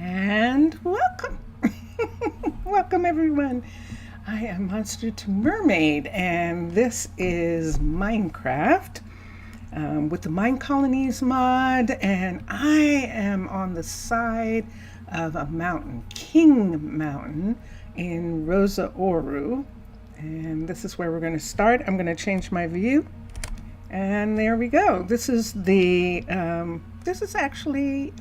And welcome. Welcome everyone. I am Monster to Mermaid, and this is Minecraft with the Minecolonies mod, and I am on the side of a mountain, King Mountain in Rosa Ouro, and this is where we're going to start. I'm going to change my view, and there we go. This is actually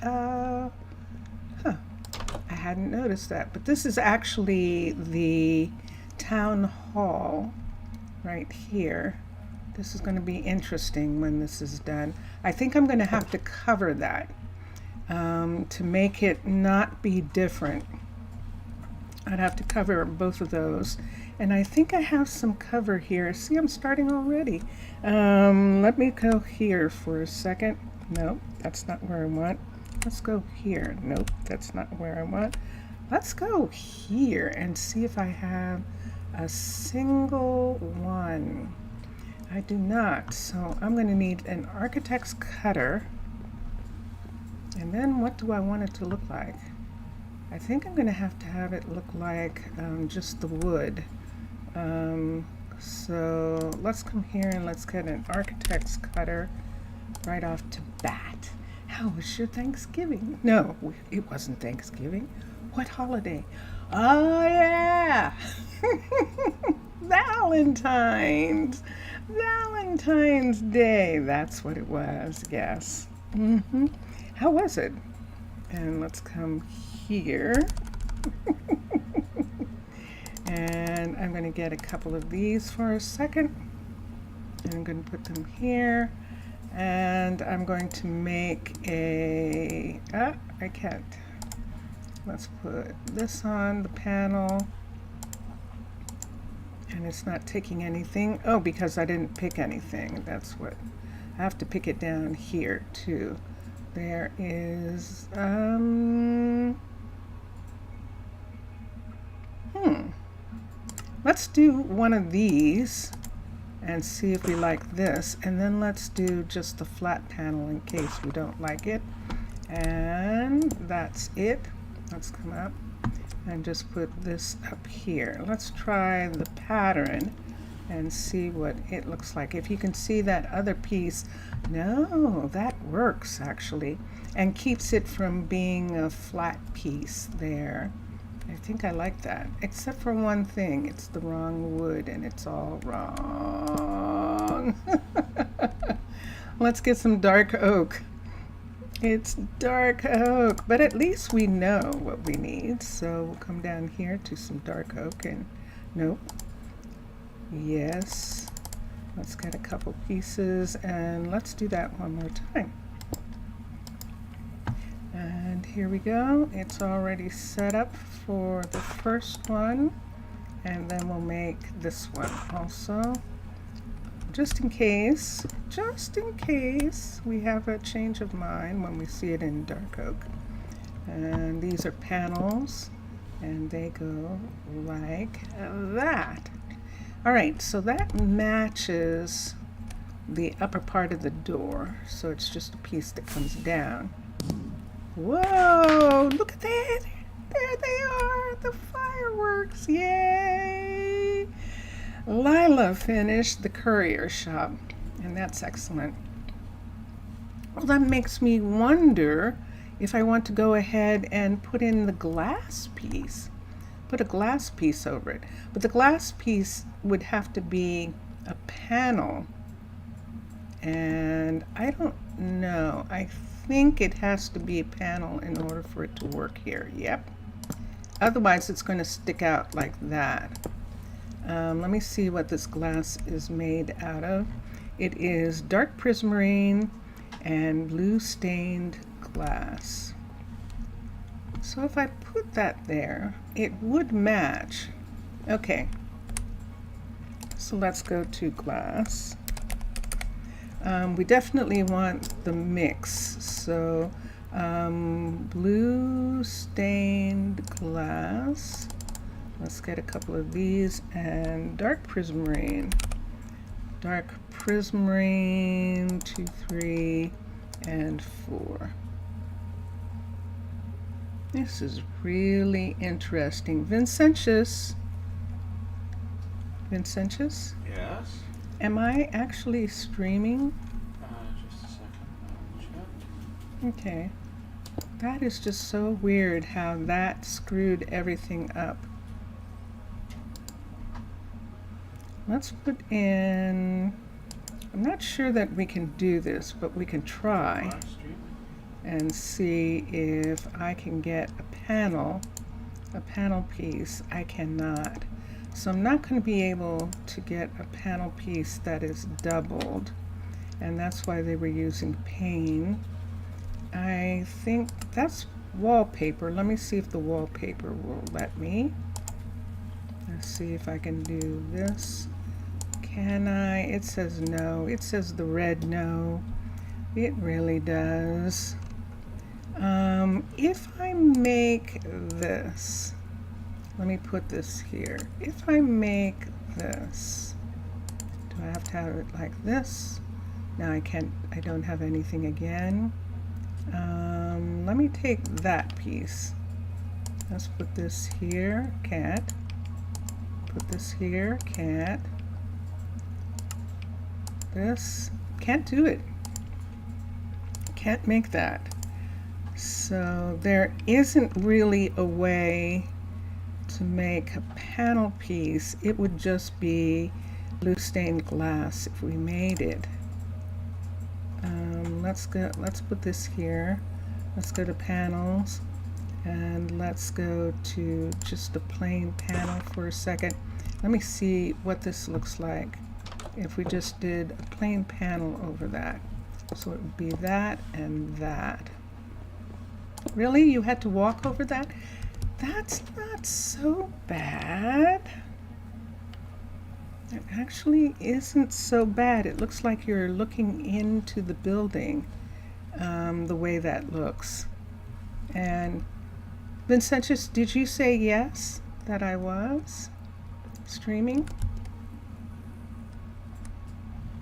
I hadn't noticed that, but this is actually the town hall right here. This is going to be interesting when this is done. I think I'm going to have to cover that to make it not be different. I'd have to cover both of those. And I think I have some cover here. See, I'm starting already. Let me go here for a second. Nope, that's not where I want. Let's go here. Nope, that's not where I want. Let's go here and see if I have a single one. I do not, so I'm going to need an architect's cutter. And then what do I want it to look like? I think I'm going to have it look like just the wood. So let's come here and let's get an architect's cutter right off to bat. How was your Thanksgiving? No, it wasn't Thanksgiving. What holiday? Oh, yeah. Valentine's Day. That's what it was, yes. How was it? And let's come here. And I'm going to get a couple of these for a second. And I'm going to put them here. And I'm going to make I can't. Let's put this on the panel. And it's not taking anything. Oh, because I didn't pick anything. That's what. I have to pick it down here too. There is, let's do one of these and see if we like this, and then let's do just the flat panel in case we don't like it. And that's it. Let's come up and just put this up here. Let's try the pattern and see what it looks like. If you can see that other piece, no, that works actually, and keeps it from being a flat piece there. I think I like that, except for one thing. It's the wrong wood, and it's all wrong. Let's get some dark oak. It's dark oak, but at least we know what we need. So we'll come down here to some dark oak, and nope. Yes. Let's get a couple pieces, and let's do that one more time. And here we go. It's already set up for the first one, and then we'll make this one also, just in case we have a change of mind when we see it in dark oak. And these are panels, and they go like that. All right, so that matches the upper part of the door, so it's just a piece that comes down. Whoa, look at that. There they are, the fireworks, yay. Lila finished the courier shop, and that's excellent. Well, that makes me wonder if I want to go ahead and put in the glass piece. Put a glass piece over it. But the glass piece would have to be a panel. And I don't know. I think it has to be a panel in order for it to work here. Yep. Otherwise, it's going to stick out like that. Let me see what this glass is made out of. It is dark prismarine and blue stained glass. So if I put that there, it would match. Okay. So let's go to glass. We definitely want the mix. So blue stained glass. Let's get a couple of these, and dark prismarine. Dark prismarine, 2, 3, and 4. This is really interesting. Vincentius. Vincentius? Yes? Am I actually streaming? Just a second. I'll check. Okay. That is just so weird how that screwed everything up. Let's put in... I'm not sure that we can do this, but we can try Live stream? and see if I can get a panel piece. I cannot. So I'm not going to be able to get a panel piece that is doubled, and that's why they were using pane. I think that's wallpaper. Let me see if the wallpaper will let me. Let's see if I can do this. Can I? It says no. It says the red no. It really does. If I make this, let me put this here. If I make this, do I have to have it like this? No, I can't. I don't have anything again. Let me take that piece. Let's put this here. Can't. Put this here. Can't. This. Can't do it. Can't make that. So there isn't really a way to make a panel piece. It would just be blue stained glass if we made it. Let's put this here. Let's go to panels, and let's go to just a plain panel for a second. Let me see what this looks like if we just did a plain panel over that. So it would be that and that. Really? You had to walk over that? That's not so bad. It actually isn't so bad. It looks like you're looking into the building, the way that looks. And Vincentius, did you say yes that I was streaming?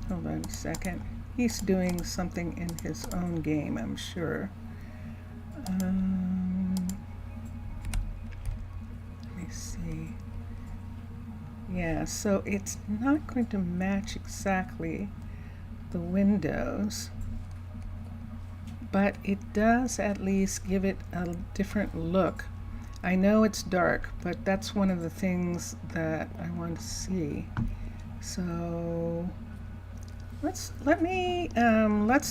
Hold on a second. He's doing something in his own game, I'm sure. Let me see. Yeah, so it's not going to match exactly the windows, but it does at least give it a different look. I know it's dark, but that's one of the things that I want to see. So let's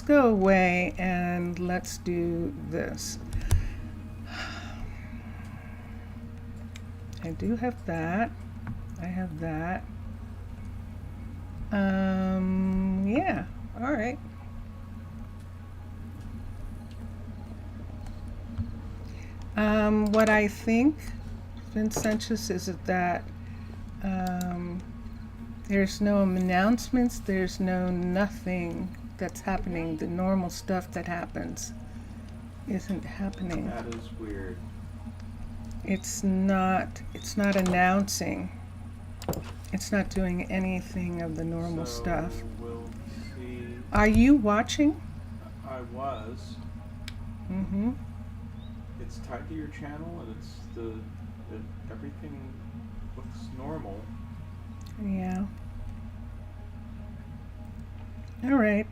go away and let's do this. I do have that. I have that. Yeah, all right. What I think, Vincentius, is that there's no announcements, there's no nothing that's happening. The normal stuff that happens isn't happening. That is weird. It's not announcing. It's not doing anything of the normal stuff. We'll see. Are you watching? I was. Mm-hmm. It's tied to your channel, and everything looks normal. Yeah. All right.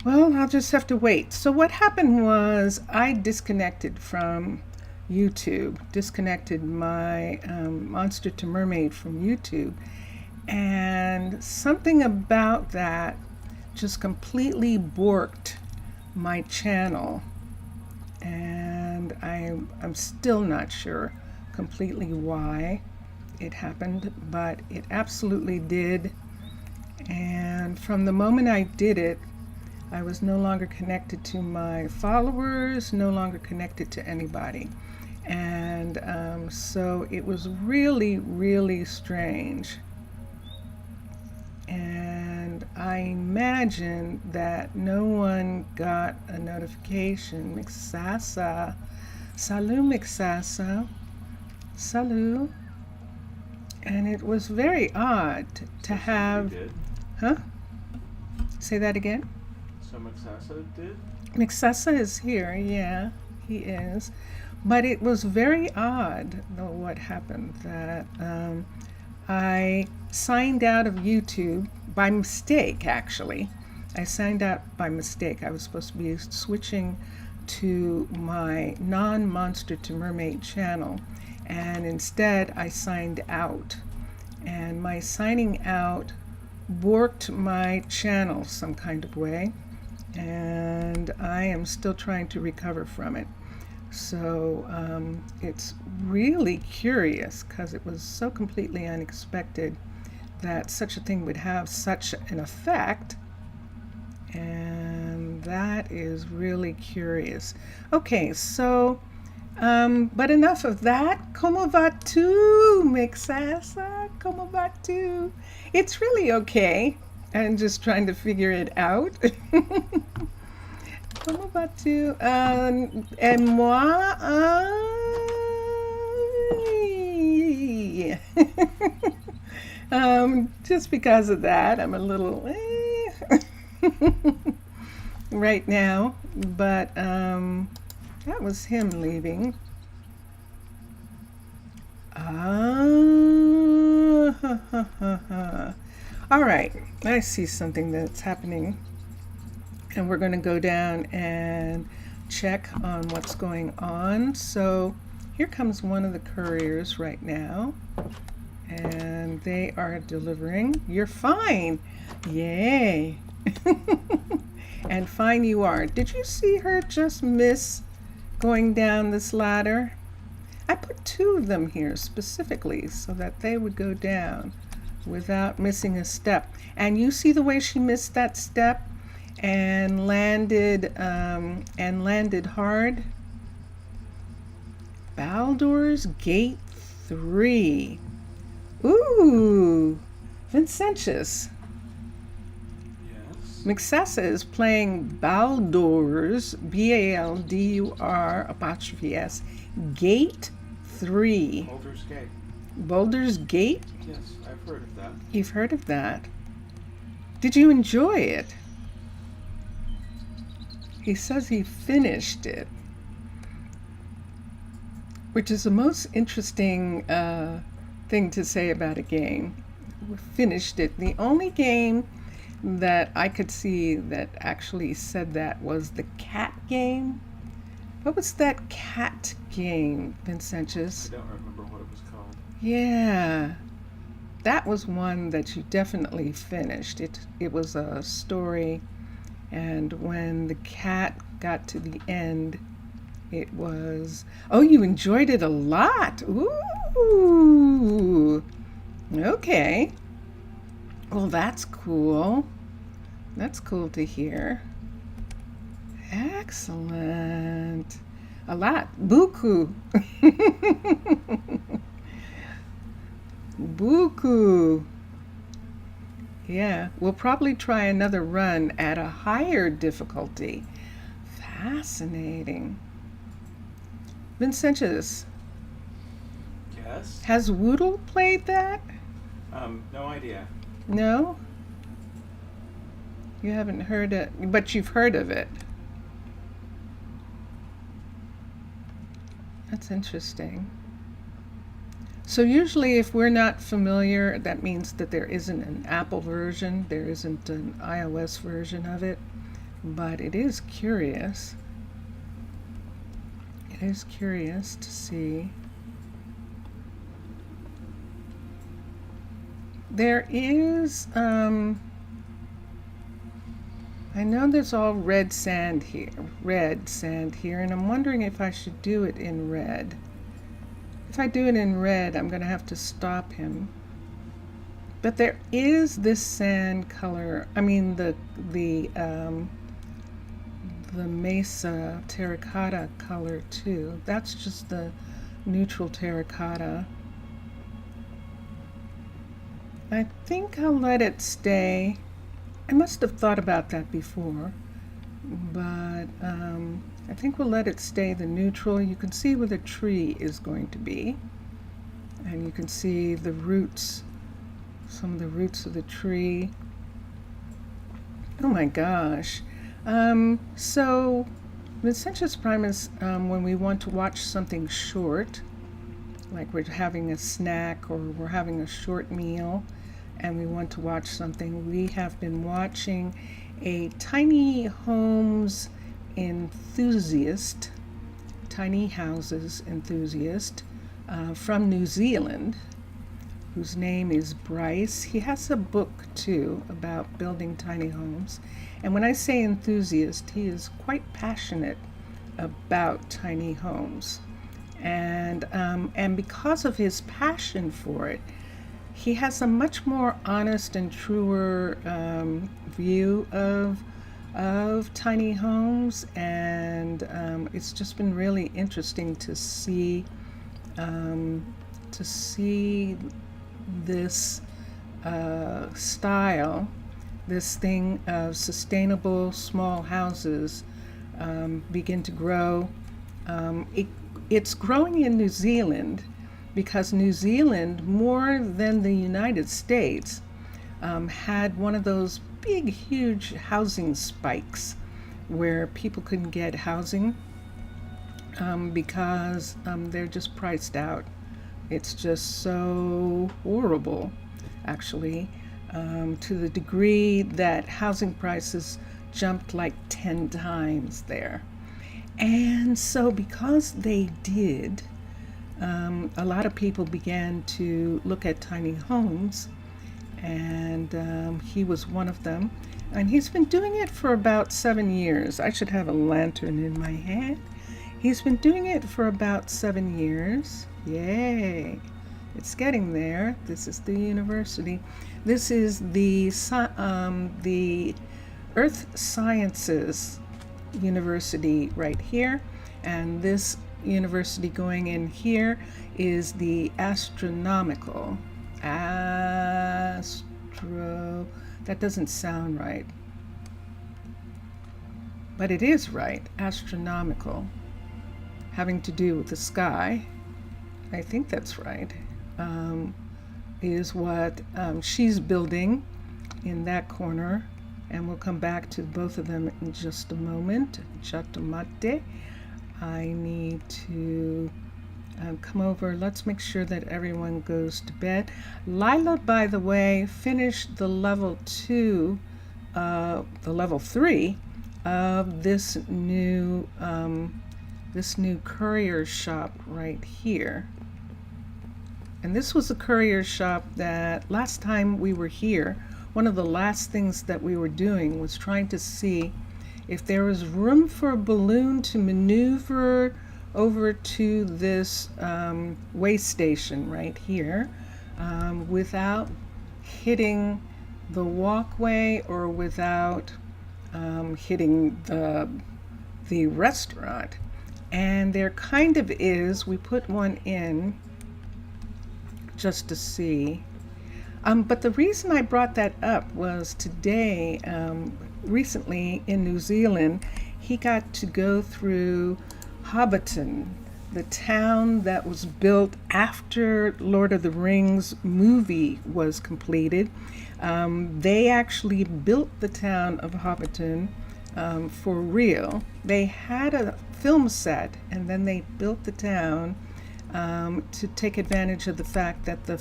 Well, I'll just have to wait. So what happened was I disconnected from YouTube, disconnected my Monster to Mermaid from YouTube, and something about that just completely borked my channel, and I'm still not sure completely why it happened, but it absolutely did. And from the moment I did it, I was no longer connected to my followers, no longer connected to anybody. And so it was really, really strange. And I imagine that no one got a notification. Mixasa. Salut, Mixasa. Salut. And it was very odd to have... Did. Huh? Say that again? So Mixasa did? Mixasa is here, yeah, he is. But it was very odd, though, what happened, that I signed out of YouTube by mistake, actually. I signed out by mistake. I was supposed to be switching to my non-Monster to Mermaid channel, and instead I signed out. And my signing out borked my channel some kind of way, and I am still trying to recover from it. So it's really curious because it was so completely unexpected that such a thing would have such an effect. And that is really curious. Okay, so, but enough of that. Como va tu, Mixasa? Como va tu? It's really okay. I'm just trying to figure it out. Como va tu? Et moi? Just because of that, I'm a little right now, but that was him leaving. All right, I see something that's happening, and we're going to go down and check on what's going on. So here comes one of the couriers right now, and they are delivering. You're fine. Yay. And fine you are. Did you see her just miss going down this ladder? I put 2 of them here specifically so that they would go down without missing a step. And you see the way she missed that step and landed hard? Baldur's Gate 3. Ooh, Vincentius. Yes. Mixessa is playing Baldur's, BALDUR''S, Gate 3. Baldur's Gate. Baldur's Gate? Yes, I've heard of that. You've heard of that. Did you enjoy it? He says he finished it, which is the most interesting thing to say about a game. We finished it. The only game that I could see that actually said that was the cat game. What was that cat game, Vincentius? I don't remember what it was called. Yeah, that was one that you definitely finished. It was a story, and when the cat got to the end, it was, oh, you enjoyed it a lot. Ooh, okay. Well, that's cool. That's cool to hear. Excellent. A lot. Buku. Buku. Yeah, we'll probably try another run at a higher difficulty. Fascinating. Vincentius, Yes. has Woodle played that? No idea. No? You haven't heard it, but you've heard of it. That's interesting. So usually if we're not familiar, that means that there isn't an Apple version, there isn't an iOS version of it, but it is curious. It is curious to see. There is, I know there's all red sand here, and I'm wondering if I should do it in red. If I do it in red, I'm going to have to stop him. But there is this sand color, I mean the mesa terracotta color too. That's just the neutral terracotta. I think I'll let it stay. I must have thought about that before, but I think we'll let it stay the neutral. You can see where the tree is going to be, and you can see the roots, some of the roots of the tree. Oh my gosh. So The sensuous prime is when we want to watch something short, like we're having a snack or we're having a short meal and we want to watch something. We have been watching a tiny homes enthusiast, tiny houses enthusiast from New Zealand, whose name is Bryce. He has a book too about building tiny homes. And when I say enthusiast, he is quite passionate about tiny homes. And because of his passion for it, he has a much more honest and truer view of tiny homes, and it's just been really interesting to see this style, this thing of sustainable small houses begin to grow. It's growing in New Zealand because New Zealand, more than the United States, had one of those big, huge housing spikes where people couldn't get housing because they're just priced out. It's just so horrible, actually, to the degree that housing prices jumped like 10 times there. And so because they did, a lot of people began to look at tiny homes, and he was one of them. And he's been doing it for about 7 years. I should have a lantern in my hand. He's been doing it for about 7 years. Yay! It's getting there. This is the university. This is the Earth Sciences University right here, and this university going in here is the astronomical. That doesn't sound right, but it is right. Astronomical, having to do with the sky. I think that's right. Is what she's building in that corner, and we'll come back to both of them in just a moment. Chatomate. I need to come over. Let's make sure that everyone goes to bed. Lila, by the way, finished the level 2, the level 3 of this new courier shop right here. And this was a courier shop that last time we were here, one of the last things that we were doing was trying to see if there was room for a balloon to maneuver over to this way station right here without hitting the walkway or without hitting the restaurant. And there kind of is. We put one in just to see. But the reason I brought that up was today, recently in New Zealand, he got to go through Hobbiton, the town that was built after Lord of the Rings movie was completed. They actually built the town of Hobbiton for real. They had a film set, and then they built the town to take advantage of the fact that the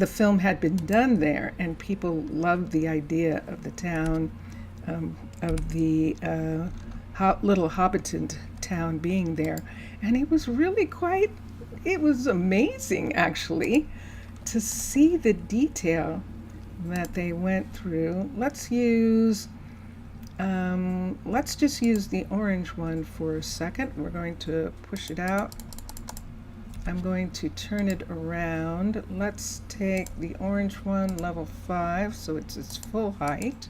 film had been done there, and people loved the idea of the town, of the little Hobbiton town being there. And it was really it was amazing actually to see the detail that they went through. Let's just use the orange one for a second. We're going to push it out. I'm going to turn it around. Let's take the orange one, level 5, so it's its full height.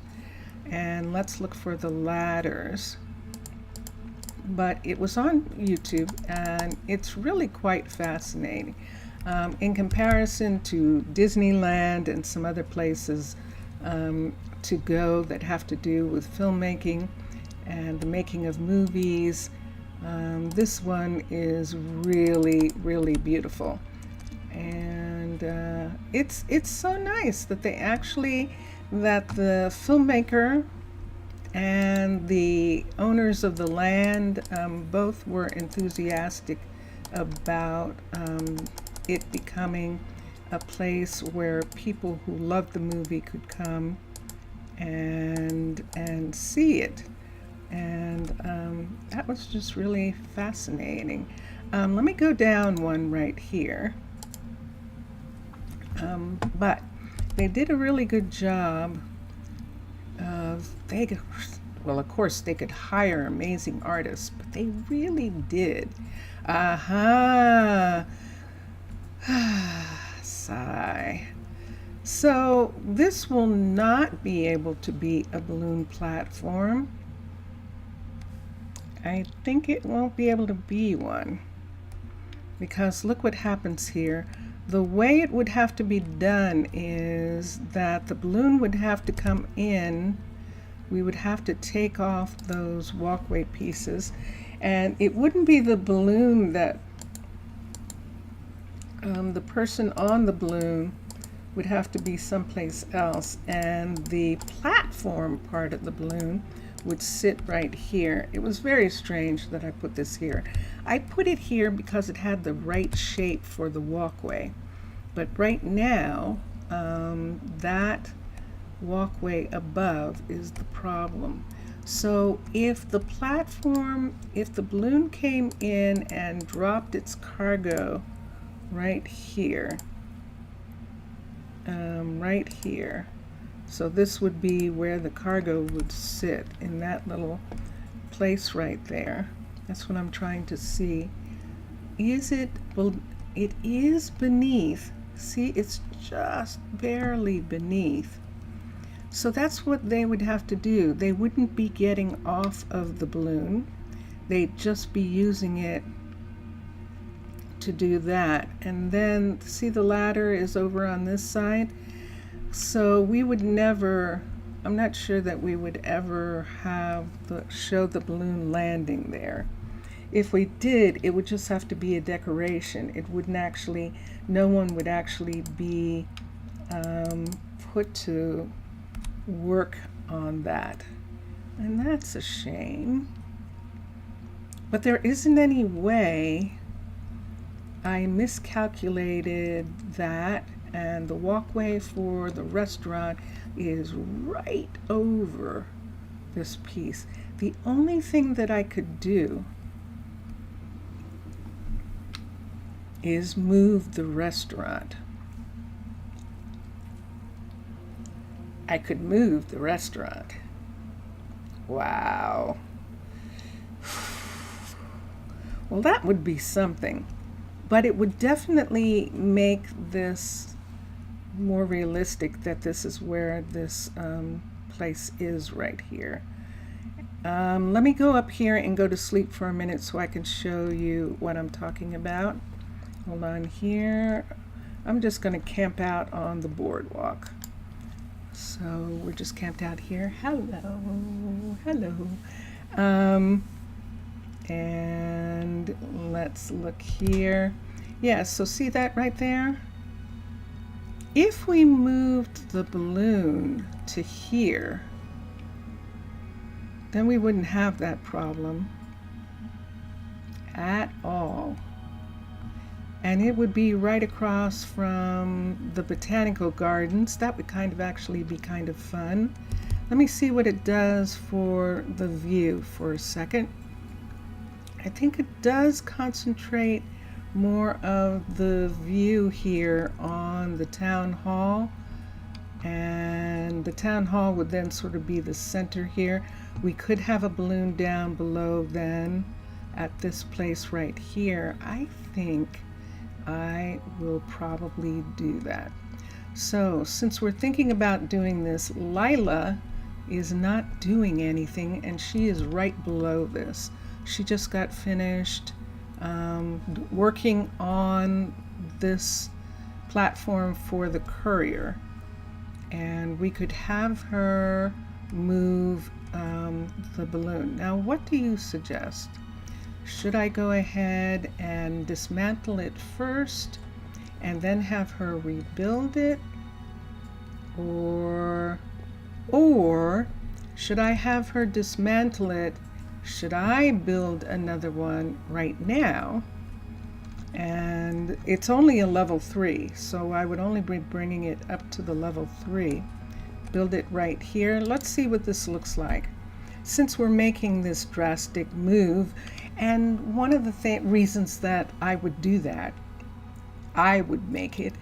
And let's look for the ladders. But it was on YouTube, and it's really quite fascinating. In comparison to Disneyland and some other places to go that have to do with filmmaking and the making of movies, this one is really, really beautiful. And it's so nice that the filmmaker and the owners of the land both were enthusiastic about it becoming a place where people who loved the movie could come and see it. And that was just really fascinating. Let me go down one right here. But they did a really good job of, well, of course they could hire amazing artists, but they really did. Aha. Sigh. So this will not be able to be a balloon platform. I think it won't be able to be one, because look what happens here. The way it would have to be done is that the balloon would have to come in. We would have to take off those walkway pieces, and it wouldn't be the balloon that the person on the balloon would have to be someplace else, and the platform part of the balloon would sit right here. It was very strange that I put this here. I put it here because it had the right shape for the walkway, but right now that walkway above is the problem. So if the balloon came in and dropped its cargo right here, right here, so this would be where the cargo would sit, in that little place right there. That's what I'm trying to see. Is it? Well, it is beneath. See, it's just barely beneath. So that's what they would have to do. They wouldn't be getting off of the balloon. They'd just be using it to do that. And then, see, the ladder is over on this side. So we would never, I'm not sure that we would ever show the balloon landing there. If we did, it would just have to be a decoration. It wouldn't actually, no one would actually be put to work on that. And that's a shame. But there isn't any way. I miscalculated that, and the walkway for the restaurant is right over this piece. The only thing that I could do is move the restaurant. I could move the restaurant. Wow. Well, that would be something. But it would definitely make this more realistic, that this is where this place is right here. Let me go up here and go to sleep for a minute so I can show you what I'm talking about. Hold on here. I'm just going to camp out on the boardwalk. So we're just camped out here. Hello, hello. And let's look here. Yeah, so see that right there? If we moved the balloon to here, then we wouldn't have that problem at all. And it would be right across from the botanical gardens. That would kind of actually be kind of fun. Let me see what it does for the view for a second. I think it does concentrate more of the view here on the town hall, and the town hall would then sort of be the center here. We could have a balloon down below then at this place right here. I think I will probably do that. So since we're thinking about doing this, Lila is not doing anything, and she is right below this. She just got finished working on this platform for the courier, and we could have her move the balloon. Now, what do you suggest? Should I go ahead and dismantle it first and then have her rebuild it, or Should I have her dismantle it? Should I build another one right now? And it's only a level 3, so I would only be bringing it up to the level 3. Build it right here. Let's see what this looks like. Since we're making this drastic move, and one of the reasons that I would do that, I would make it,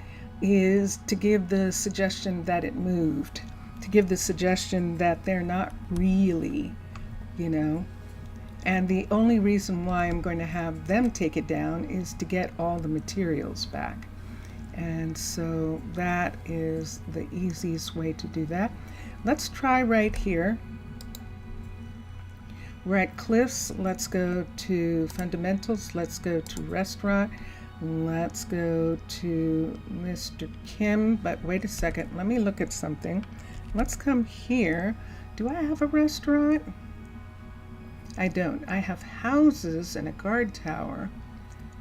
is to give the suggestion that it moved, to give the suggestion that they're not really, you know. And the only reason why I'm going to have them take it down is to get all the materials back. And so that is the easiest way to do that. Let's try right here. We're at cliffs. Let's go to fundamentals. Let's go to restaurant. Let's go to Mr. Kim. But wait a second. Let me look at something. Let's come here. Do I have a restaurant? I don't. I have houses and a guard tower,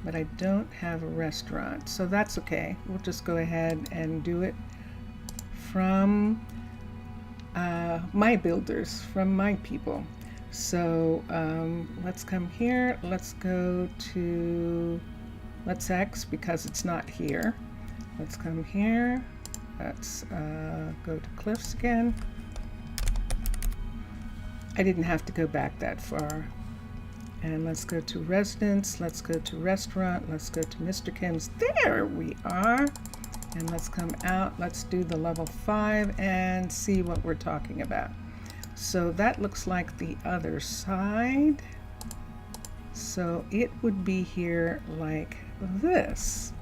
but I don't have a restaurant. So that's okay. We'll just go ahead and do it from my builders, from my people. So let's come here. Let's go to, let's X because it's not here. Let's come here. Let's go to cliffs again. I didn't have to go back that far. And let's go to residence. Let's go to restaurant. Let's go to Mr. Kim's. There we are. And let's come out. Let's do the level 5 and see what we're talking about. So that looks like the other side. So it would be here like this.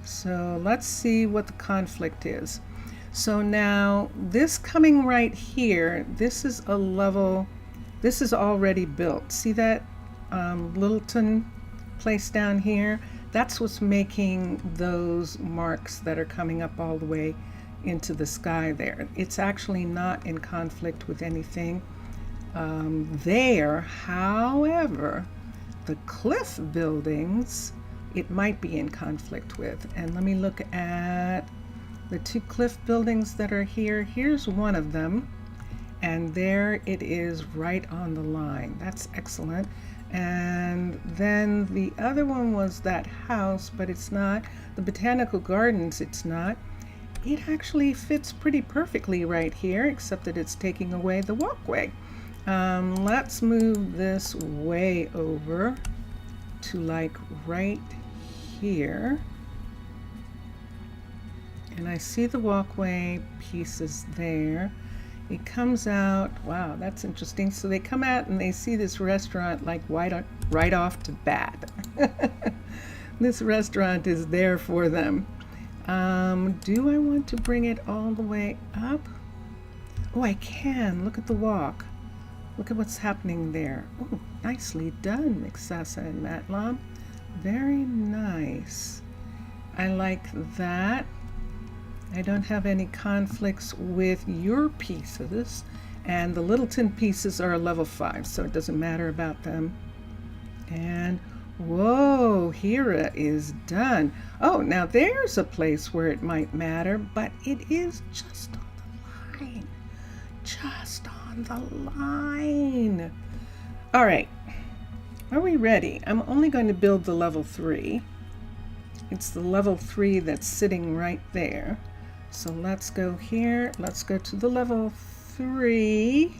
So let's see what the conflict is. So now this coming right here, this is a level, this is already built. See that Littleton place down here? That's what's making those marks that are coming up all the way into the sky there. It's actually not in conflict with anything there. However, the cliff buildings, it might be in conflict with. And let me look at the 2 cliff buildings that are here. Here's one of them, and there it is right on the line. That's excellent. And then the other one was that house, but it's not. The botanical gardens, it's not. It actually fits pretty perfectly right here, except that it's taking away the walkway. Let's move this way over to like right here. And I see the walkway pieces there. It comes out, wow, that's interesting. So they come out and they see this restaurant like right off to bat. This restaurant is there for them. Do I want to bring it all the way up? Oh, I can. Look at the walk. Look at what's happening there. Oh, nicely done, Mixasa and Matlam. Very nice. I like that. I don't have any conflicts with your pieces, and the Littleton pieces are a level 5, so it doesn't matter about them. And whoa, Hira is done. Oh, now there's a place where it might matter, but it is just on the line. Just on the line. All right, are we ready? I'm only going to build the level 3. It's the level 3 that's sitting right there. So let's go here. Let's go to the level 3.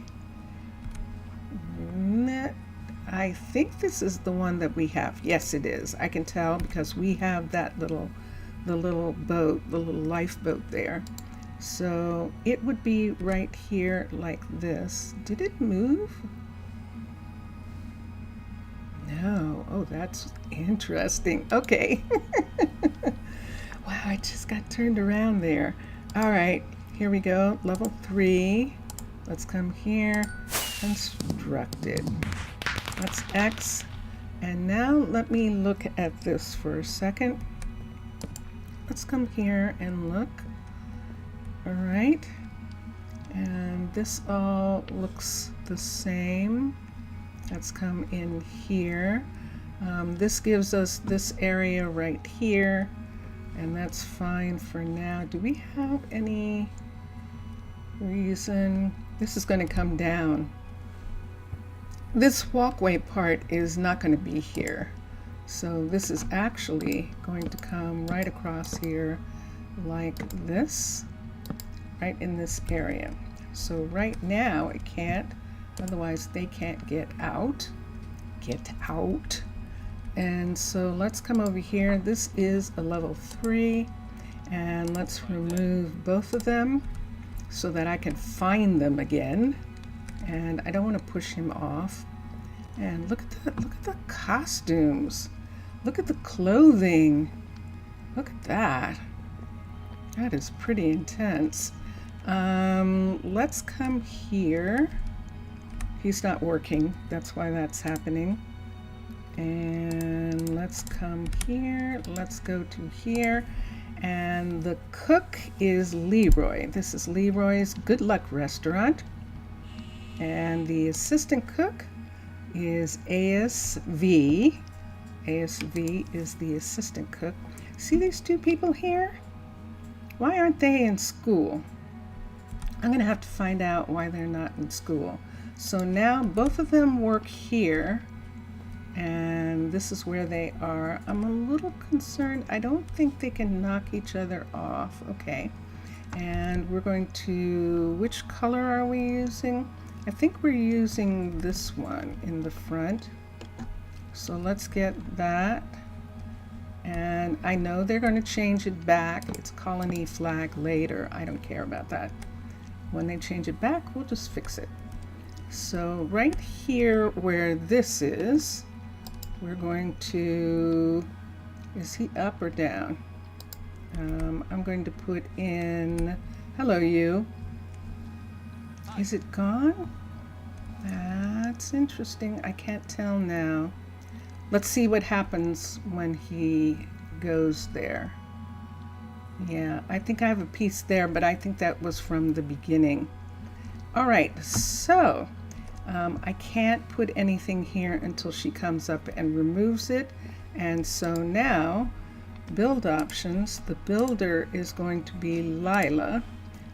I think this is the one that we have. Yes, it is. I can tell because we have that the little boat, the little lifeboat there. So it would be right here like this. Did it move? No. Oh, that's interesting. Okay. Wow, I just got turned around there. All right, here we go. Level 3. Let's come here. Constructed. That's X. And now let me look at this for a second. Let's come here and look. All right. And this all looks the same. Let's come in here. This gives us this area right here. And that's fine for now. Do we have any reason? This is going to come down. This walkway part is not going to be here. So this is actually going to come right across here like this, right in this area. So right now it can't, otherwise they can't get out. Get out. And so let's come over here. This is a level 3, and let's remove both of them so that I can find them again. And I don't want to push him off. And look at the costumes. Look at the clothing. Look at that. That is pretty intense. Let's come here. He's not working. That's why that's happening. And let's come here. Let's go to here. And the cook is Leroy. This is Leroy's Good Luck Restaurant. And the assistant cook is ASV. ASV is the assistant cook. See these two people here? Why aren't they in school? I'm going to have to find out why they're not in school. So now both of them work here, and this is where they are. I'm a little concerned. I don't think they can knock each other off. Okay. And we're going to, which color are we using? I think we're using this one in the front. So let's get that. And I know they're going to change it back. It's colony flag later. I don't care about that. When they change it back, we'll just fix it. So right here where this is, we're going to, is he up or down? I'm going to put in, hello you. Is it gone? That's interesting. I can't tell now. Let's see what happens when he goes there. Yeah, I think I have a piece there, but I think that was from the beginning. All right, so I can't put anything here until she comes up and removes it. And so now, build options, the builder is going to be Lila,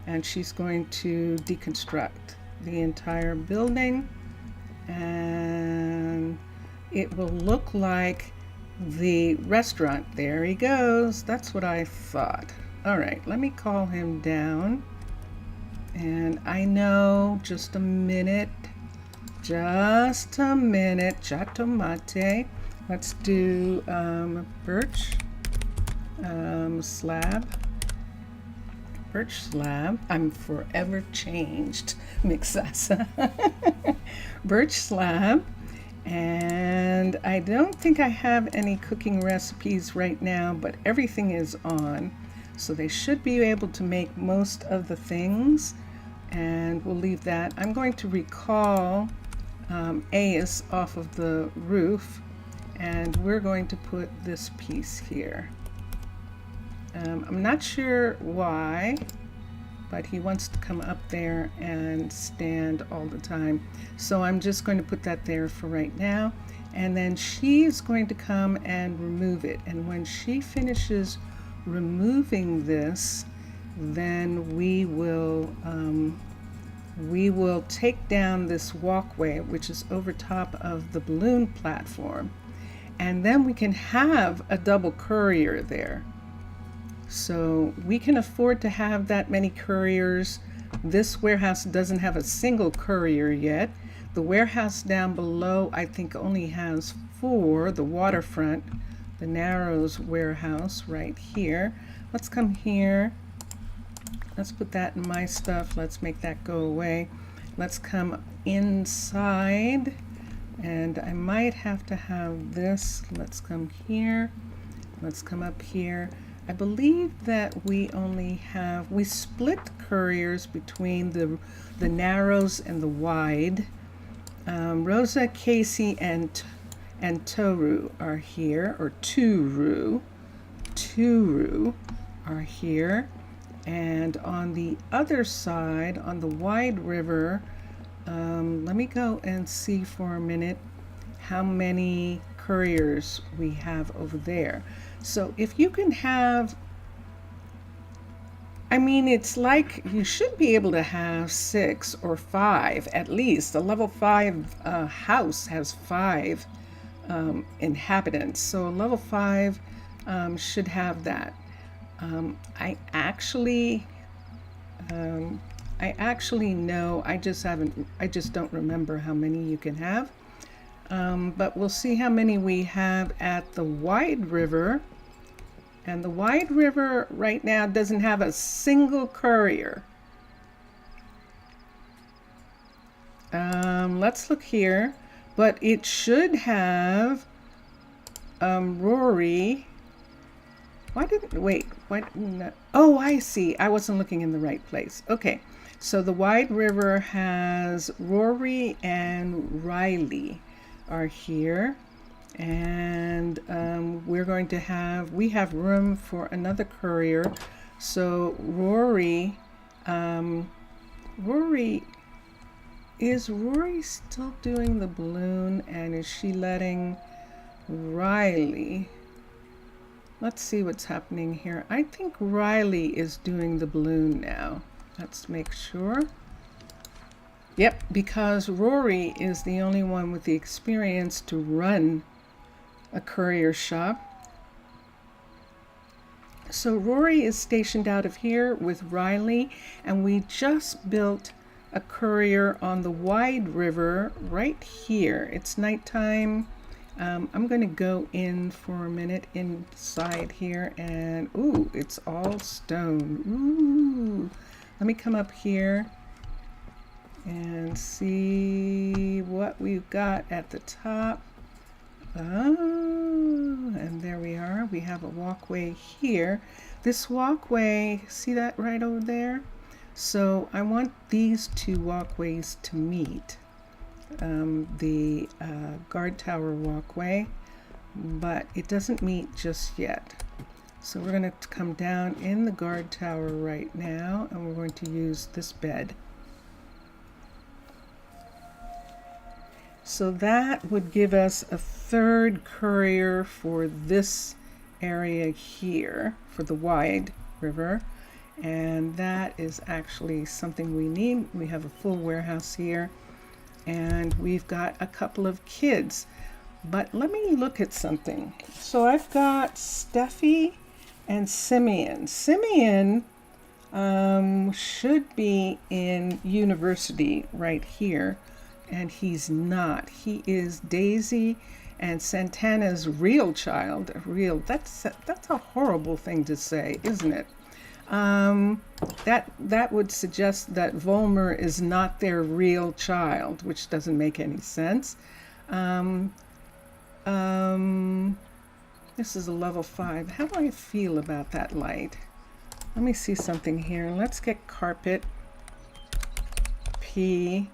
and she's going to deconstruct the entire building, and it will look like the restaurant. There he goes. That's what I thought. All right, let me call him down. And I know, just a minute, chatomate. Let's do birch slab. Birch slab. I'm forever changed, Mixasa. Birch slab. And I don't think I have any cooking recipes right now, but everything is on. So they should be able to make most of the things. And we'll leave that. I'm going to recall Ace off of the roof. And we're going to put this piece here. I'm not sure why, but he wants to come up there and stand all the time. So I'm just going to put that there for right now. And then she's going to come and remove it. And when she finishes removing this, then we will take down this walkway, which is over top of the balloon platform. And then we can have a double courier there. So we can afford to have that many couriers. This warehouse doesn't have a single courier yet. The warehouse down below, I think, only has 4. The waterfront, the Narrows warehouse right here. Let's come here. Let's put that in my stuff. Let's make that go away. Let's come inside. And I might have to have this. Let's come here. Let's come up here. I believe that we split the couriers between the Narrows and the wide. Rosa, Casey, and Toru are here, or Turu are here. And on the other side, on the wide river, let me go and see for a minute how many couriers we have over there. So if you can have I mean, it's like you should be able to have 6 or 5 at least. A level 5 house has 5 inhabitants, so a level 5 should have that. I actually, know. I just haven't. I just don't remember how many you can have. But we'll see how many we have at the Wide River. And the Wide River right now doesn't have a single courier. Let's look here. But it should have Rory. Why didn't, wait, what? No. Oh, I see. I wasn't looking in the right place. Okay, so the Wide River has Rory and Riley are here. And we have room for another courier. So Rory, is Rory still doing the balloon, and is she letting Riley? Let's see what's happening here. I think Riley is doing the balloon now. Let's make sure. Yep, because Rory is the only one with the experience to run a courier shop. So Rory is stationed out of here with Riley, and we just built a courier on the Wide River right here. It's nighttime. I'm going to go in for a minute inside here, and ooh, it's all stone. Ooh, let me come up here and see what we've got at the top. Oh, and there we are. We have a walkway here. This walkway, see that right over there? So I want these 2 walkways to meet. The guard tower walkway, but it doesn't meet just yet. So we're going to come down in the guard tower right now, and we're going to use this bed. So that would give us a 3rd courier for this area here, for the Wide River. And that is actually something we need. We have a full warehouse here, and we've got a couple of kids. But let me look at something. So I've got Steffi and Simeon. Simeon should be in university right here, and he's not. He is Daisy and Santana's real child. That's a horrible thing to say, isn't it? That would suggest that Volmer is not their real child, which doesn't make any sense. This is a level 5. How do I feel about that light? Let me see something here. Let's get carpet. P.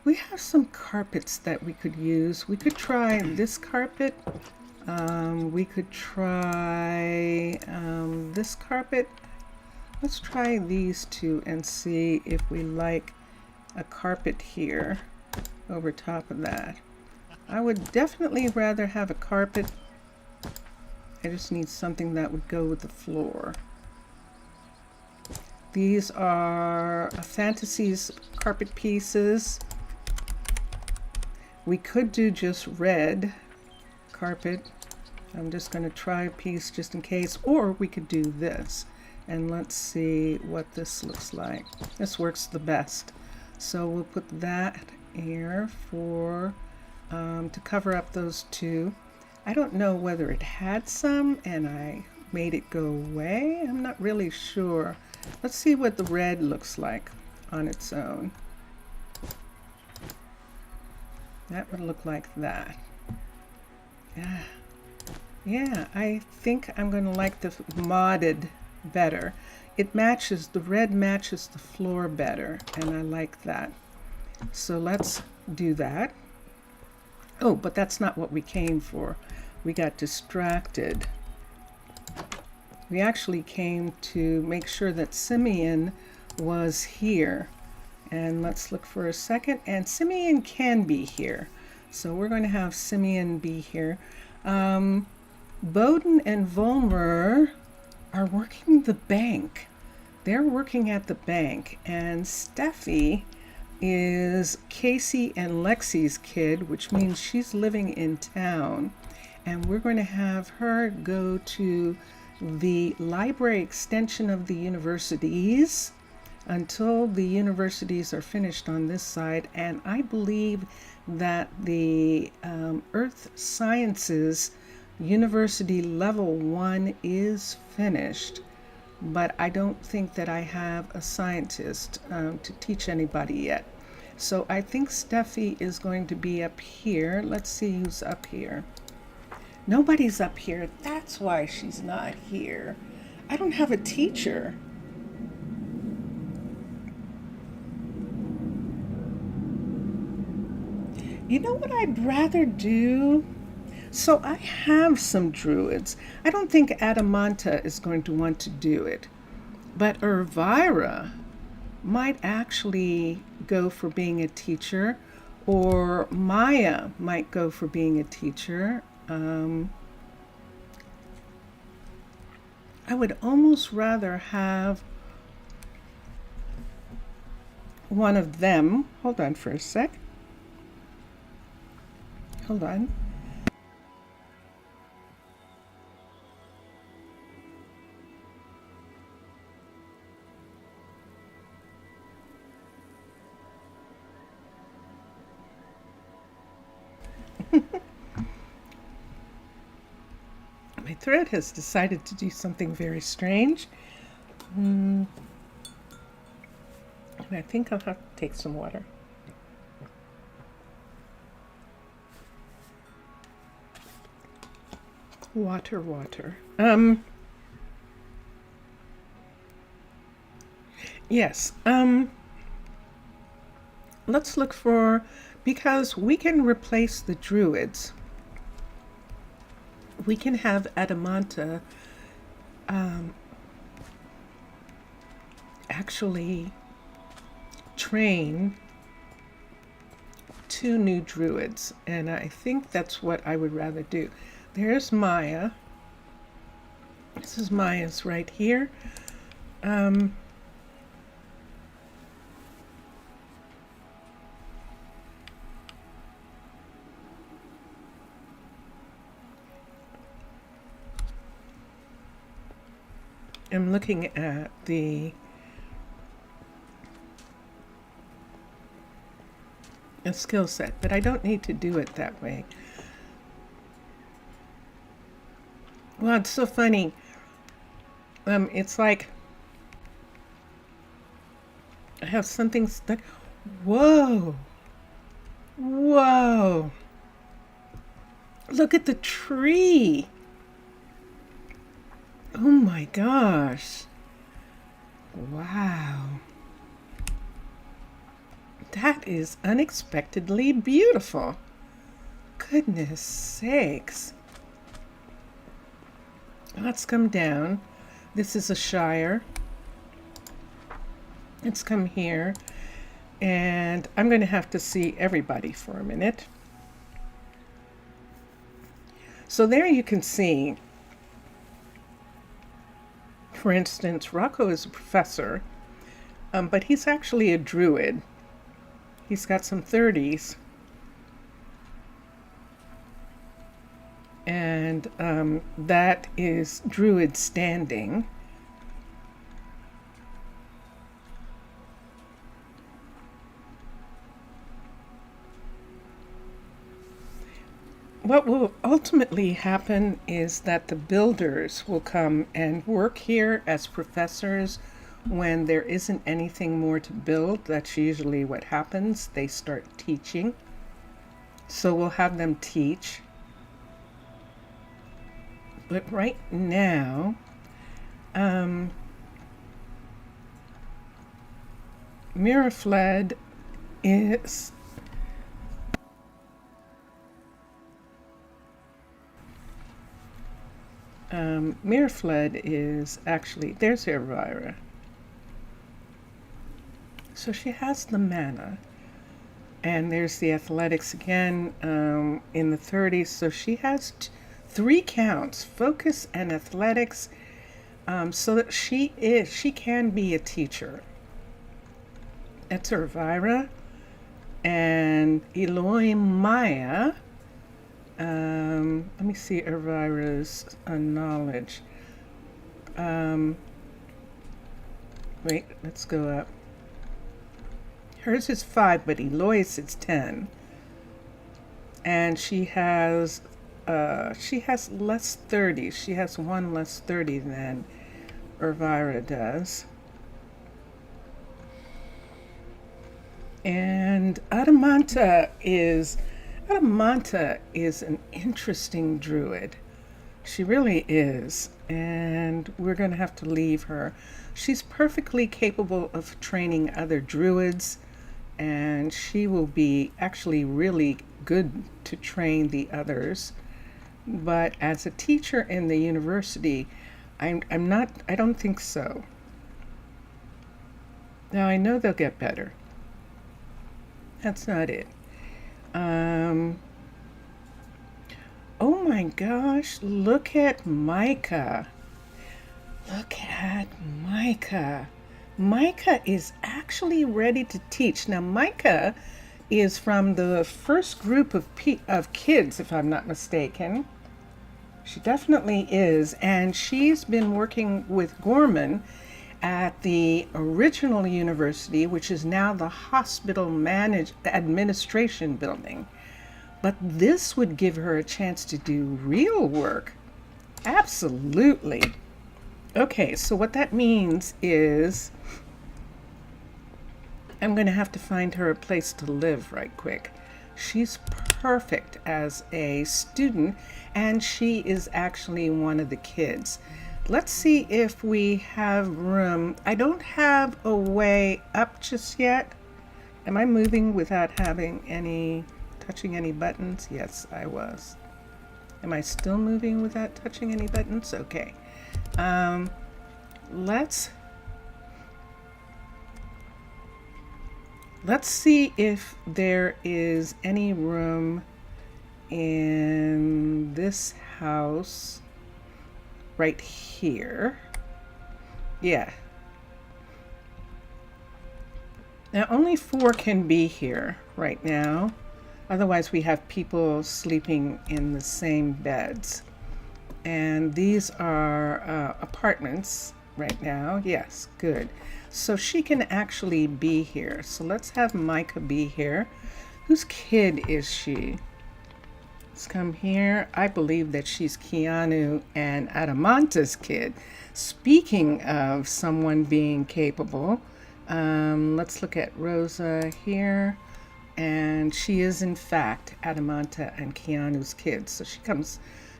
We have some carpets that we could use. We could try this carpet. We could try this carpet. Let's try these 2 and see if we like a carpet here over top of that. I would definitely rather have a carpet. I just need something that would go with the floor. These are Fantasies carpet pieces. We could do just red carpet. I'm just going to try a piece just in case, or we could do this. And let's see what this looks like. This works the best. So we'll put that here for to cover up those 2. I don't know whether it had some and I made it go away. I'm not really sure. Let's see what the red looks like on its own. That would look like that. Yeah, I think I'm going to like the modded better. It matches, the red matches the floor better, and I like that. So let's do that. Oh, but that's not what we came for. We got distracted. We actually came to make sure that Simeon was here. And let's look for a second. And Simeon can be here. So we're going to have Simeon be here. Bowden and Volmer are working the bank. they're working at the bank, and Steffi is Casey and Lexi's kid, which means she's living in town. And we're going to have her go to the library extension of the universities until the universities are finished on this side. And I believe that the Earth Sciences University Level 1 is finished, but I don't think that I have a scientist to teach anybody yet. So I think Steffi is going to be up here. Let's see who's up here. Nobody's up here. That's why she's not here. I don't have a teacher. You know what I'd rather do? So I have some druids. I don't think Adamanta is going to want to do it, but Elvira might actually go for being a teacher, or Maya might go for being a teacher. I would almost rather have one of them. Hold on for a sec. Hold on. My throat has decided to do something very strange. And I think I'll have to take some water. Water. Yes. Let's look for, because we can replace the druids. We can have Adamanta actually train 2 new druids, and I think that's what I would rather do. There's Maya. This is Maya's right here. I'm looking at the skill set, but I don't need to do it that way. Well, it's so funny. It's like I have something stuck. Whoa. Look at the tree. Oh my gosh. Wow. That is unexpectedly beautiful. Goodness sakes. Let's come down. This is a shire. Let's come here. And I'm going to have to see everybody for a minute. So there you can see, for instance, Rocco is a professor, but he's actually a druid. He's got some 30s. And that is druid standing. What will ultimately happen is that the builders will come and work here as professors when there isn't anything more to build. That's usually what happens. They start teaching. So we'll have them teach. But right now, Mirafled is actually, there's Elvira. So she has the mana. And there's the athletics again in the 30s. So she has 3 counts, focus and athletics. so that she can be a teacher. That's Elvira. And Eloi Maya. Let me see Elvira's knowledge. Wait, let's go up. Hers is 5, but Eloy's is 10. And she has less 30. She has 1 less 30 than Elvira does. And Adamanta is an interesting druid. She really is. And we're going to have to leave her. She's perfectly capable of training other druids. And she will be actually really good to train the others. But as a teacher in the university, I don't think so. Now I know they'll get better. That's not it. Oh my gosh, look at Micah. Look at Micah. Micah is actually ready to teach. Now Micah is from the first group of kids, if I'm not mistaken. She definitely is. And she's been working with Gorman at the original university, which is now the hospital administration building. But this would give her a chance to do real work. Absolutely. Okay, so what that means is I'm going to have to find her a place to live right quick. She's perfect as a student, and she is actually one of the kids. Let's see if we have room. I don't have a way up just yet. Am I moving without touching any buttons? Yes, I was. Am I still moving without touching any buttons? Okay. Let's see if there is any room in this house right here. Yeah. Now only 4 can be here right now. Otherwise we have people sleeping in the same beds. And these are apartments right now. Yes, good. So she can actually be here. So let's have Micah be here. Whose kid is she? Let's come here. I believe that she's Keanu and Adamanta's kid. Speaking of someone being capable, let's look at Rosa here. And she is in fact Adamanta and Keanu's kid. So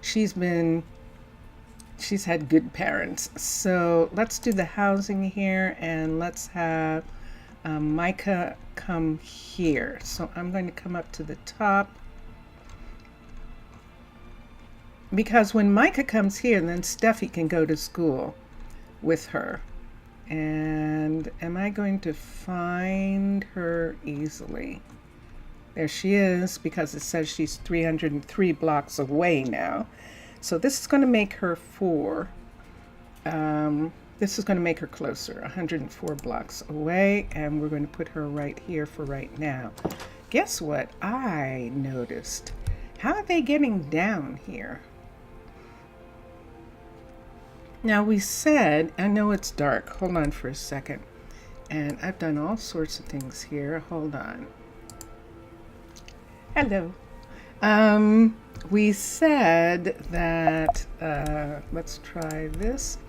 she's had good parents. So let's do the housing here, and let's have Micah come here. So I'm going to come up to the top, because when Micah comes here, then Steffi can go to school with her. And am I going to find her easily? There she is, because it says she's 303 blocks away now. So this is going to make her 4. This is going to make her closer, 104 blocks away, and we're going to put her right here for right now. Guess what I noticed? How are they getting down here? Now we said, I know it's dark. Hold on for a second. And I've done all sorts of things here. Hold on. Hello. We said that, let's try this,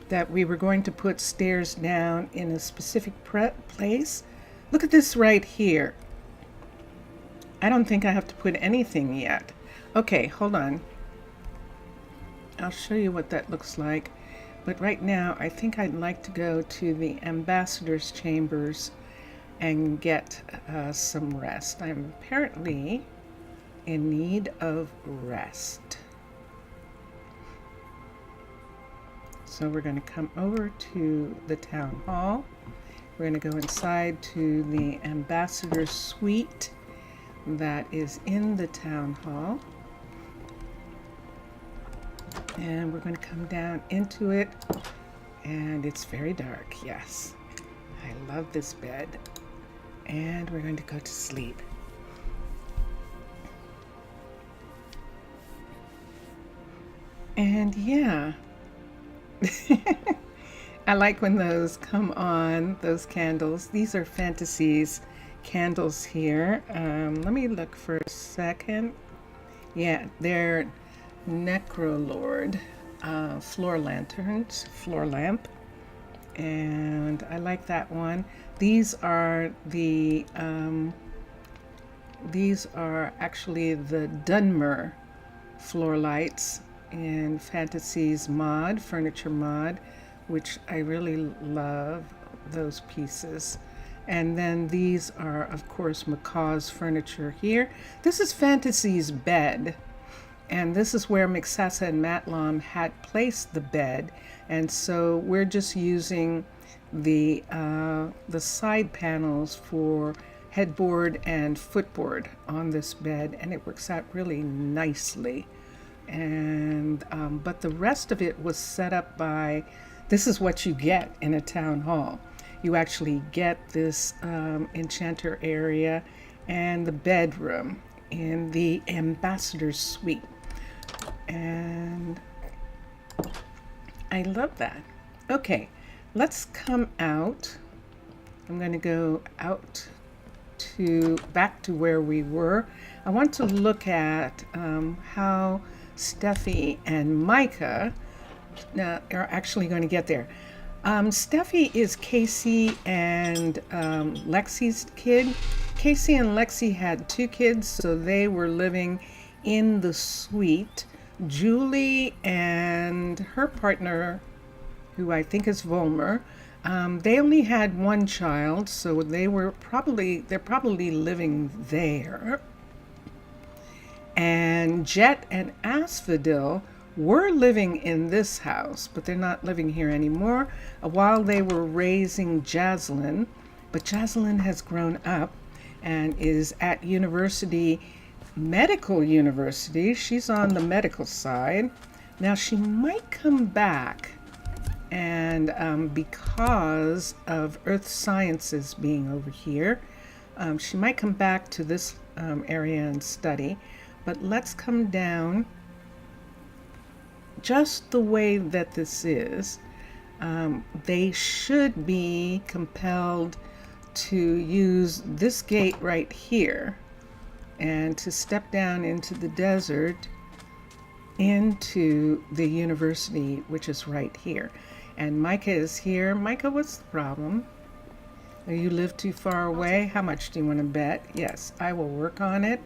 that we were going to put stairs down in a specific place. Look at this right here. I don't think I have to put anything yet. Okay, hold on. I'll show you what that looks like. But right now, I think I'd like to go to the ambassador's chambers and get some rest. I'm apparently in need of rest. So we're going to come over to the town hall. We're going to go inside to the ambassador's suite that is in the town hall. And we're going to come down into it, and it's very dark. Yes, I love this bed. And we're going to go to sleep. And yeah, I like when those come on, those candles. These are Fantasies candles here. Let me look for a second. Yeah, they're Necrolord floor lanterns, floor lamp. And I like that one. These are actually the Dunmer floor lights in Fantasies mod, furniture mod, which I really love those pieces. And then these are, of course, Macaw's furniture here. This is Fantasies bed. And this is where Mixasa and Matlam had placed the bed. And so we're just using the side panels for headboard and footboard on this bed, and it works out really nicely. And but the rest of it was set up by, this is what you get in a town hall. You actually get this enchanter area and the bedroom in the ambassador's suite. And I love that. Okay, let's come out. I'm going to go out to back to where we were. I want to look at how Steffi and Micah are actually going to get there. Steffi is Casey and Lexi's kid. Casey and Lexi had 2 kids, so they were living in the suite. Julie and her partner, who I think is Volmer, they only had 1 child, so they're probably living there. And Jet and Asphodel were living in this house, but they're not living here anymore. While they were raising Jaslyn, but Jaslyn has grown up and is at medical university. She's on the medical side. Now she might come back, and because of earth sciences being over here, she might come back to this area and study. But let's come down just the way that this is. They should be compelled to use this gate right here and to step down into the desert into the university, which is right here. And Micah is here. Micah, what's the problem? You live too far away? How much do you want to bet? Yes, I will work on it.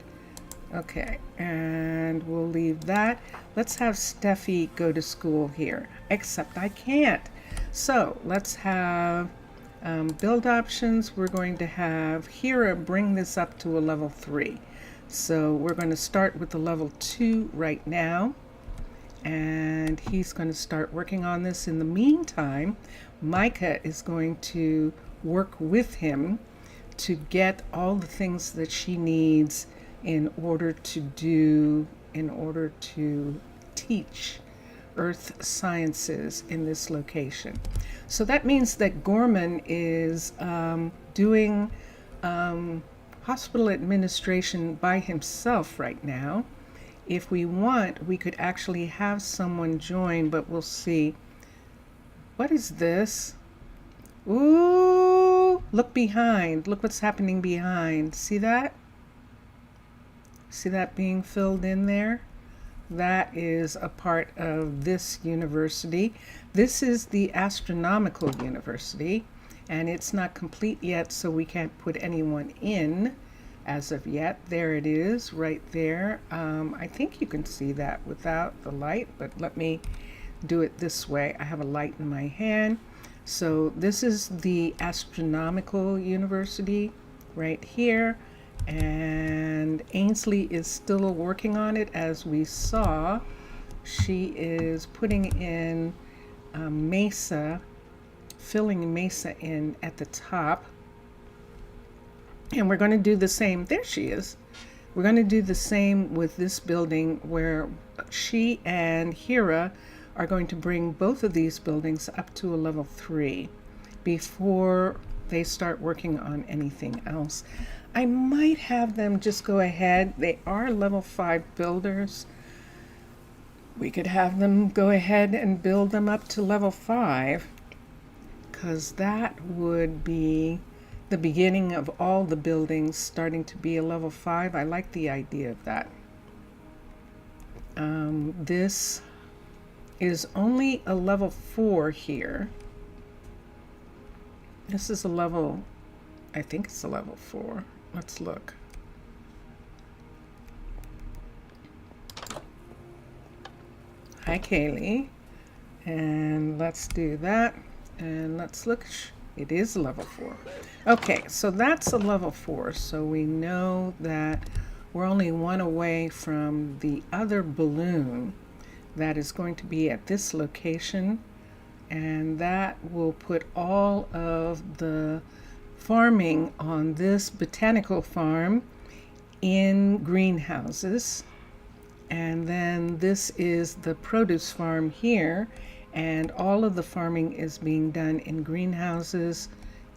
Okay, and we'll leave that. Let's have Steffi go to school here, except I can't. So let's have build options. We're going to have Hira bring this up to a level 3. So we're going to start with the level 2 right now, and he's going to start working on this. In the meantime, Micah is going to work with him to get all the things that she needs in order to teach earth sciences in this location. So that means that Gorman is doing hospital administration by himself right now. If we want, we could actually have someone join, but we'll see. What is this? Ooh, look behind. Look what's happening behind. See that? See that being filled in there? That is a part of this university. This is the astronomical university, and it's not complete yet, so we can't put anyone in as of yet. There it is, right there. I think you can see that without the light, but let me do it this way. I have a light in my hand. So this is the astronomical university right here. And Ainsley is still working on it, as we saw. She is putting in Mesa, filling Mesa in at the top. And we're going to do the same. There she is. We're going to do the same with this building, where she and Hira are going to bring both of these buildings up to a level 3 before they start working on anything else. I might have them just go ahead. They are level 5 builders. We could have them go ahead and build them up to level 5, because that would be the beginning of all the buildings starting to be a level 5. I like the idea of that. This is only a level 4 here. This is a level, I think it's a level 4. Let's look. Hi, Kaylee. And let's do that. And let's look. It is a level 4. Okay, so that's a level 4. So we know that we're only one away from the other balloon that is going to be at this location. And that will put all of the farming on this botanical farm in greenhouses. And then this is the produce farm here, and all of the farming is being done in greenhouses.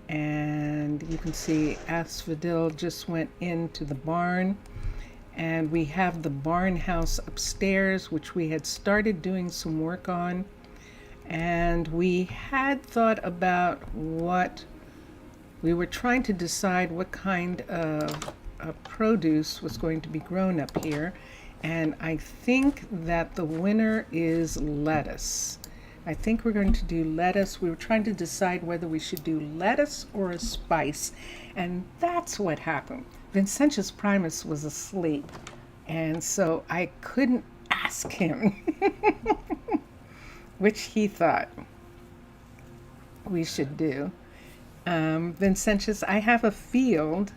And you can see Asphodel just went into the barn, and we have the barn house upstairs, which we had started doing some work on. And we had thought about what we were trying to decide, what kind of produce was going to be grown up here. And I think that the winner is lettuce. I think we're going to do lettuce. We were trying to decide whether we should do lettuce or a spice. And that's what happened. Vincentius Primus was asleep. And so I couldn't ask him which he thought we should do. Vincentius, I have a field,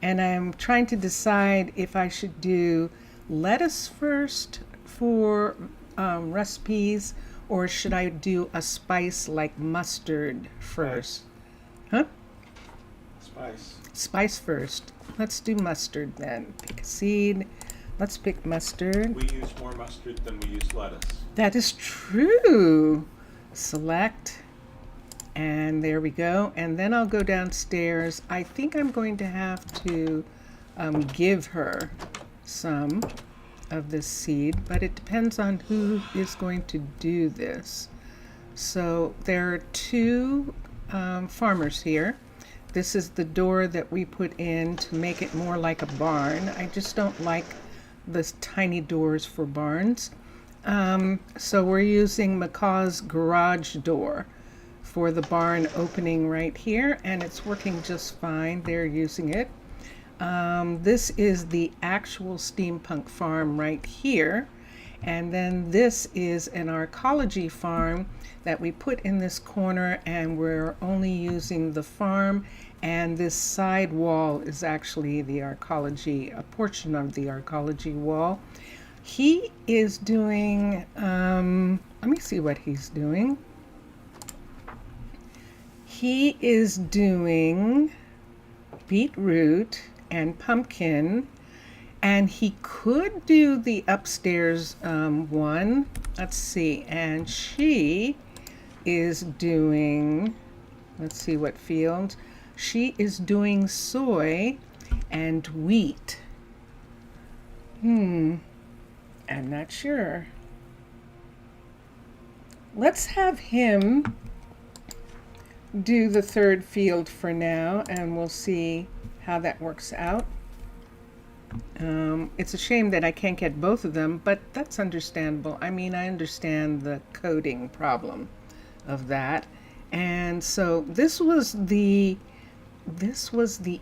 and I'm trying to decide if I should do lettuce first for recipes, or should I do a spice like mustard first? Huh? Spice first. Let's do mustard then. Pick a seed. Let's pick mustard. We use more mustard than we use lettuce. That is true. Select. And there we go. And then I'll go downstairs. I think I'm going to have to give her some of this seed, but it depends on who is going to do this. So there are 2 farmers here. This is the door that we put in to make it more like a barn. I just don't like the tiny doors for barns. So we're using Macaw's garage door for the barn opening right here, and it's working just fine. They're using it. This is the actual steampunk farm right here. And then this is an arcology farm that we put in this corner, and we're only using the farm, and this side wall is actually the arcology, a portion of the arcology wall. He is doing, let me see what he's doing. He is doing beetroot and pumpkin, and he could do the upstairs one. Let's see, and she is doing, let's see what field. She is doing soy and wheat. I'm not sure. Let's have him do the third field for now, and we'll see how that works out. It's a shame that I can't get both of them, but that's understandable. I mean, I understand the coding problem of that. And so this was the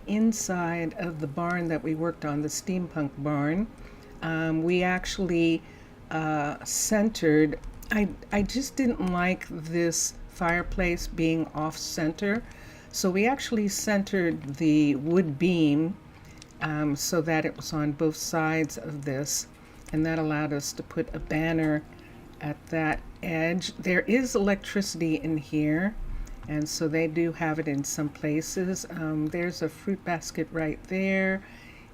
inside of the barn that we worked on, the steampunk barn. We actually centered, I just didn't like this fireplace being off center. So we actually centered the wood beam so that it was on both sides of this, and that allowed us to put a banner at that edge. There is electricity in here, and so they do have it in some places. There's a fruit basket right there,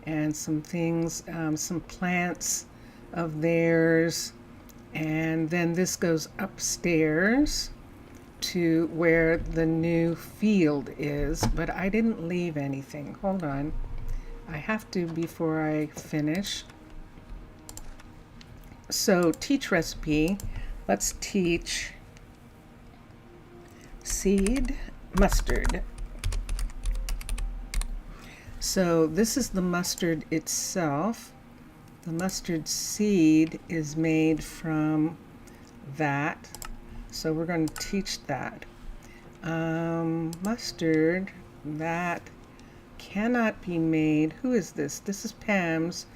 and some things, some plants of theirs. And then this goes upstairs to where the new field is, but I didn't leave anything. Hold on. I have to before I finish. So teach recipe. Let's teach seed mustard. So this is the mustard itself. The mustard seed is made from that. So we're going to teach that. Mustard that cannot be made. Who is this? This is Pam's,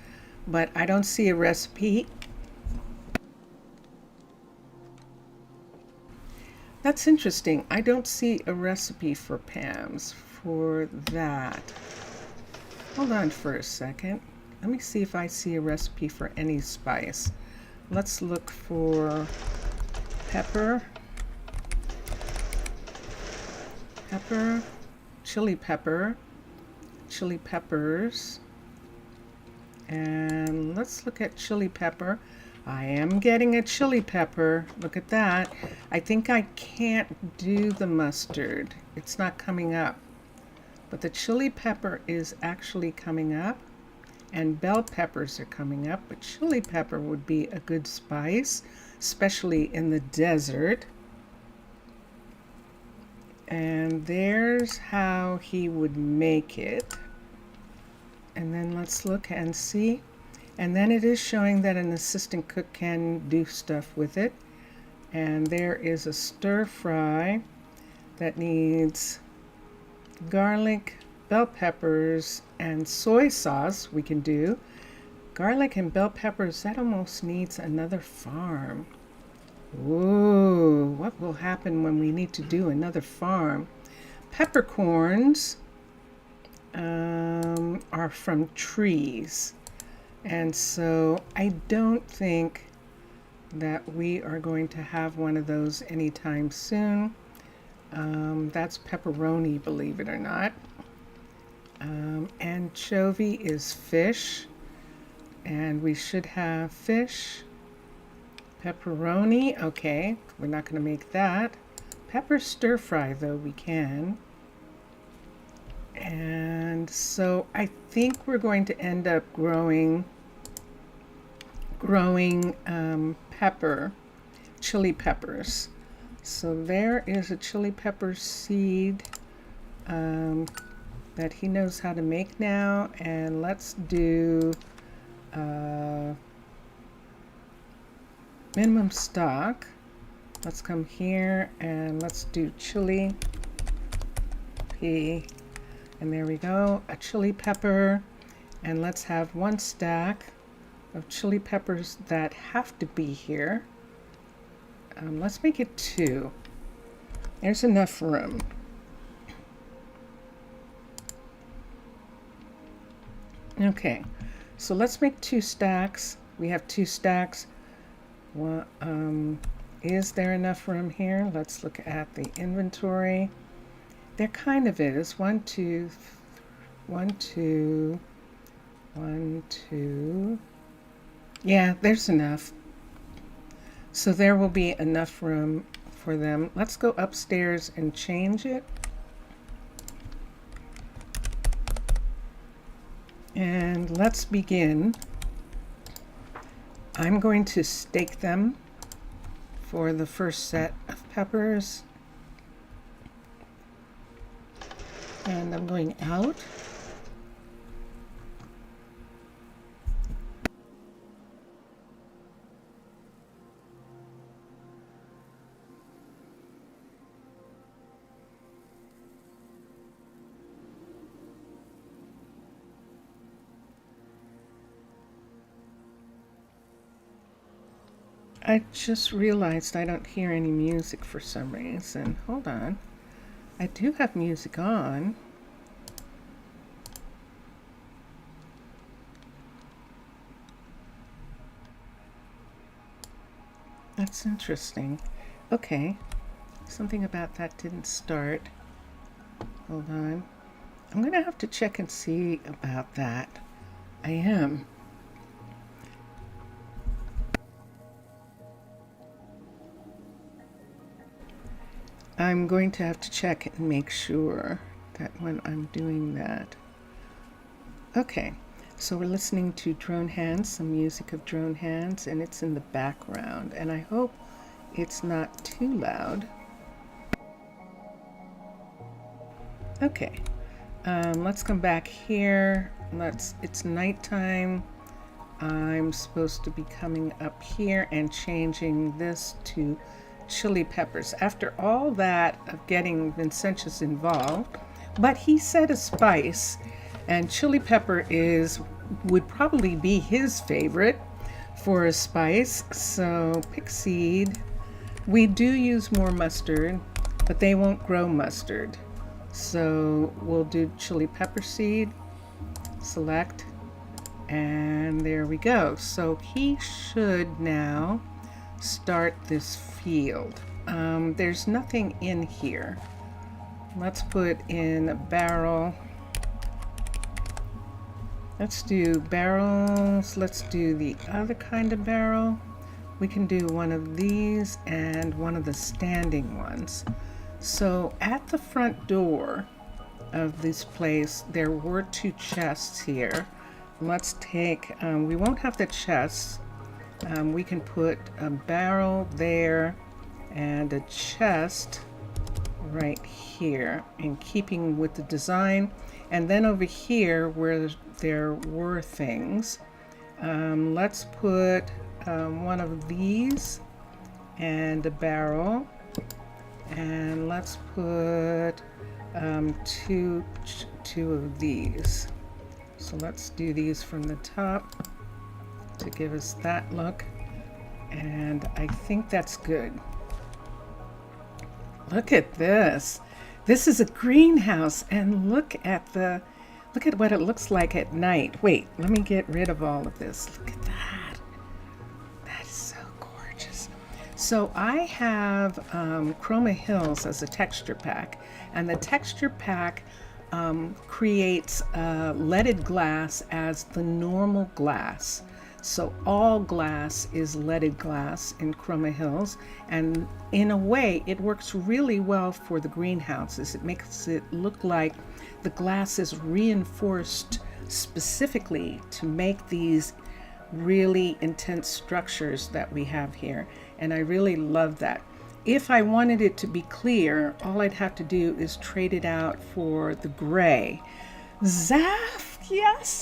but I don't see a recipe. That's interesting. I don't see a recipe for Pam's for that. Hold on for a second. Let me see if I see a recipe for any spice. Let's look for pepper, chili pepper, chili peppers, and let's look at chili pepper. I am getting a chili pepper. Look at that. I think I can't do the mustard. It's not coming up. But the chili pepper is actually coming up, and bell peppers are coming up, but chili pepper would be a good spice, especially in the desert. And there's how he would make it. And then let's look and see. And then it is showing that an assistant cook can do stuff with it. And there is a stir fry that needs garlic, bell peppers, and soy sauce. We can do garlic and bell peppers. That almost needs another farm. Ooh, what will happen when we need to do another farm? Peppercorns are from trees, and so I don't think that we are going to have one of those anytime soon. That's pepperoni, believe it or not. Anchovy is fish, and we should have fish. Pepperoni, okay, we're not going to make that. Pepper stir fry, though, we can. And so I think we're going to end up growing pepper, chili peppers. So there is a chili pepper seed that he knows how to make now. And let's do minimum stock. Let's come here and let's do chili pea. And there we go, a chili pepper. And let's have one stack of chili peppers that have to be here. Let's make it 2. There's enough room. Okay, so let's make 2 stacks. We have 2 stacks. Well, is there enough room here? Let's look at the inventory. There kind of is. 1, 2, 1, 2, 1, 2. Yeah, there's enough. So there will be enough room for them. Let's go upstairs and change it. And let's begin. I'm going to stake them for the first set of peppers. And I'm going out. I just realized I don't hear any music for some reason. Hold on. I do have music on. That's interesting. Okay. Something about that didn't start. Hold on. I'm going to have to check and see about that. I am. I'm going to have to check and make sure that when I'm doing that. Okay, so we're listening to Drone Hands, some music of Drone Hands, and it's in the background, and I hope it's not too loud. Okay, let's come back here. It's nighttime. I'm supposed to be coming up here and changing this to chili peppers. After all that of getting Vincentius involved, but he said a spice, and chili pepper would probably be his favorite for a spice. So pick seed. We do use more mustard, but they won't grow mustard. So we'll do chili pepper seed, select, and there we go. So he should now start this field. There's nothing in here. Let's put in a barrel. Let's do barrels. Let's do the other kind of barrel. We can do one of these and one of the standing ones. So at the front door of this place, there were 2 chests here. Let's take, we won't have the chests. We can put a barrel there and a chest right here in keeping with the design. And then over here where there were things, let's put one of these and a barrel. And let's put two of these. So let's do these from the top to give us that look. And I think that's good. Look at this. This is a greenhouse, and look at what it looks like at night. Wait, let me get rid of all of this. Look at that. That is so gorgeous. So I have Chroma Hills as a texture pack, and the texture pack creates leaded glass as the normal glass. So all glass is leaded glass in Chroma Hills, and in a way it works really well for the greenhouses. It makes it look like the glass is reinforced specifically to make these really intense structures that we have here, and I really love that. If I wanted it to be clear, all I'd have to do is trade it out for the gray. Zaf, Yasu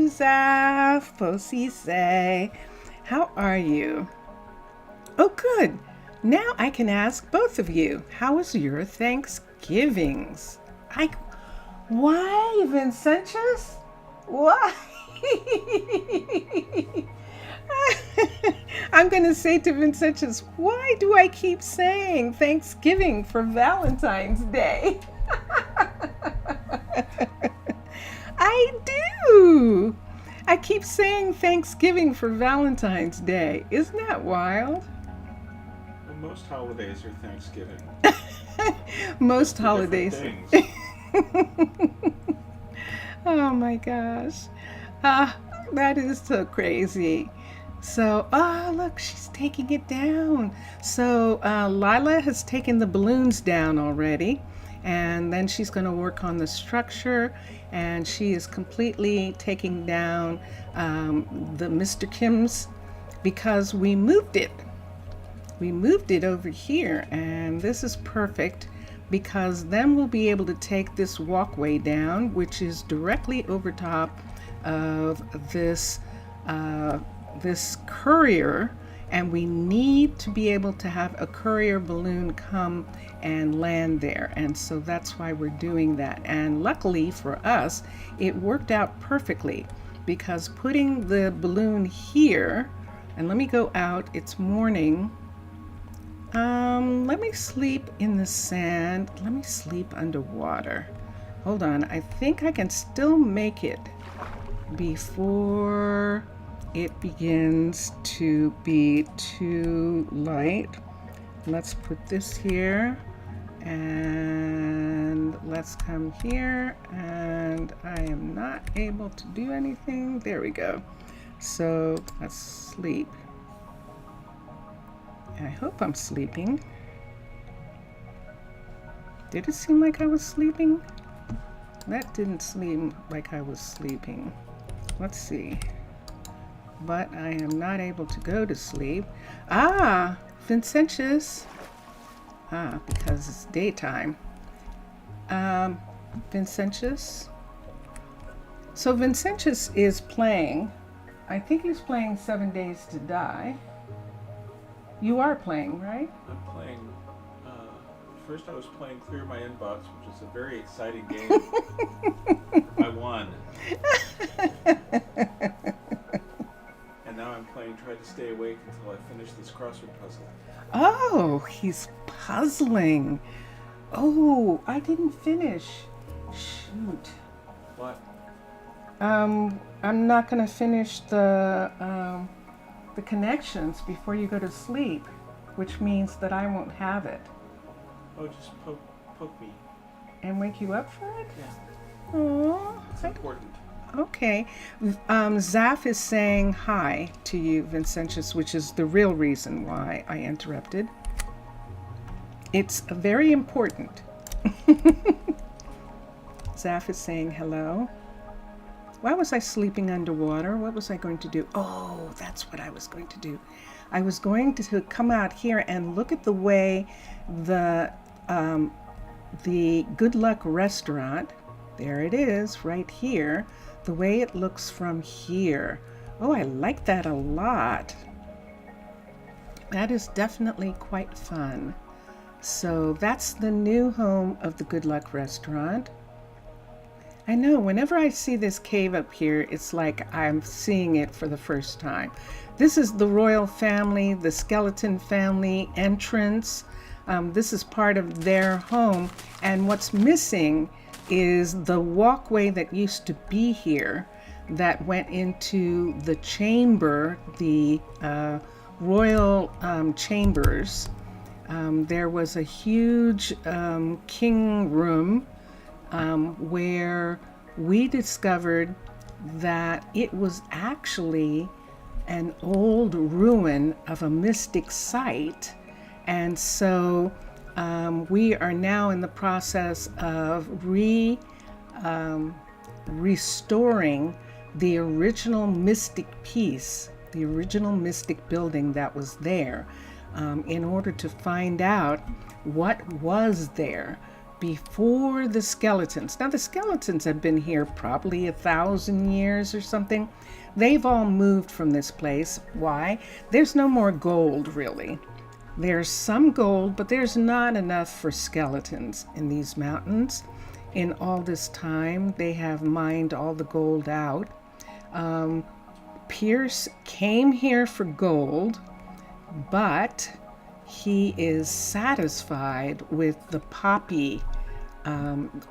Zaf, Posise. How are you? Oh, good. Now I can ask both of you, how was your Thanksgivings? Why, Vincentius? Why? I'm going to say to Vincentius, why do I keep saying Thanksgiving for Valentine's Day? I do. I keep saying Thanksgiving for Valentine's Day. Isn't that wild? Well, most holidays are Thanksgiving. Most For holidays. different things. Oh my gosh. That is so crazy. So, look, she's taking it down. So, Lila has taken the balloons down already, and then she's going to work on the structure, and she is completely taking down the Mr. Kim's because we moved it. We moved it over here, and this is perfect because then we'll be able to take this walkway down, which is directly over top of this this courier, and we need to be able to have a courier balloon come and land there, and so that's why we're doing that. And luckily for us, it worked out perfectly because putting the balloon here, and let me go out, it's morning. Let me sleep in the sand. Let me sleep underwater. Hold on, I think I can still make it before it begins to be too light. Let's put this here. And let's come here, and I am not able to do anything. There we go. So let's sleep. I hope I'm sleeping. Did it seem like I was sleeping? That didn't seem like I was sleeping. Let's see. But I am not able to go to sleep. Ah, Vincentius. Ah, because it's daytime. Vincentius. So Vincentius is playing. I think he's playing 7 Days to Die. You are playing, right? I'm playing. First, I was playing Clear My Inbox, which is a very exciting game. I won. And now I'm playing Try to Stay Awake until I finish this crossword puzzle. Oh, he's puzzling. Oh, I didn't finish. Shoot. What? I'm not gonna finish the connections before you go to sleep, which means that I won't have it. Oh, just poke me. And wake you up for it? Yeah. Oh, It's important. okay. Zaf is saying hi to you, Vincentius, which is the real reason why I interrupted. It's very important. Zaf is saying hello. Why was I sleeping underwater? What was I going to do? Oh, that's what I was going to do. I was going to come out here and look at the way the Good Luck restaurant, there it is, right here, the way it looks from here. Oh, I like that a lot. That is definitely quite fun. So that's the new home of the Good Luck restaurant. I know, whenever I see this cave up here, it's like I'm seeing it for the first time. This is the royal family, the skeleton family entrance. This is part of their home. And what's missing is the walkway that used to be here that went into the chamber, the royal chambers. There was a huge king room where we discovered that it was actually an old ruin of a mystic site. And so we are now in the process of restoring the original mystic piece, the original mystic building that was there, in order to find out what was there before the skeletons. Now the skeletons have been here probably 1,000 years or something. They've all moved from this place. Why? There's no more gold, really. There's some gold, but there's not enough for skeletons in these mountains. In all this time, they have mined all the gold out. Pierce came here for gold, but he is satisfied with the poppy,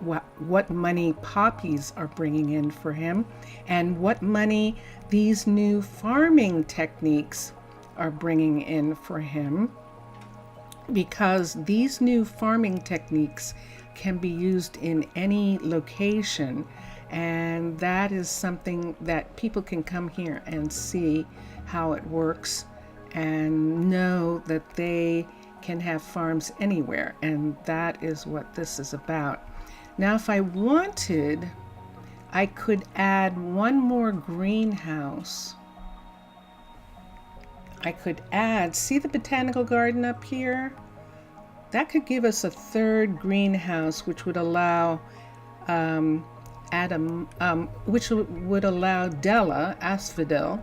what money poppies are bringing in for him, and what money these new farming techniques are bringing in for him, because these new farming techniques can be used in any location, and that is something that people can come here and see how it works and know that they can have farms anywhere, and that is what this is about. Now, if I wanted, I could add one more greenhouse. I could add, see the botanical garden up here? That could give us a third greenhouse, which would allow Della, Asphodel,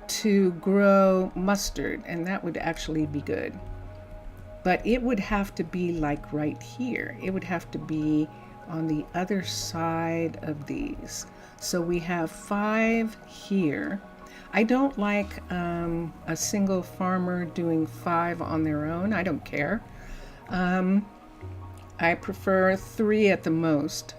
to grow mustard, and that would actually be good. But it would have to be like right here. It would have to be on the other side of these. So we have 5 here. I don't like a single farmer doing 5 on their own. I don't care. I prefer 3 at the most.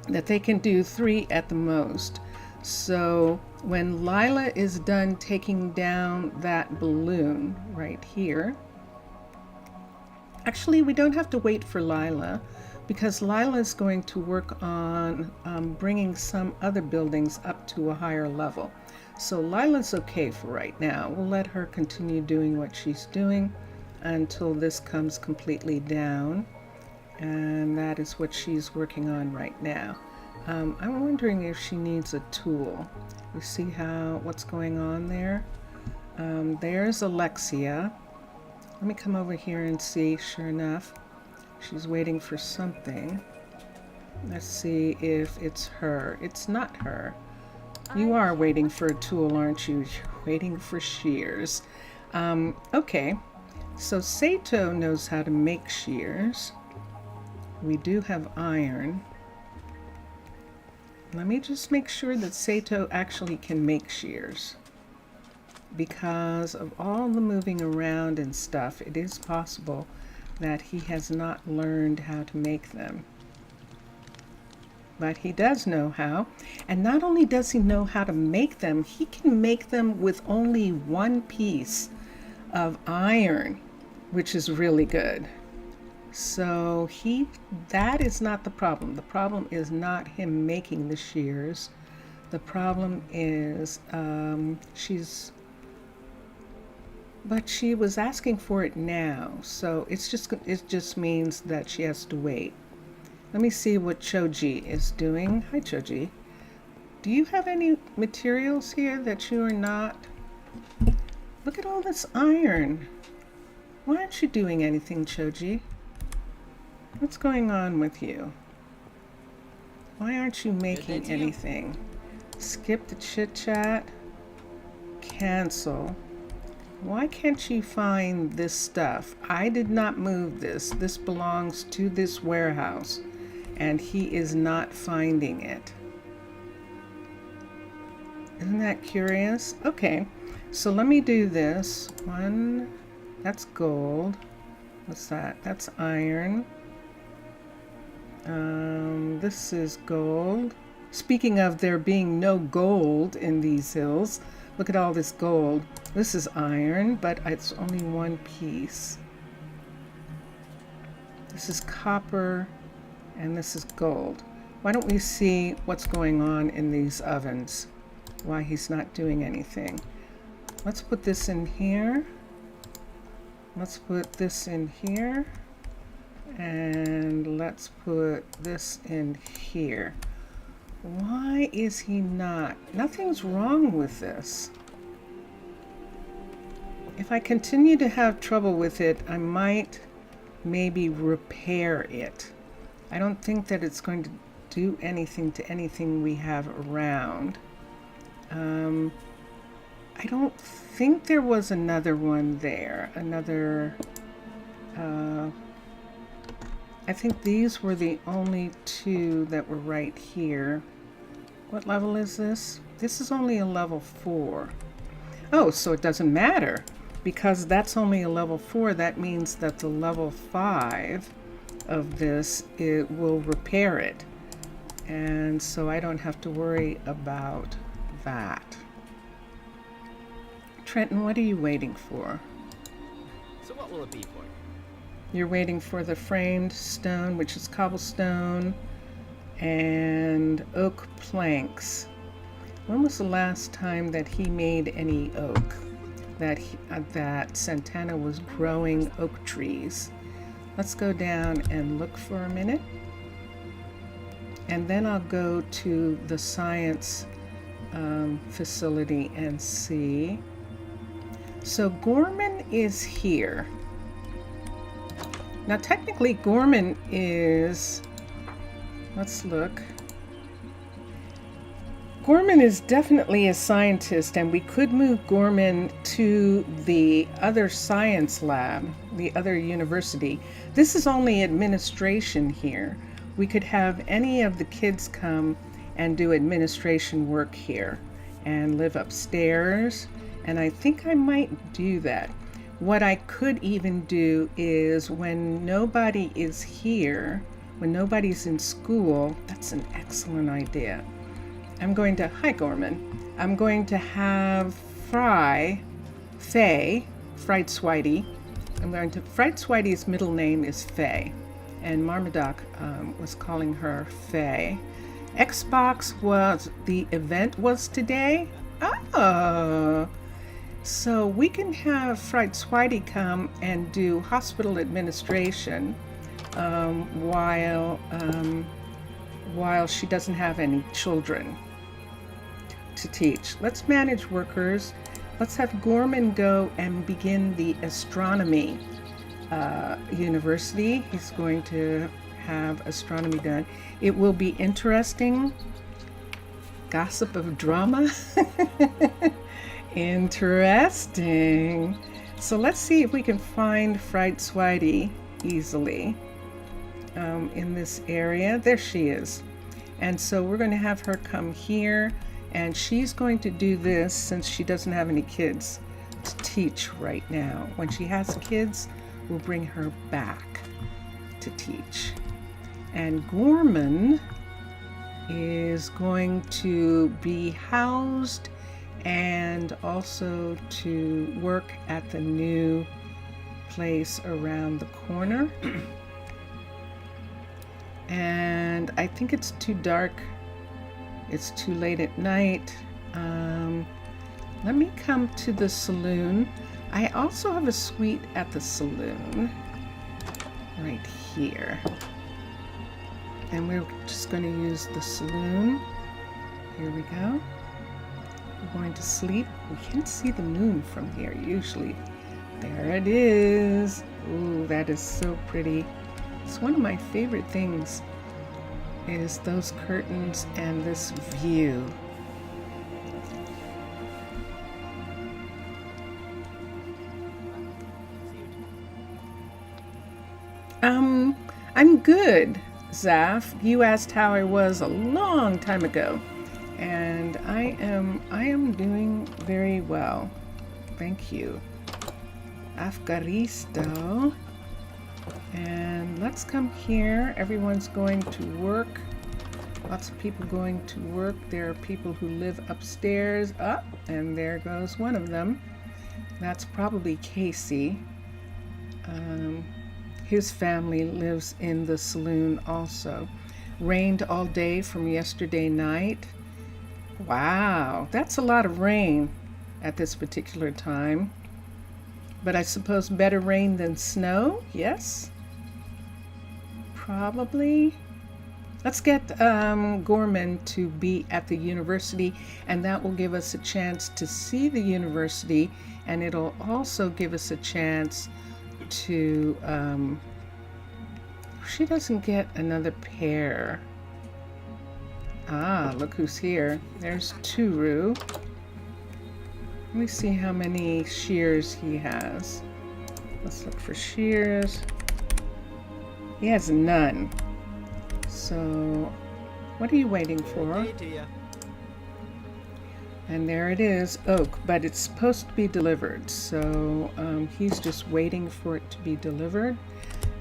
That they can do 3 at the most. So when Lila is done taking down that balloon right here, Actually, we don't have to wait for Lila because Lila is going to work on bringing some other buildings up to a higher level. So Lila's okay for right now. We'll let her continue doing what she's doing until this comes completely down. And that is what she's working on right now. I'm wondering if she needs a tool. You see what's going on there? There's Alexia. Let me come over here and see. Sure enough, she's waiting for something. Let's see if it's her. It's not her. You are waiting for a tool, aren't you? You're waiting for shears. Okay, so Sato knows how to make shears. We do have iron. Let me just make sure that Sato actually can make shears. Because of all the moving around and stuff, it is possible that he has not learned how to make them. But he does know how. And not only does he know how to make them, he can make them with only one piece of iron, which is really good. So that is not the problem. The problem is not him making the shears. The problem is but she was asking for it now. So it just means that she has to wait. Let me see what Choji is doing. Hi, Choji. Do you have any materials here that you are not? Look at all this iron. Why aren't you doing anything, Choji? What's going on with you? Why aren't you making anything? Skip the chit chat. Cancel. Why can't you find this stuff? I did not move this. This belongs to this warehouse, and he is not finding it. Isn't that curious? Okay, so let me do this. One, that's gold. What's that? That's iron. This is gold. Speaking of there being no gold in these hills, look at all this gold. This is iron, but it's only one piece. This is copper, and this is gold. Why don't we see what's going on in these ovens? Why he's not doing anything. Let's put this in here. Let's put this in here. And let's put this in here. Why is he not? Nothing's wrong with this. If I continue to have trouble with it, I might maybe repair it. I don't think that it's going to do anything to anything we have around. I don't think there was another one there. I think these were the only two that were right here. What level is this? This is only a level 4. Oh, so it doesn't matter. Because that's only a level 4, that means that the level 5 of this, it will repair it. And so I don't have to worry about that. Trenton, what are you waiting for? So what will it be for? You're waiting for the framed stone, which is cobblestone, and oak planks. When was the last time that he made any oak? That Santana was growing oak trees. Let's go down and look for a minute. And then I'll go to the science facility and see. So Gorman is here. Now technically Gorman is, let's look. Gorman is definitely a scientist, and we could move Gorman to the other science lab, the other university. This is only administration here. We could have any of the kids come and do administration work here and live upstairs, and I think I might do that. What I could even do is when nobody is here, when nobody's in school, that's an excellent idea. Hi Gorman, I'm going to have Fried Switey, Fright Switey's middle name is Faye, and Marmaduke was calling her Faye. Xbox the event was today. Oh, so we can have Fright Switey come and do hospital administration while she doesn't have any children to teach. Let's manage workers. Let's have Gorman go and begin the astronomy university. He's going to have astronomy done. It will be interesting. Gossip of drama. Interesting. So let's see if we can find Fright Switey easily in this area. There she is. And so we're going to have her come here, and she's going to do this since she doesn't have any kids to teach right now. When she has kids, we'll bring her back to teach. And Gorman is going to be housed and also to work at the new place around the corner. And I think it's too dark. It's too late at night. Let me come to the saloon. I also have a suite at the saloon right here. And we're just going to use the saloon. Here we go. We're going to sleep. We can't see the moon from here usually. There it is. Ooh, that is so pretty. It's one of my favorite things is those curtains and this view. I'm good, Zaf. You asked how I was a long time ago, and I am doing very well. Thank you. Afgaristo. And let's come here. Everyone's going to work. Lots of people going to work. There are people who live upstairs. Up, and there goes one of them. That's probably Casey. His family lives in the saloon also. Rained all day from yesterday night. Wow, that's a lot of rain at this particular time. But I suppose better rain than snow? Yes? Probably. Let's get Gorman to be at the university, and that will give us a chance to see the university, and it'll also give us a chance to... she doesn't get another pair. Ah, look who's here. There's Turu. Let me see how many shears he has. Let's look for shears. He has none. So, what are you waiting for? And there it is, oak, but it's supposed to be delivered. So, he's just waiting for it to be delivered.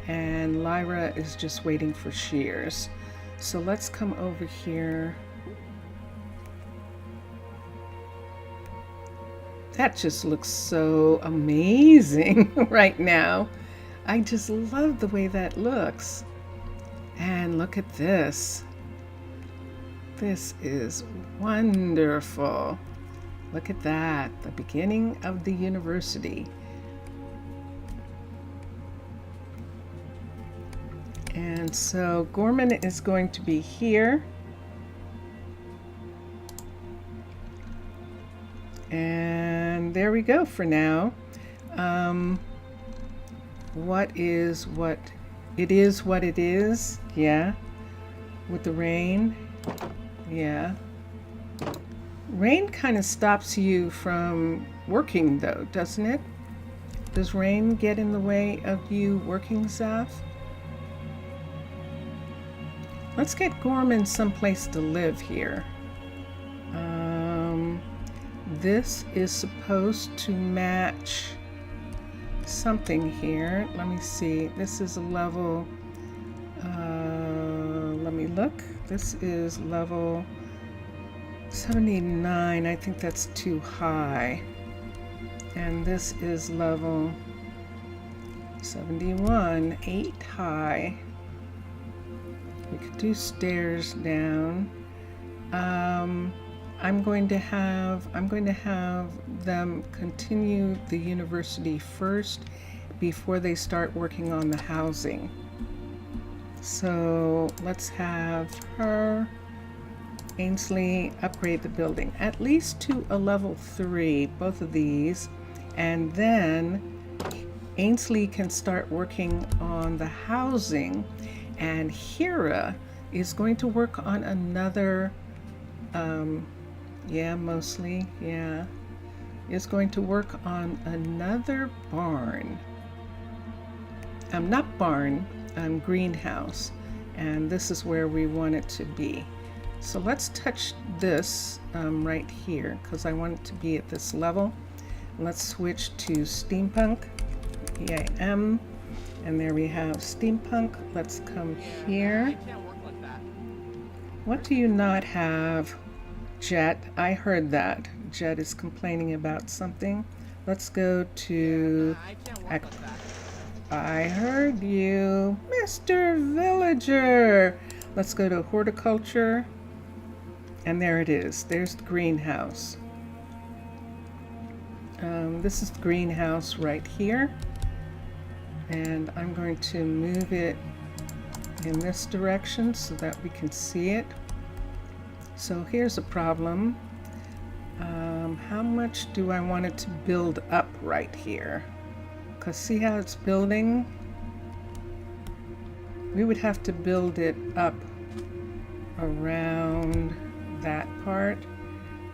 And Lyra is just waiting for shears. So let's come over here. That just looks so amazing right now. I just love the way that looks. And look at this. This is wonderful. Look at that, the beginning of the university. And so Gorman is going to be here. And there we go for now. What is what? It is what it is. Yeah. With the rain. Yeah. Rain kind of stops you from working though, doesn't it? Does rain get in the way of you working, Zaf? Let's get Gorman someplace to live here. This is supposed to match something here. Let me see. This is a level, let me look. This is level 79. I think that's too high. And this is level 71, 8 high. We could do stairs down. I'm going to have them continue the university first before they start working on the housing. So let's have her, Ainsley, upgrade the building at least to a level 3, both of these, and then Ainsley can start working on the housing, and Hira is going to work on another is going to work on another barn. Not barn, greenhouse. And this is where we want it to be. So let's touch this right here because I want it to be at this level. Let's switch to steampunk, EAM, and there we have steampunk. Let's come here. I can't work like that. What do you not have? Jet, I heard that. Jet is complaining about something. Let's go to... I can't work like that. I heard you, Mr. Villager. Let's go to horticulture. And there it is. There's the greenhouse. This is the greenhouse right here. And I'm going to move it in this direction so that we can see it. So here's a problem. How much do I want it to build up right here? Because see how it's building? We would have to build it up around that part,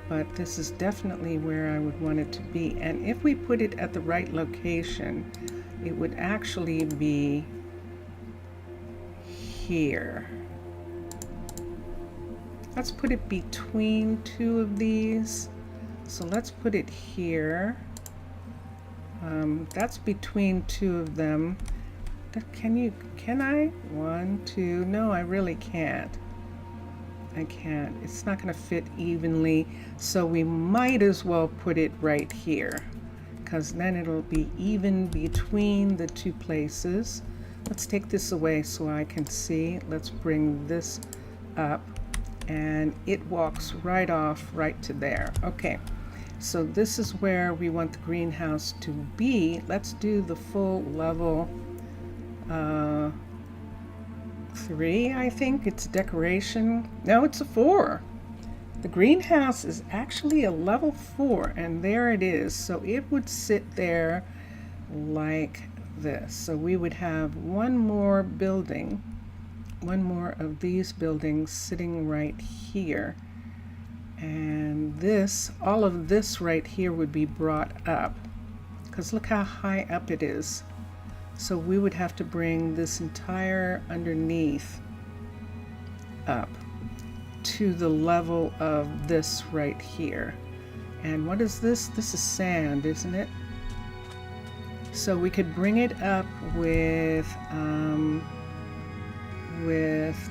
but this is definitely where I would want it to be. And if we put it at the right location, it would actually be here. Let's put it between two of these. So let's put it here. That's between two of them. Can I? 1, 2, no, I really can't. I can't. It's not going to fit evenly. So we might as well put it right here, because then it'll be even between the two places. Let's take this away so I can see. Let's bring this up, and it walks right off right to there. Okay, so this is where we want the greenhouse to be. Let's do the full level 3, I think. It's decoration. No, it's a 4. The greenhouse is actually a level 4, and there it is. So it would sit there like this. So we would have one more building, one more of these buildings sitting right here. And this, all of this right here would be brought up, because look how high up it is. So we would have to bring this entire underneath up to the level of this right here. And what is this? This is sand, isn't it? So we could bring it up with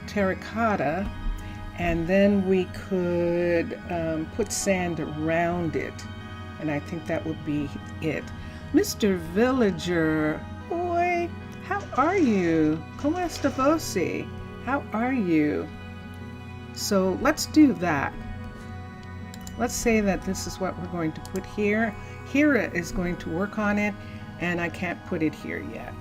terracotta, and then we could put sand around it. And I think that would be it. Mr. Villager, boy, how are you? ¿Cómo está você? How are you? So let's do that. Let's say that this is what we're going to put here. Hira is going to work on it, and I can't put it here yet.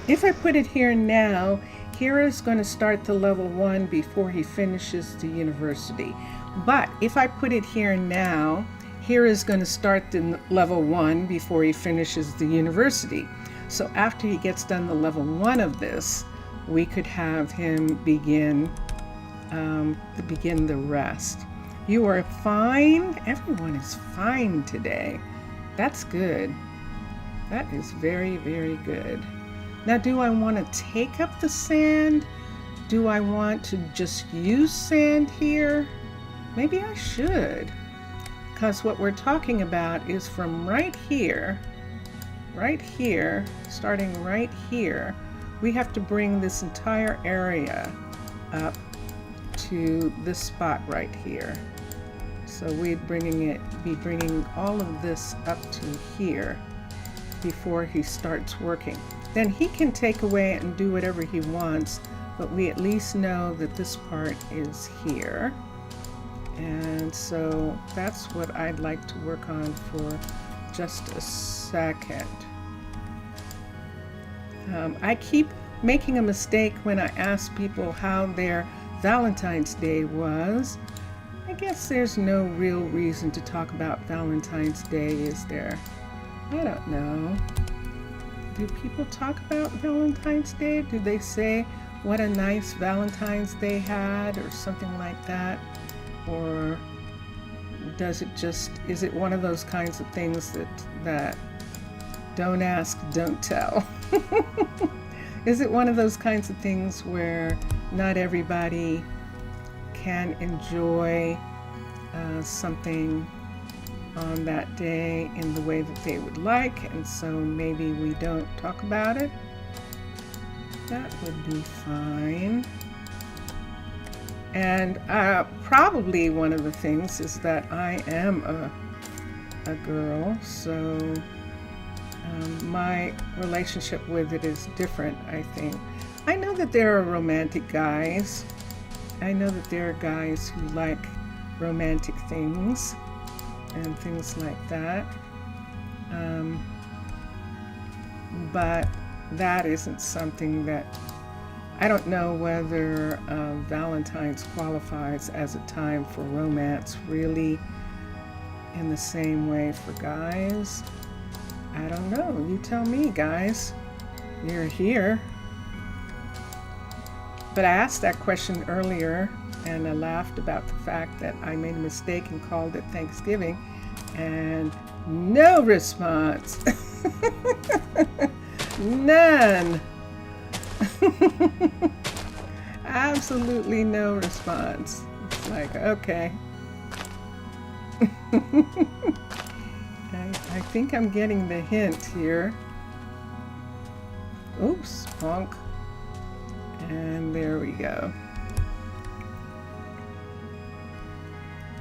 If I put it here now, Hira is going to start the level 1 before he finishes the university. But if I put it here now, Hira is going to start the level 1 before he finishes the university. So after he gets done the level 1 of this, we could have him begin the rest. You are fine. Everyone is fine today. That's good. That is very, very good. Now, do I want to take up the sand? Do I want to just use sand here? Maybe I should. Because what we're talking about is from right here, starting right here, we have to bring this entire area up to this spot right here. So we'd be bringing all of this up to here before he starts working. Then he can take away and do whatever he wants, but we at least know that this part is here. And so that's what I'd like to work on for just a second. I keep making a mistake when I ask people how their Valentine's Day was. I guess there's no real reason to talk about Valentine's Day, is there? I don't know. Do people talk about Valentine's Day? Do they say what a nice Valentine's they had or something like that? Or is it one of those kinds of things that don't ask, don't tell? Is it one of those kinds of things where not everybody can enjoy something on that day in the way that they would like, and so maybe we don't talk about it? That would be fine. And probably one of the things is that I am a girl, so my relationship with it is different, I think. I know that there are romantic guys. I know that there are guys who like romantic things and things like that. But that isn't something that, I don't know whether Valentine's qualifies as a time for romance really in the same way for guys. I don't know. You tell me, guys. You're here. But I asked that question earlier, and I laughed about the fact that I made a mistake and called it Thanksgiving, and no response. None. Absolutely no response. It's like, okay. I think I'm getting the hint here. Oops, bonk. And there we go.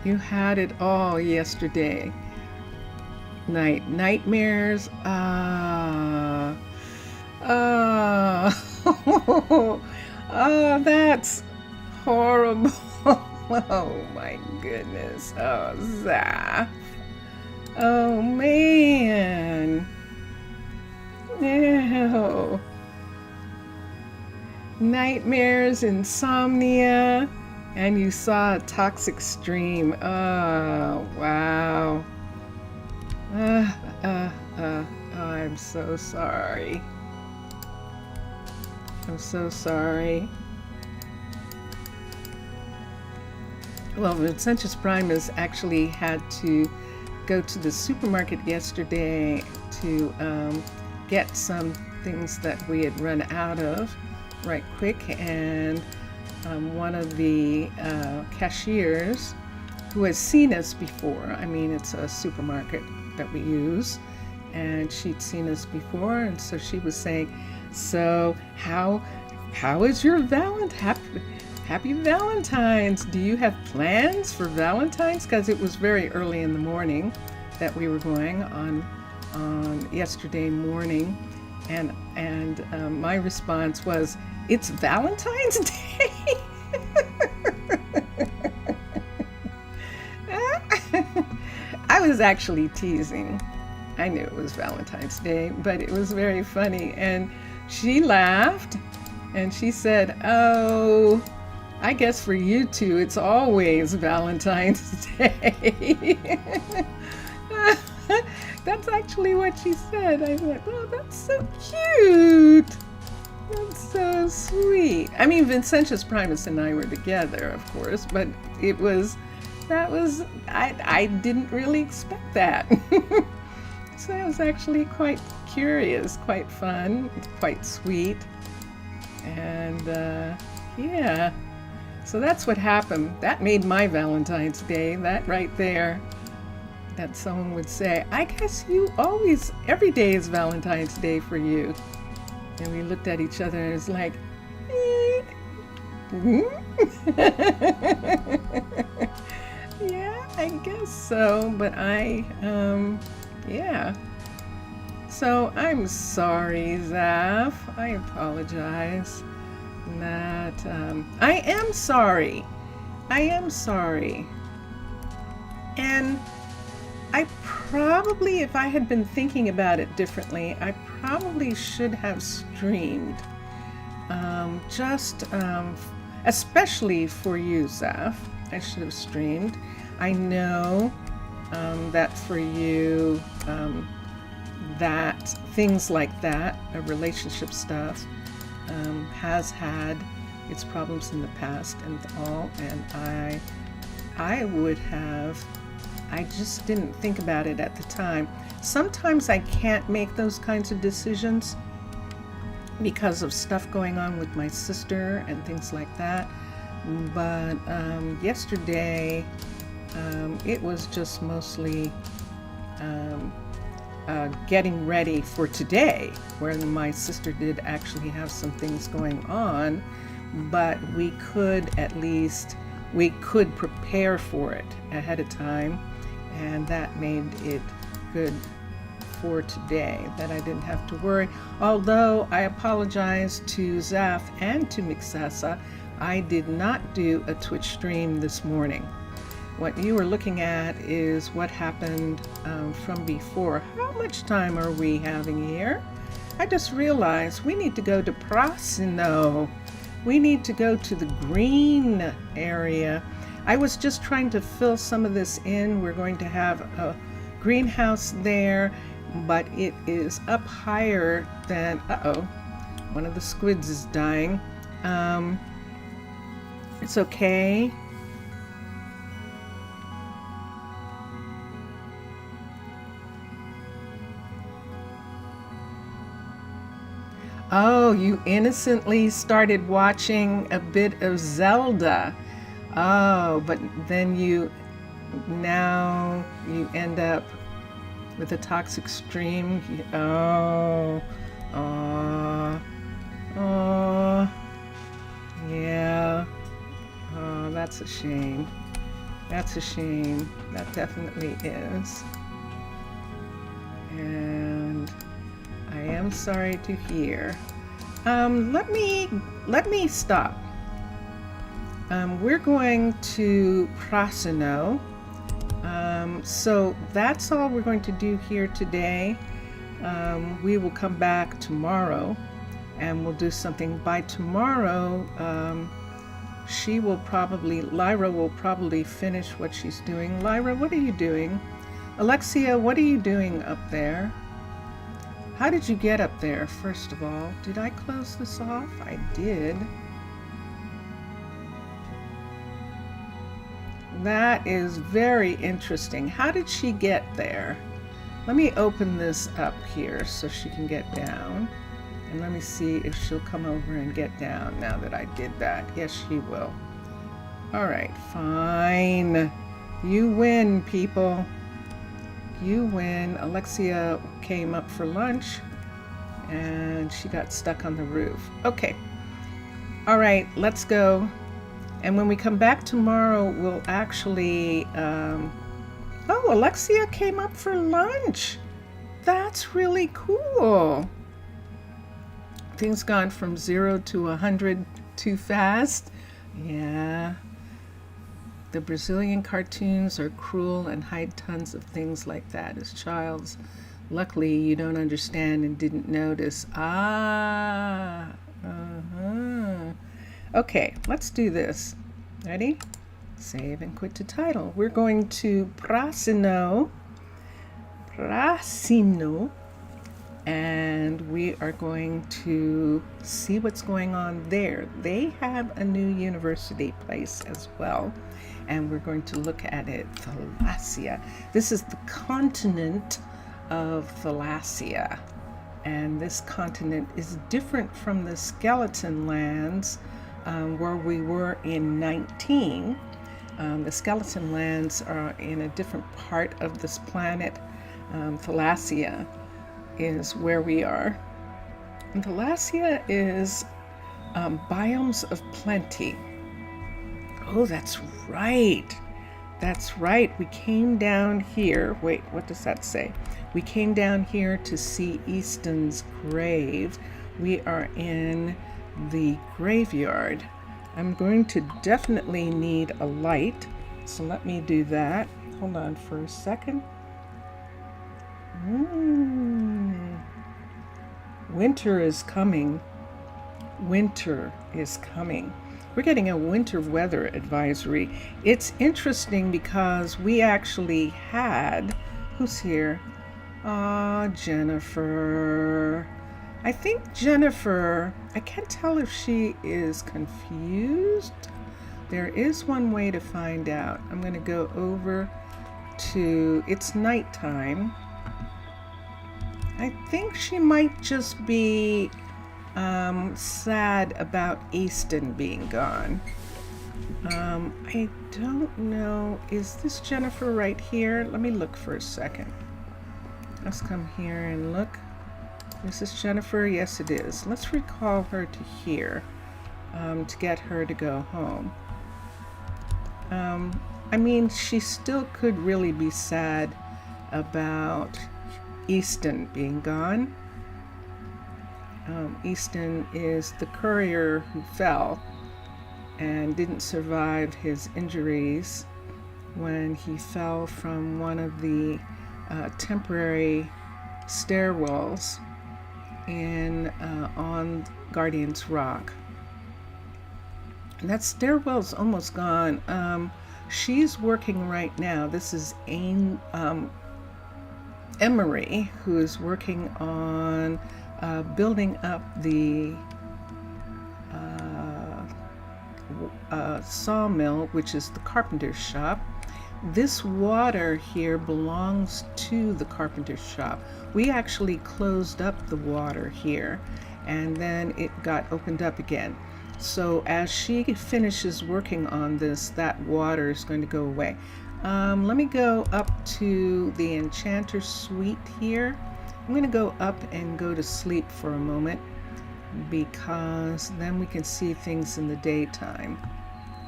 You had it all yesterday. Nightmares. Oh, that's horrible. Oh my goodness. Oh, Zaf. Oh man. Ew. Nightmares, insomnia, and you saw a toxic stream. Oh, wow. I'm so sorry. I'm so sorry. Well, Vincentius Primus actually had to go to the supermarket yesterday to get some things that we had run out of right quick, and one of the cashiers who has seen us before, I mean, it's a supermarket that we use, and she'd seen us before, and so she was saying, so how is your happy Valentine's? Do you have plans for Valentine's? Because it was very early in the morning that we were going on yesterday morning, and my response was, it's Valentine's Day. I was actually teasing. I knew it was Valentine's Day, but it was very funny, and she laughed and she said, oh, I guess for you two it's always Valentine's Day. That's actually what she said. I went, oh, that's so cute. That's so sweet. I mean, Vincentius Primus and I were together, of course, but I didn't really expect that. So it was actually quite curious, quite fun, quite sweet. And yeah, so that's what happened. That made my Valentine's Day, that right there. That someone would say, I guess every day is Valentine's Day for you. And we looked at each other and it was like, yeah, I guess so, but yeah. So I'm sorry, Zaf. I apologize. I am sorry. I am sorry. And I probably, if I had been thinking about it differently, I probably should have streamed. Especially for you, Zaf. I should have streamed. I know that for you, that things like that, relationship stuff, has had its problems in the past and all, and I would have, I just didn't think about it at the time. Sometimes I can't make those kinds of decisions because of stuff going on with my sister and things like that. But yesterday, it was just mostly getting ready for today, where my sister did actually have some things going on, but we could prepare for it ahead of time, and that made it good for today, that I didn't have to worry. Although I apologize to Zaf and to Mixasa, I did not do a Twitch stream this morning. What you were looking at is what happened from before. How much time are we having here? I just realized we need to go to Prasino. We need to go to the green area. I was just trying to fill some of this in. We're going to have a greenhouse there, but it is up higher than, one of the squids is dying. It's okay. Oh, you innocently started watching a bit of Zelda. Oh, but then now you end up with a toxic stream. Oh, yeah. Oh, that's a shame. That's a shame. That definitely is. And I am sorry to hear. Let me stop. We're going to Prasino. So that's all we're going to do here today. We will come back tomorrow and we'll do something. By tomorrow, Lyra will probably finish what she's doing. Lyra, what are you doing? Alexia, what are you doing up there? How did you get up there, first of all? Did I close this off? I did. That is very interesting. How did she get there? Let me open this up here so she can get down. And let me see if she'll come over and get down now that I did that. Yes, she will. All right, fine. You win, people. You win. Alexia came up for lunch and she got stuck on the roof. Okay. All right, let's go. And when we come back tomorrow, we'll actually, Alexia came up for lunch. That's really cool. Things gone from 0 to 100 too fast. Yeah. The Brazilian cartoons are cruel and hide tons of things like that as childs. Luckily, you don't understand and didn't notice. Okay, let's do this. Ready? Save and quit to title. We're going to Prasino, and we are going to see what's going on there. They have a new university place as well, and we're going to look at it. Thalassia. This is the continent of Thalassia, and this continent is different from the skeleton lands where we were in 19. The skeleton lands are in a different part of this planet. Thalassia is where we are. And Thalassia is biomes of plenty. Oh, that's right. That's right. We came down here. Wait, what does that say? We came down here to see Easton's grave. We are in the graveyard. I'm going to definitely need a light, so let me do that. Hold on for a second. Winter is coming. Winter is coming. We're getting a winter weather advisory. It's interesting because we actually had, who's here? Jennifer. I think Jennifer, I can't tell if she is confused. There is one way to find out. I'm going to go over to, it's nighttime. I think she might just be sad about Easton being gone. I don't know. Is this Jennifer right here? Let me look for a second. Let's come here and look. Is this Jennifer? Yes, it is. Let's recall her to here to get her to go home. I mean, she still could really be sad about Easton being gone. Easton is the courier who fell and didn't survive his injuries when he fell from one of the temporary stairwells on Guardian's Rock. And that stairwell's almost gone. She's working right now. This is Emery, who is working on building up the sawmill, which is the carpenter's shop. This water here belongs to the carpenter's shop. We actually closed up the water here, and then it got opened up again. So as she finishes working on this, that water is going to go away. Let me go up to the enchanter's suite here. I'm going to go up and go to sleep for a moment, because then we can see things in the daytime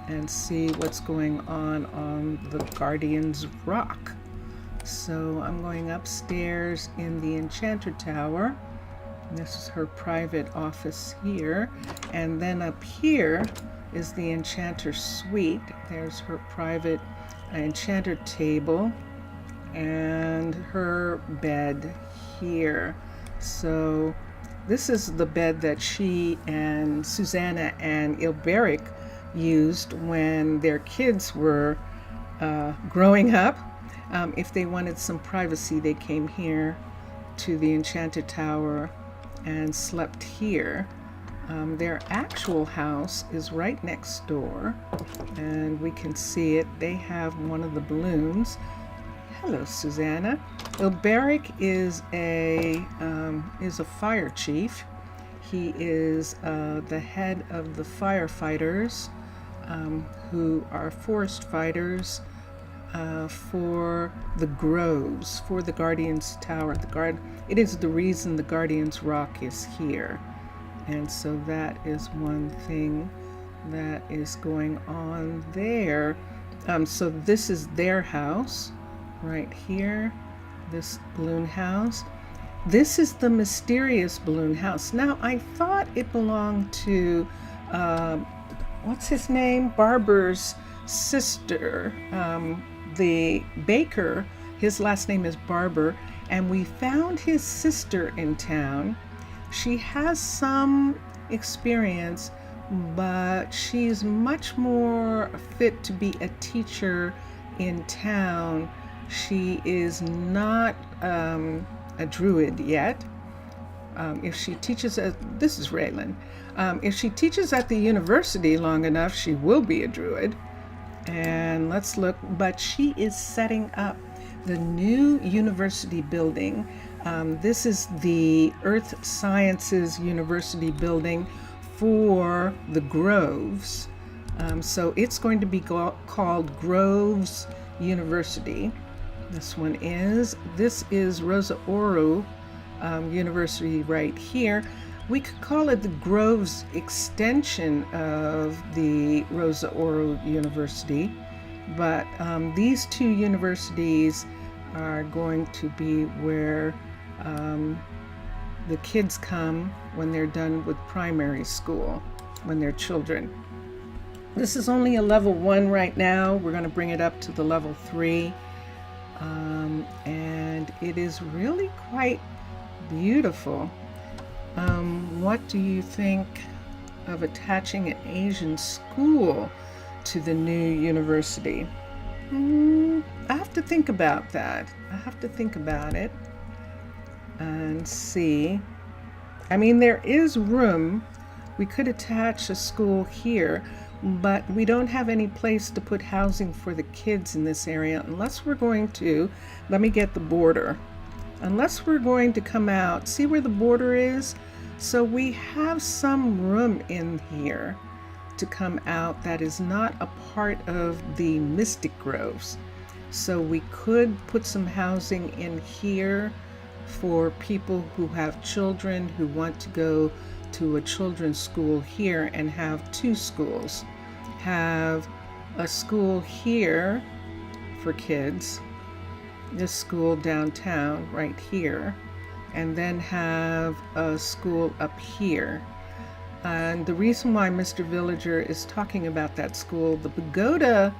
and see what's going on the Guardian's Rock. So I'm going upstairs in the Enchanter Tower. This is her private office here. And then up here is the Enchanter Suite. There's her private enchanter table and her bed here. So this is the bed that she and Susanna and Ilberic used when their kids were growing up. If they wanted some privacy, they came here to the Enchanted Tower and slept here. Their actual house is right next door, and we can see it. They have one of the balloons. Hello, Susanna. Ilberic is a fire chief. He is the head of the firefighters, who are forest fighters for the groves, for the Guardian's Tower. It is the reason the Guardian's Rock is here. And so that is one thing that is going on there. So this is their house right here, this balloon house. This is the mysterious balloon house. Now, I thought it belonged to, what's his name? Barber's sister, the baker. His last name is Barber, and we found his sister in town. She has some experience, but she's much more fit to be a teacher in town. She is not a druid yet. If she teaches this is Raylan. If she teaches at the university long enough, she will be a druid. And let's look, but she is setting up the new university building. This is the Earth Sciences University building for the Groves. So it's going to be called Groves University. This is Rosa Ouro University right here. We could call it the Groves extension of the Rosa Ouro University. But these two universities are going to be where the kids come when they're done with primary school, when they're children. This is only a level 1 right now. We're going to bring it up to the level 3. And it is really quite beautiful. What do you think of attaching an Asian school to the new university? I have to think about that. I have to think about it and see. I mean, there is room. We could attach a school here, but we don't have any place to put housing for the kids in this area unless we're going to, let me get the border. Unless we're going to come out, see where the border is? So we have some room in here to come out that is not a part of the Mystic Groves. So we could put some housing in here for people who have children who want to go to a children's school here and have 2 schools. Have a school here for kids, this school downtown right here, and then have a school up here. And the reason why Mr. Villager is talking about that school, the Pagoda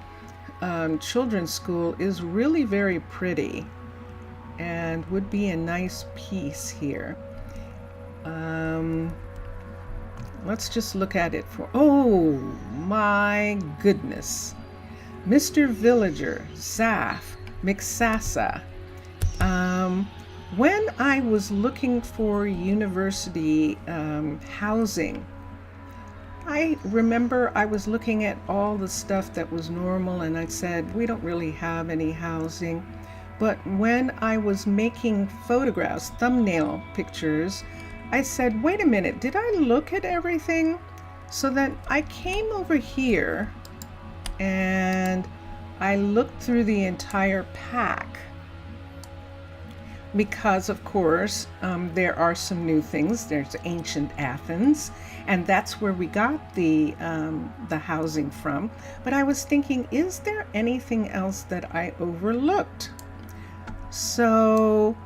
Children's School, is really very pretty and would be a nice piece here. Let's just look at it for, oh my goodness. Mr. Villager, Zaf, McSassa. When I was looking for university housing, I remember I was looking at all the stuff that was normal and I said, we don't really have any housing. But when I was making photographs, thumbnail pictures, I said, wait a minute, did I look at everything? So then I came over here and I looked through the entire pack because, of course, there are some new things. There's ancient Athens, and that's where we got the housing from. But I was thinking, is there anything else that I overlooked? So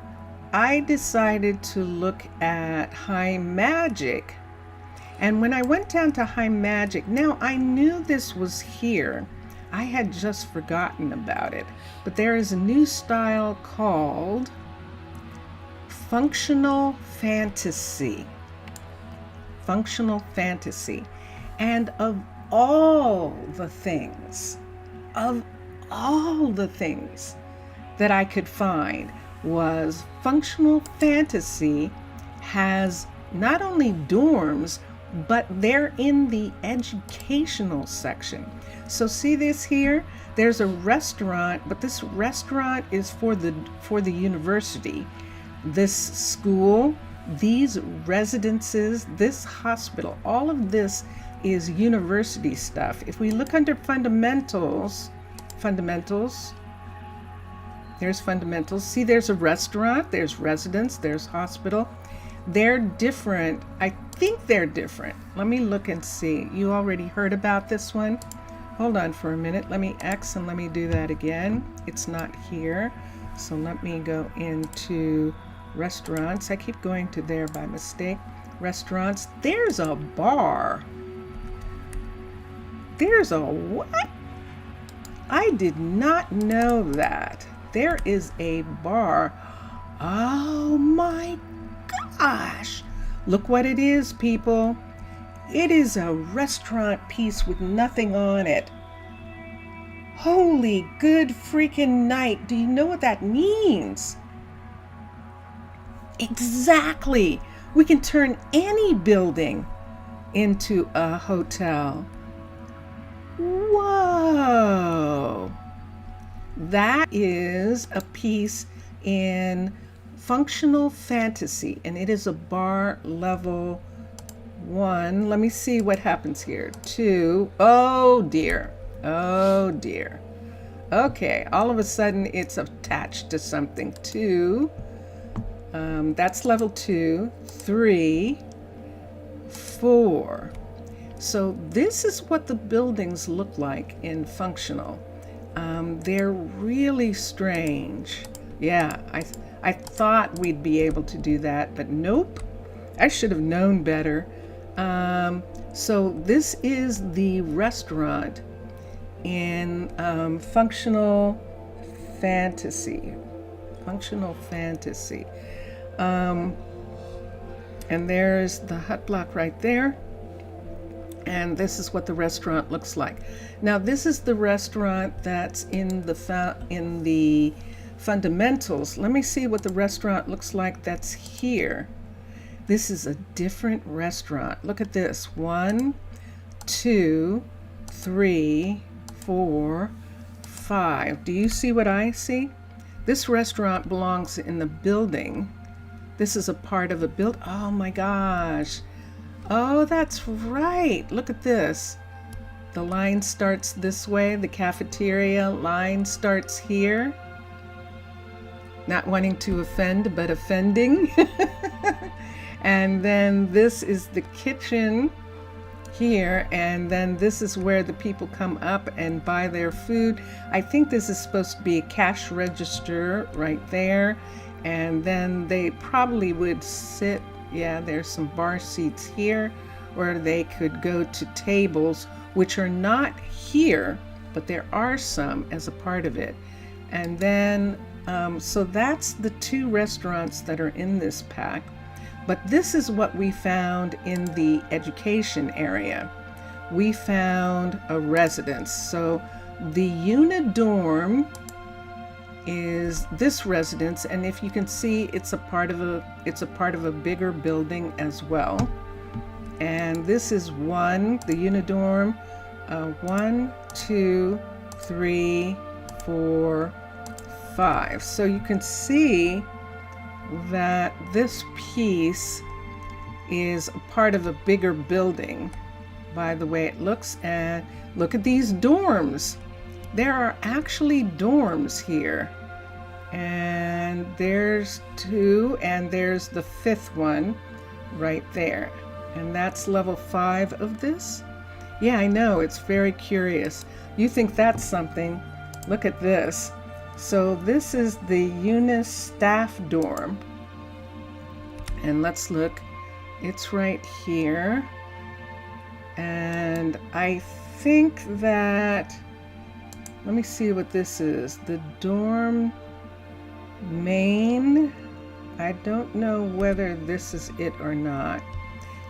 I decided to look at High Magic. And when I went down to High Magic, now I knew this was here. I had just forgotten about it. But there is a new style called Functional Fantasy. Functional Fantasy. And of all the things that I could find, was Functional Fantasy has not only dorms, but they're in the educational section. So see this here? There's a restaurant, but this restaurant is for the university. This school, these residences, this hospital, all of this is university stuff. If we look under fundamentals, there's fundamentals. See, there's a restaurant, there's residence, there's hospital. They're different. I think they're different. Let me look and see. You already heard about this one? Hold on for a minute. Let me X and let me do that again. It's not here. So let me go into restaurants. I keep going to there by mistake. Restaurants. There's a bar. There's a what? I did not know that. There is a bar. Oh my gosh. Look what it is, people. It is a restaurant piece with nothing on it. Holy good freaking night. Do you know what that means? Exactly. We can turn any building into a hotel. Whoa. That is a piece in Functional Fantasy, and it is a bar level 1. Let me see what happens here. 2. Oh dear. Oh dear. Okay, all of a sudden it's attached to something. 2. That's level 2. 3. 4. So this is what the buildings look like in functional. They're really strange. Yeah, I thought we'd be able to do that, but nope. I should have known better. So this is the restaurant in Functional Fantasy. Functional Fantasy. And there's the hut block right there. And this is what the restaurant looks like. Now, this is the restaurant that's in the fundamentals. Let me see what the restaurant looks like that's here. This is a different restaurant. Look at this. 1, 2, 3, 4, 5. Do you see what I see? This restaurant belongs in the building. This is a part of a build. Oh my gosh. Oh, that's right. Look at this. The line starts this way. The cafeteria line starts here. Not wanting to offend, but offending. And then this is the kitchen here. And then this is where the people come up and buy their food. I think this is supposed to be a cash register right there. And then they probably would sit. Yeah, there's some bar seats here where they could go to tables, which are not here, but there are some as a part of it. And then, so that's the 2 restaurants that are in this pack. But this is what we found in the education area. We found a residence. So the Unidorm is this residence, and if you can see, it's a part of a bigger building as well. And this is the Unidorm. 1, 2, 3, 4, 5. So you can see that this piece is a part of a bigger building by the way it looks. And look at these dorms. There are actually dorms here. And there's 2, and there's the 5th one right there. And that's level 5 of this. Yeah, I know, it's very curious. You think that's something. Look at this. So this is the Eunice staff dorm. And let's look. It's right here. And I think that, let me see what this is. The dorm main. I don't know whether this is it or not.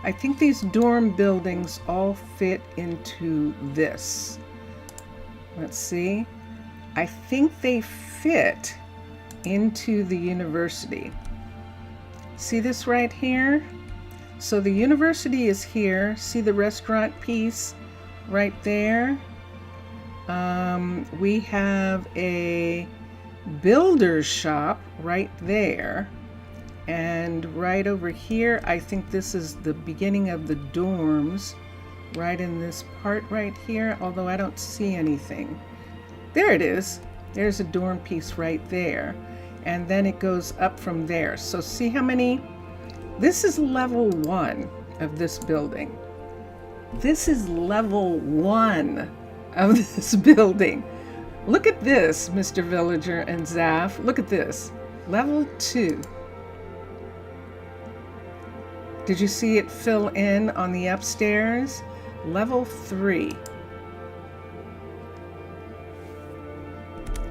I think these dorm buildings all fit into this. Let's see. I think they fit into the university. See this right here? So the university is here. See the restaurant piece right there? We have a builder's shop right there. And right over here, I think this is the beginning of the dorms, right in this part right here, although I don't see anything. There it is. There's a dorm piece right there. And then it goes up from there. So see how many? This is level 1 of this building. This is level 1 of this building. Look at this, Mr. Villager and Zaf. Look at this. Level 2. Did you see it fill in on the upstairs? Level 3.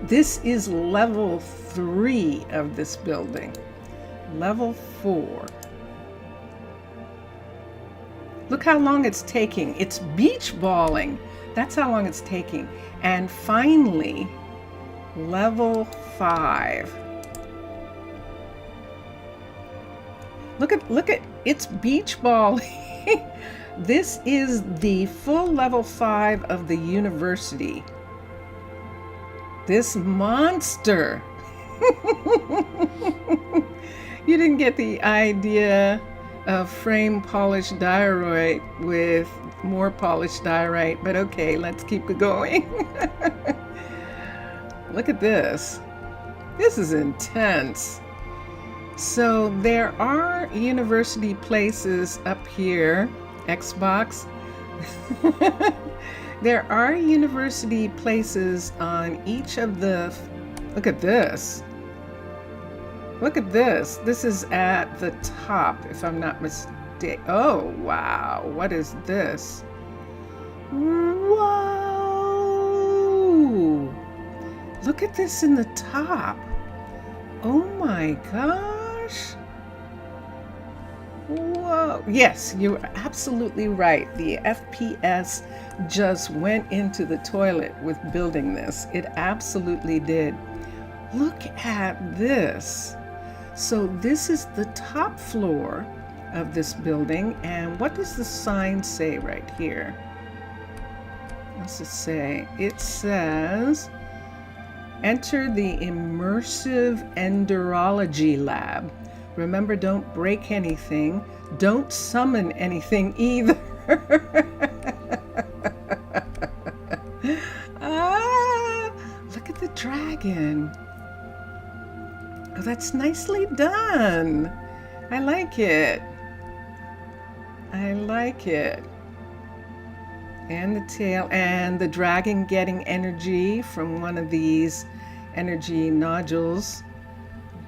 This is level 3 of this building. Level 4. Look how long it's taking. It's beach balling. That's how long it's taking. And finally, level 5. Look at it's beach balling. This is the full level 5 of the university. This monster. You didn't get the idea of frame polished diorite with more polished diorite, but okay, let's keep it going. Look at this. This is intense. So there are university places up here, Xbox. There are university places on each of the, look at this. Look at this. This is at the top, if I'm not mistaken. Oh, wow. What is this? Whoa! Look at this in the top. Oh my gosh. Whoa. Yes, you're absolutely right. The FPS just went into the toilet with building this. It absolutely did. Look at this. So this is the top floor of this building. And what does the sign say right here? What's it say? It says, enter the immersive enderology lab. Remember, don't break anything. Don't summon anything either. Look at the dragon. Oh, that's nicely done. I like it. I like it. And the tail, and the dragon getting energy from one of these energy nodules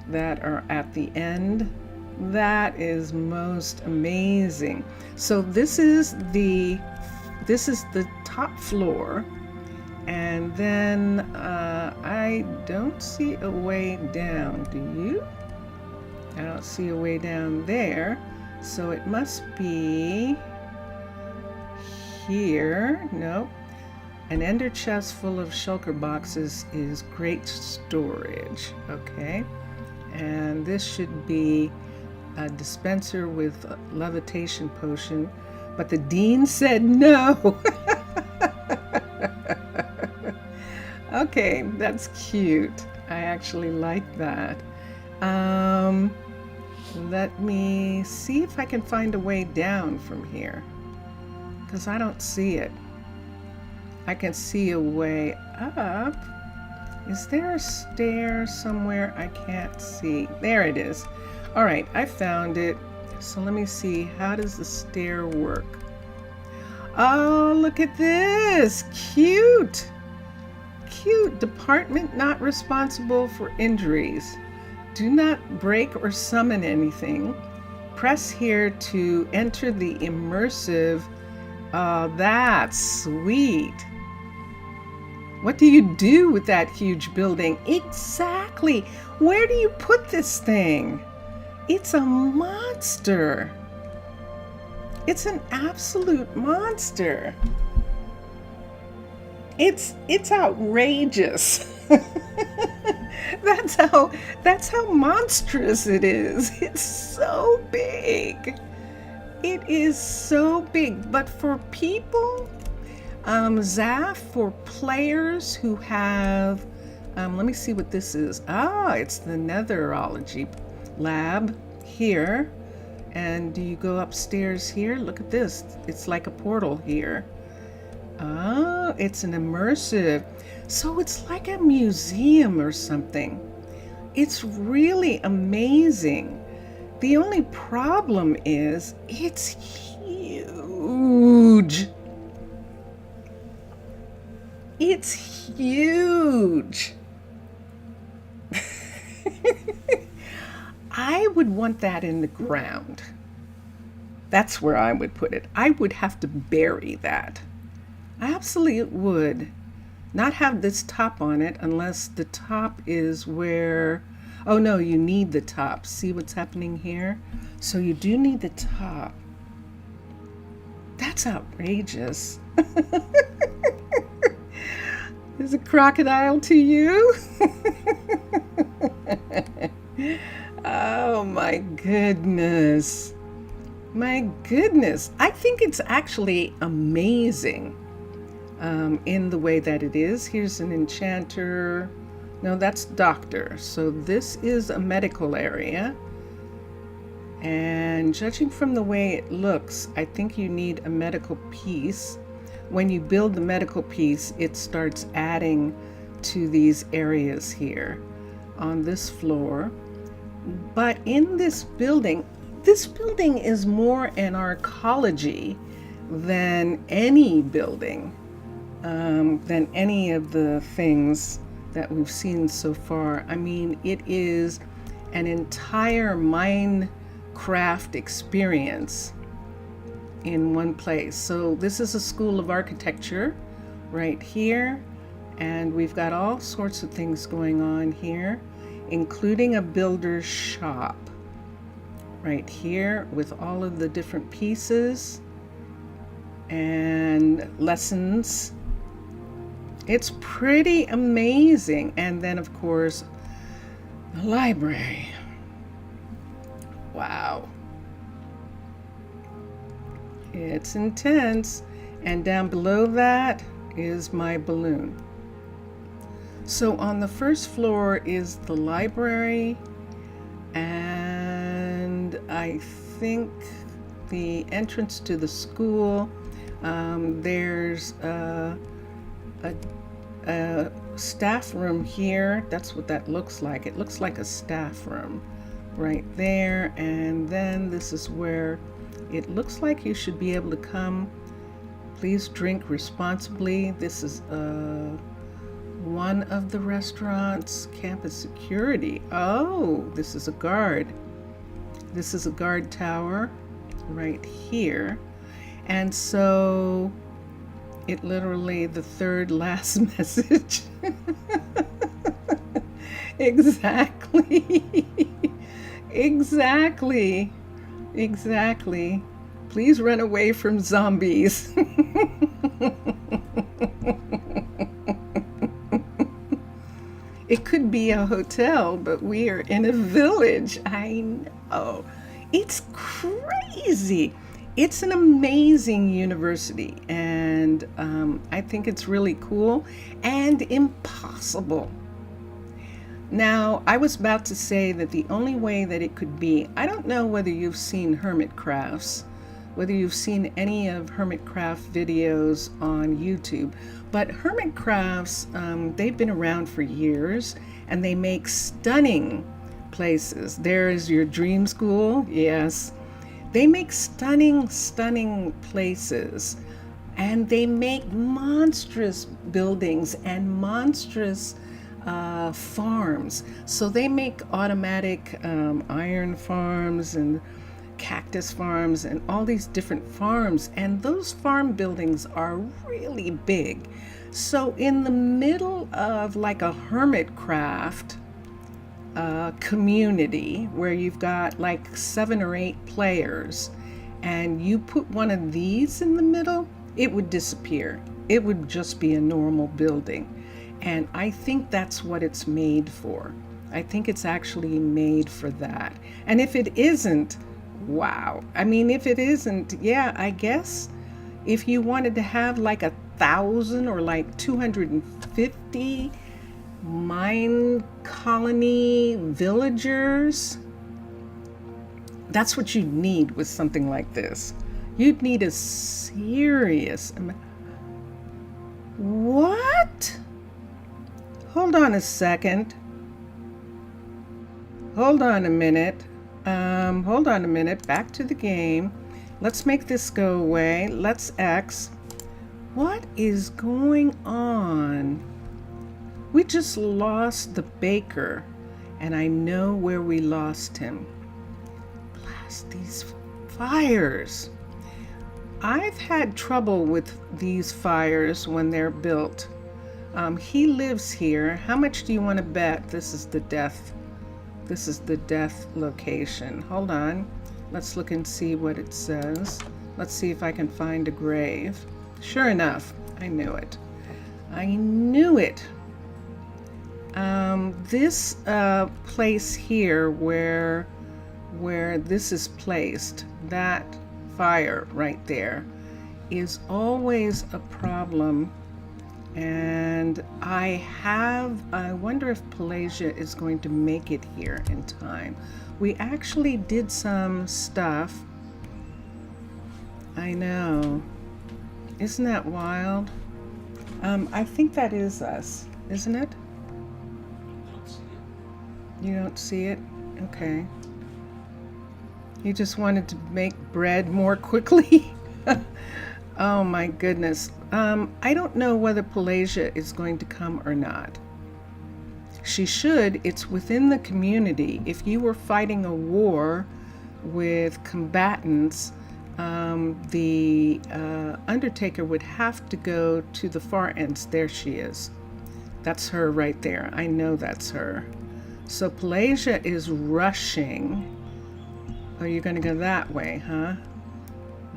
that are at the end. That is most amazing. So this is the top floor, and then I don't see a way down. Do you? I don't see a way down there. So it must be here. Nope. An ender chest full of shulker boxes is great storage. Okay. And this should be a dispenser with a levitation potion. But the dean said no. Okay, that's cute. I actually like that. Let me see if I can find a way down from here, because I don't see it. I can see a way up. Is there a stair somewhere? I can't see. There it is. All right, I found it. So let me see. How does the stair work? Oh, look at this. Cute. Cute. Department not responsible for injuries. Do not break or summon anything. Press here to enter the immersive. Oh, that's sweet. What do you do with that huge building? Exactly. Where do you put this thing? It's a monster. It's an absolute monster. It's outrageous. That's how monstrous it is. It's so big. It is so big. But for people, Zaf, for players who have, let me see what this is. Ah, it's the netherology lab here. And do you go upstairs here? Look at this. It's like a portal here. Oh, it's an immersive. So it's like a museum or something. It's really amazing. The only problem is it's huge. It's huge. I would want that in the ground. That's where I would put it. I would have to bury that. I absolutely would. Not have this top on it unless the top is where, oh no, you need the top. See what's happening here? So you do need the top. That's outrageous. Is a crocodile to you? Oh my goodness. My goodness. I think it's actually amazing in the way that it is. Here's an enchanter. No, that's doctor. So this is a medical area. And judging from the way it looks, I think you need a medical piece. When you build the medical piece, it starts adding to these areas here on this floor. But in this building is more an arcology than any building. than any of the things that we've seen so far. I mean, it is an entire Minecraft experience in one place. So this is a school of architecture right here, and we've got all sorts of things going on here, including a builder's shop right here with all of the different pieces and lessons. It's pretty amazing. And then of course, the library. Wow. It's intense. And down below that is my balloon. So on the first floor is the library, and I think the entrance to the school. There's a staff room here. That's what that looks like. It looks like a staff room right there. And then this is where it looks like you should be able to come. Please drink responsibly. This is one of the restaurants. Campus security. Oh, this is a guard. This is a guard tower right here. And so it literally, the third last message. Exactly. Exactly. Exactly. Please run away from zombies. It could be a hotel, but we are in a village. I know. It's crazy. It's an amazing university, and I think it's really cool and impossible. Now, I was about to say that the only way that it could be, I don't know whether you've seen hermit crafts, whether you've seen any of hermit craft videos on YouTube, but hermit crafts, they've been around for years, and they make stunning places. There is your dream school, yes. They make stunning, stunning places, and they make monstrous buildings and monstrous farms. So they make automatic iron farms and cactus farms and all these different farms, and those farm buildings are really big. So in the middle of like a hermit craft community where you've got like 7 or 8 players, and you put one of these in the middle, it would disappear. It would just be a normal building. And I think that's what it's made for. I think it's actually made for that. And if it isn't, wow. I mean, if it isn't, yeah, I guess if you wanted to have like 1,000 or like 250 Minecolony villagers, that's what you'd need with something like this. You'd need a serious amount. What? Hold on a second. Hold on a minute. Hold on a minute. Back to the game. Let's make this go away. Let's X. What is going on? We just lost the baker, and I know where we lost him. Blast these fires. I've had trouble with these fires when they're built. He lives here. How much do you want to bet this is the death? This is the death location. Hold on. Let's look and see what it says. Let's see if I can find a grave. Sure enough, I knew it. I knew it. This place here where this is placed, that fire right there, is always a problem. And I wonder if Pelagia is going to make it here in time. We actually did some stuff. I know. Isn't that wild? I think that is us, isn't it? You don't see it? Okay. You just wanted to make bread more quickly? Oh my goodness. I don't know whether Pelagia is going to come or not. She should. It's within the community. If you were fighting a war with combatants, the Undertaker would have to go to the far ends. There she is. That's her right there. I know that's her. So Pelagia is rushing. Oh, you're going to go that way, huh?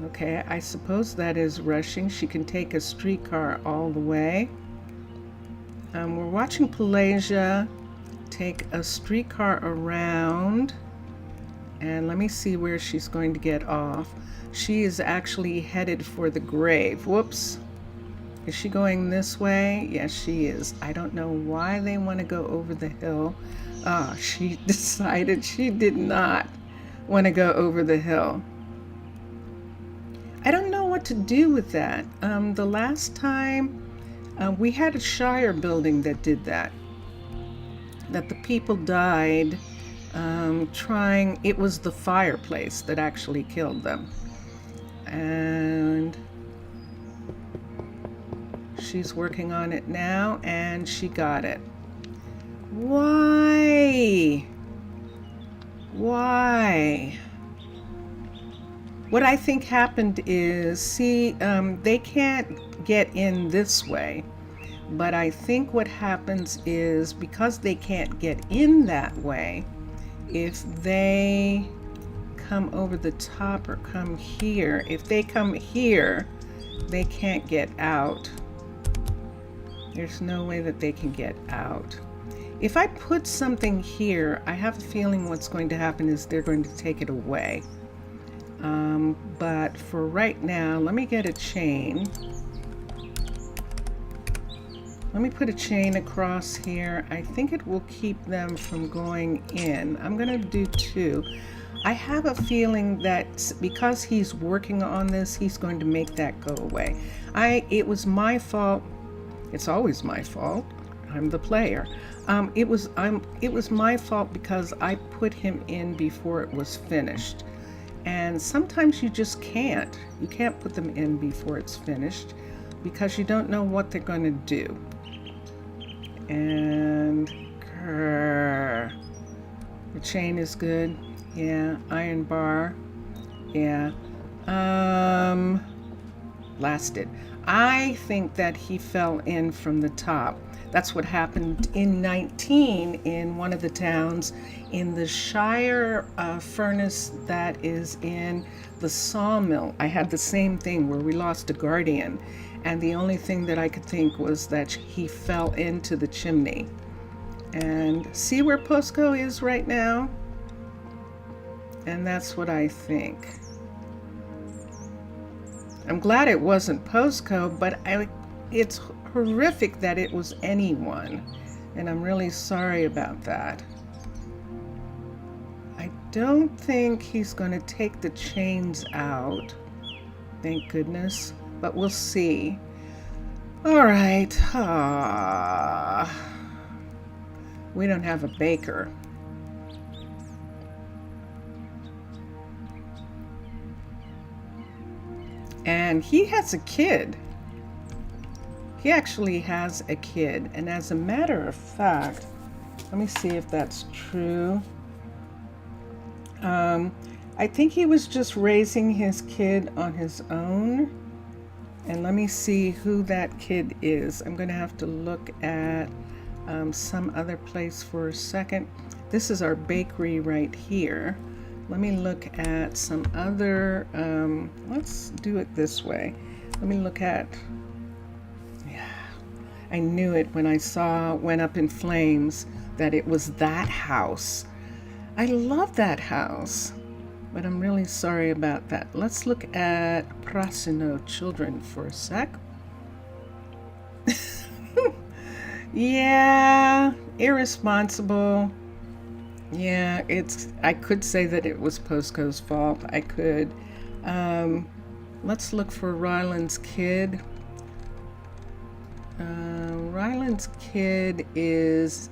Okay, I suppose that is rushing. She can take a streetcar all the way. We're watching Pelagia take a streetcar around. And let me see where she's going to get off. She is actually headed for the grave. Whoops. Is she going this way? Yes, she is. I don't know why they want to go over the hill. Ah, she decided she did not want to go over the hill. I don't know what to do with that. The last time we had a Shire building that did that. That the people died trying, it was the fireplace that actually killed them. And she's working on it now, and she got it. Why? Why? What I think happened is, see, they can't get in this way. But I think what happens is, because they can't get in that way, if they come over the top or come here, if they come here, they can't get out. There's no way that they can get out. If I put something here, I have a feeling what's going to happen is they're going to take it away. But for right now, let me get a chain. Let me put a chain across here. I think it will keep them from going in. I'm going to do 2. I have a feeling that because he's working on this, he's going to make that go away. It was my fault. It's always my fault. I'm the player. It was my fault because I put him in before it was finished. And sometimes you just can't. You can't put them in before it's finished because you don't know what they're going to do. And the chain is good. Yeah, iron bar. Yeah. Blasted. I think that he fell in from the top. That's what happened in 19 in one of the towns in the Shire furnace that is in the sawmill. I had the same thing where we lost a guardian, and the only thing that I could think was that he fell into the chimney. And see where Posco is right now? And that's what I think. I'm glad it wasn't Posco, but it's horrific that it was anyone. And I'm really sorry about that. I don't think he's going to take the chains out. Thank goodness. But we'll see. All right. We don't have a baker. And he has a kid. He actually has a kid. And as a matter of fact, let me see if that's true. I think he was just raising his kid on his own. And let me see who that kid is. I'm going to have to look at some other place for a second. This is our bakery right here. Let me look at some other, let's do it this way. Let me look at, yeah, I knew it when I saw Went Up in Flames that it was that house. I love that house, but I'm really sorry about that. Let's look at Prasino children for a sec. Yeah, irresponsible. Yeah, I could say that it was Posco's fault. I could. Let's look for Ryland's kid. Ryland's kid is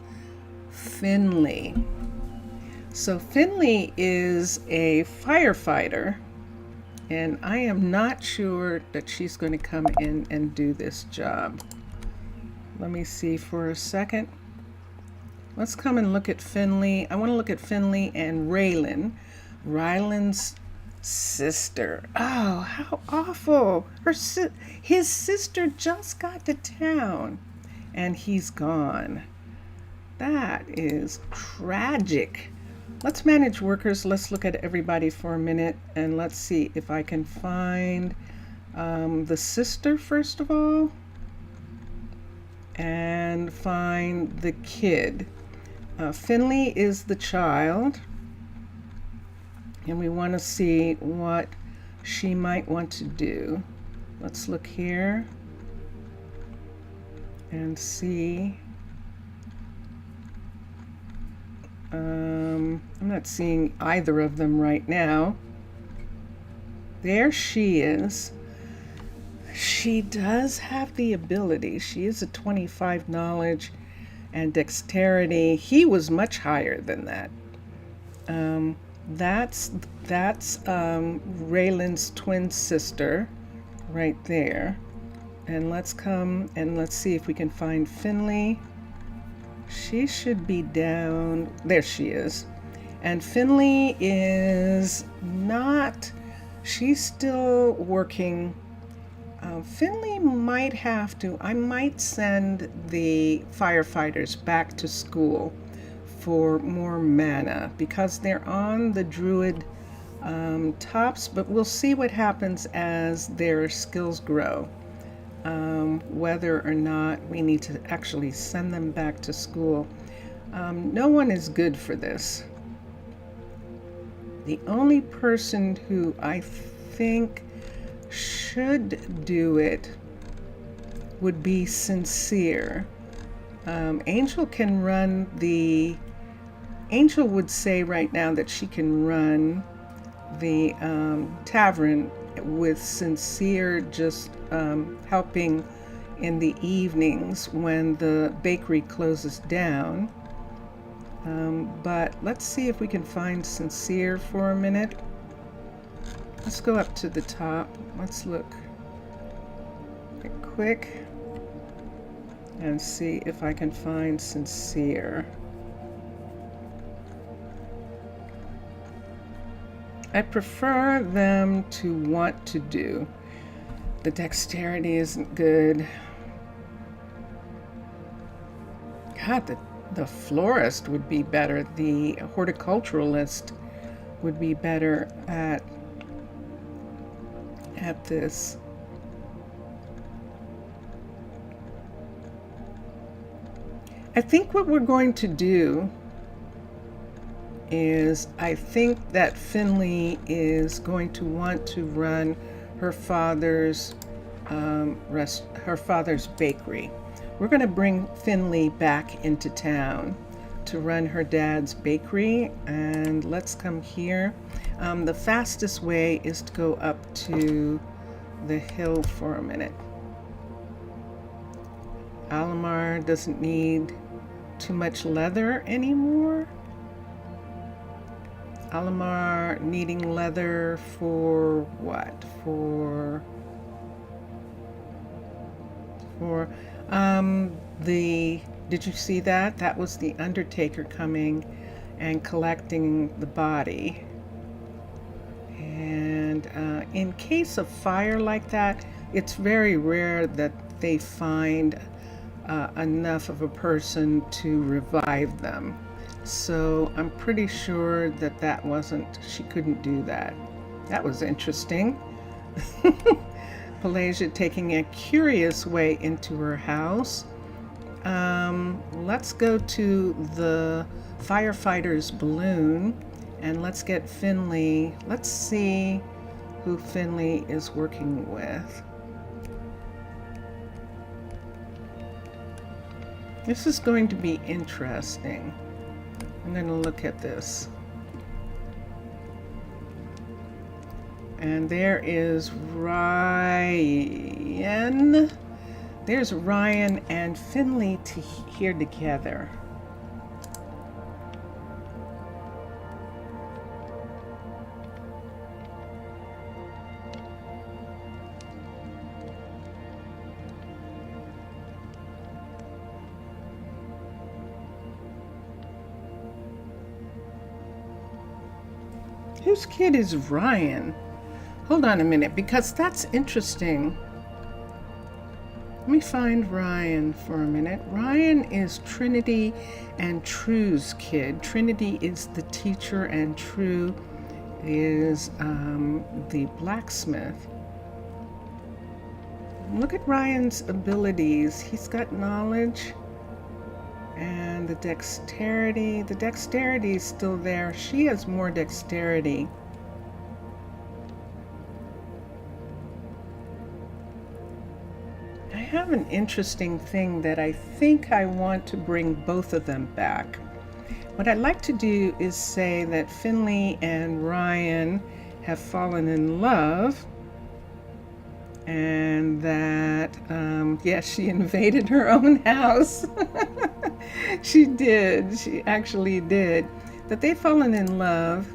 Finley. So Finley is a firefighter, And I am not sure that she's going to come in and do this job. Let me see for a second. Let's come and look at Finley. I want to look at Finley and Raylan. Ryland's sister. Oh, how awful. His sister just got to town and he's gone. That is tragic. Let's manage workers. Let's look at everybody for a minute and let's see if I can find the sister first of all and find the kid. Finley is the child and we want to see what she might want to do. Let's look here and see. I'm not seeing either of them right now. There she is. She does have the ability. She is a 25 knowledge and dexterity. He was much higher than that. That's Raylan's twin sister right there. And let's come and let's see if we can find Finley. She should be down. There she is. And Finley is not, she's still working. Finley might have to, I might send the firefighters back to school for more mana because they're on the druid tops, but we'll see what happens as their skills grow. Whether or not we need to actually send them back to school. No one is good for this. The only person who I think should do it would be Sincere. Angel can run the... Angel would say right now that she can run the tavern with Sincere just helping in the evenings when the bakery closes down. But let's see if we can find Sincere for a minute. Let's go up to the top. Let's look quick and see if I can find Sincere. I prefer them to want to do. The dexterity isn't good. God, the florist would be better. The horticulturalist would be better at this. I think what we're going to do is I think that Finley is going to want to run her father's bakery. We're going to bring Finley back into town to run her dad's bakery, and let's come here. The fastest way is to go up to the hill for a minute. Alamar doesn't need too much leather anymore. Alamar needing leather for what? Did you see that? That was the Undertaker coming and collecting the body. And in case of fire like that, it's very rare that they find enough of a person to revive them. So I'm pretty sure that she couldn't do that. That was interesting. Pelagia taking a curious way into her house. Let's go to the firefighter's balloon and let's get Finley. Let's see who Finley is working with. This is going to be interesting. I'm going to look at this. And there is Ryan. There's Ryan and Finley here together. Whose kid is Ryan? Hold on a minute, because that's interesting. Let me find Ryan for a minute. Ryan is Trinity and True's kid. Trinity is the teacher and True is the blacksmith. Look at Ryan's abilities. He's got knowledge and the dexterity. The dexterity is still there. She has more dexterity. I have an interesting thing that I think I want to bring both of them back. What I'd like to do is say that Finley and Ryan have fallen in love, and that, yes, she invaded her own house. She did. She actually did. That they've fallen in love,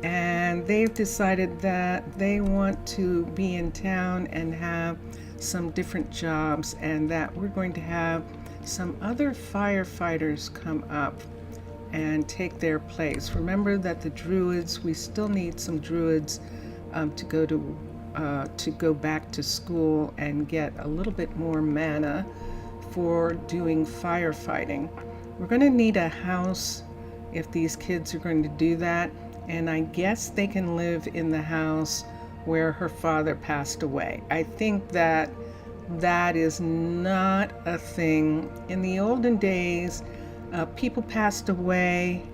and they've decided that they want to be in town and have some different jobs, and that we're going to have some other firefighters come up and take their place. Remember that the druids, we still need some druids to go back to school and get a little bit more mana for doing firefighting. We're going to need a house if these kids are going to do that, and I guess they can live in the house where her father passed away. I think that that is not a thing. In the olden days, people passed away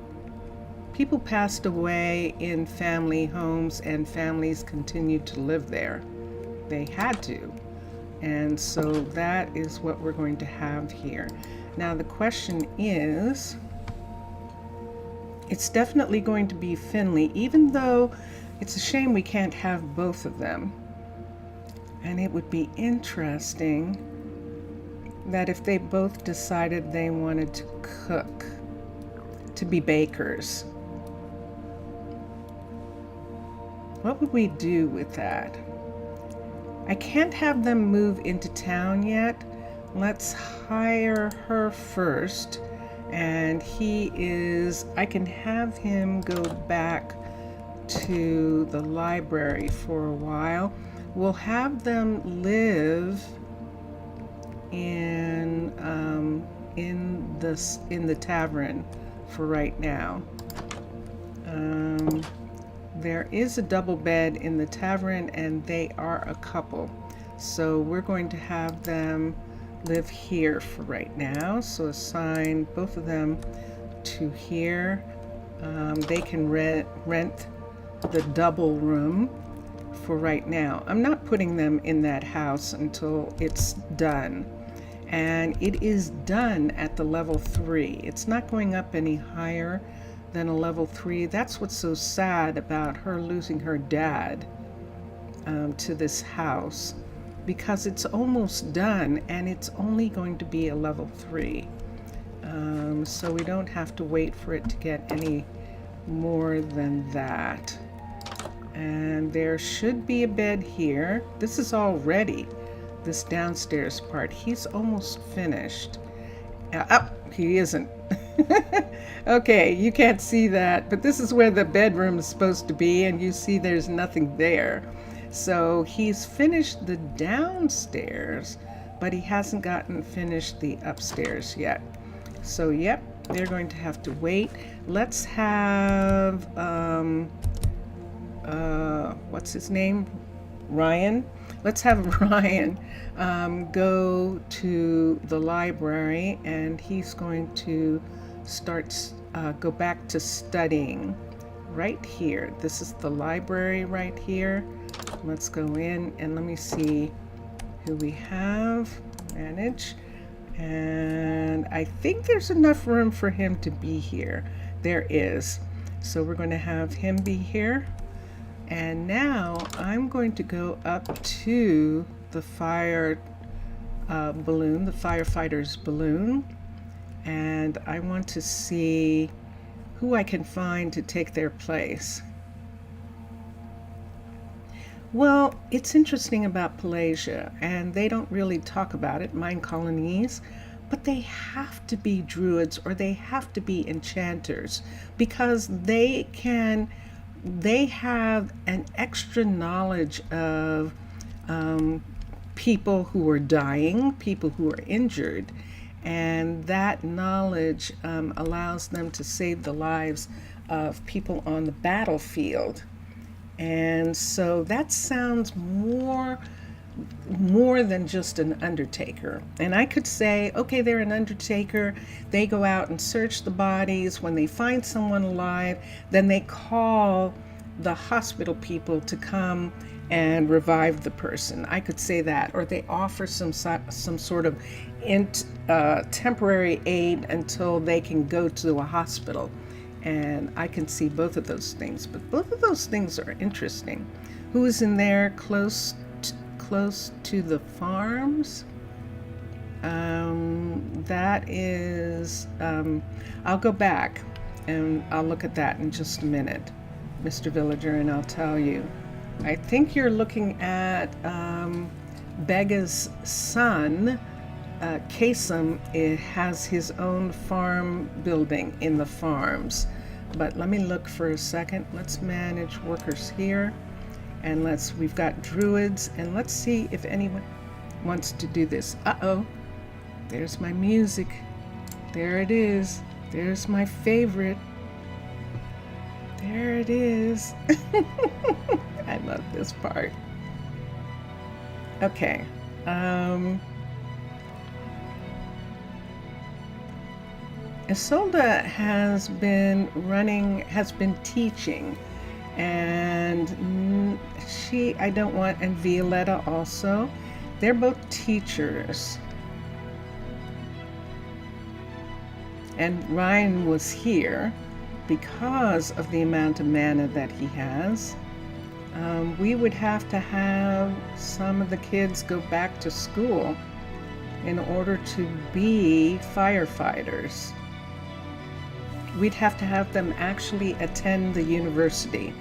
in family homes, and families continued to live there. They had to. And so that is what we're going to have here. Now the question is, it's definitely going to be Finley, even though it's a shame we can't have both of them. And it would be interesting that if they both decided they wanted to cook, to be bakers, what would we do with that? I can't have them move into town yet. Let's hire her first. And I can have him go back to the library for a while. We'll have them live in the tavern for right now. There is a double bed in the tavern, and they are a couple. So we're going to have them live here for right now. So assign both of them to here. They can rent the double room for right now. I'm not putting them in that house until it's done. And it is done at the level 3. It's not going up any higher than a level 3. That's what's so sad about her losing her dad to this house, because it's almost done and it's only going to be a level 3. So we don't have to wait for it to get any more than that. And there should be a bed here. This is all ready, this downstairs part. He's almost finished. He isn't. Okay, you can't see that, but this is where the bedroom is supposed to be, and you see there's nothing there. So he's finished the downstairs, but he hasn't gotten finished the upstairs yet. So yep, they're going to have to wait. Let's have what's his name? Ryan. Let's have Ryan go to the library, and he's going to go back to studying right here. This is the library right here. Let's go in and let me see who we have. Manage. And I think there's enough room for him to be here. There is. So we're going to have him be here. And now I'm going to go up to the fire balloon, the firefighter's balloon, and I want to see who I can find to take their place. Well, it's interesting about Pelagia, and they don't really talk about it, Minecolonies, but they have to be druids or they have to be enchanters, because they can they have an extra knowledge of people who are dying, people who are injured, and that knowledge allows them to save the lives of people on the battlefield. And so that sounds more than just an undertaker. And I could say, okay, they're an undertaker. They go out and search the bodies. When they find someone alive, then they call the hospital people to come and revive the person. I could say that. Or they offer some sort of temporary aid until they can go to a hospital. And I can see both of those things. But both of those things are interesting. Who is in there close to the farms? That is, I'll go back and I'll look at that in just a minute, Mr. Villager, and I'll tell you. I think you're looking at Bega's son, Kasem. It has his own farm building in the farms. But let me look for a second. Let's manage workers here. And we've got druids, and let's see if anyone wants to do this. Uh-oh, there's my music. There it is. There's my favorite. There it is. I love this part. Okay. Isolde has been teaching, and and Violetta also. They're both teachers. And Ryan was here because of the amount of mana that he has. We would have to have some of the kids go back to school in order to be firefighters. We'd have to have them actually attend the university.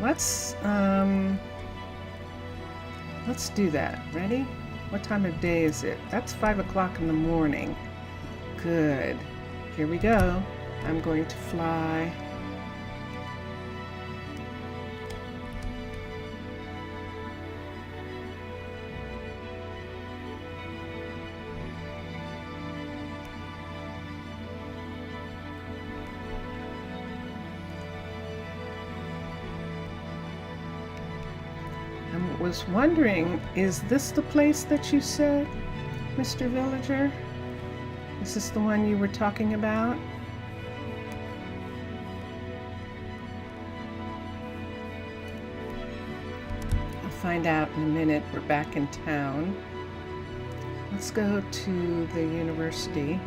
Let's do that. Ready? What time of day is it? That's 5 o'clock in the morning. Good. Here we go. I'm going to fly. I was wondering, is this the place that you said, Mr. Villager? Is this the one you were talking about? I'll find out in a minute. We're back in town. Let's go to the university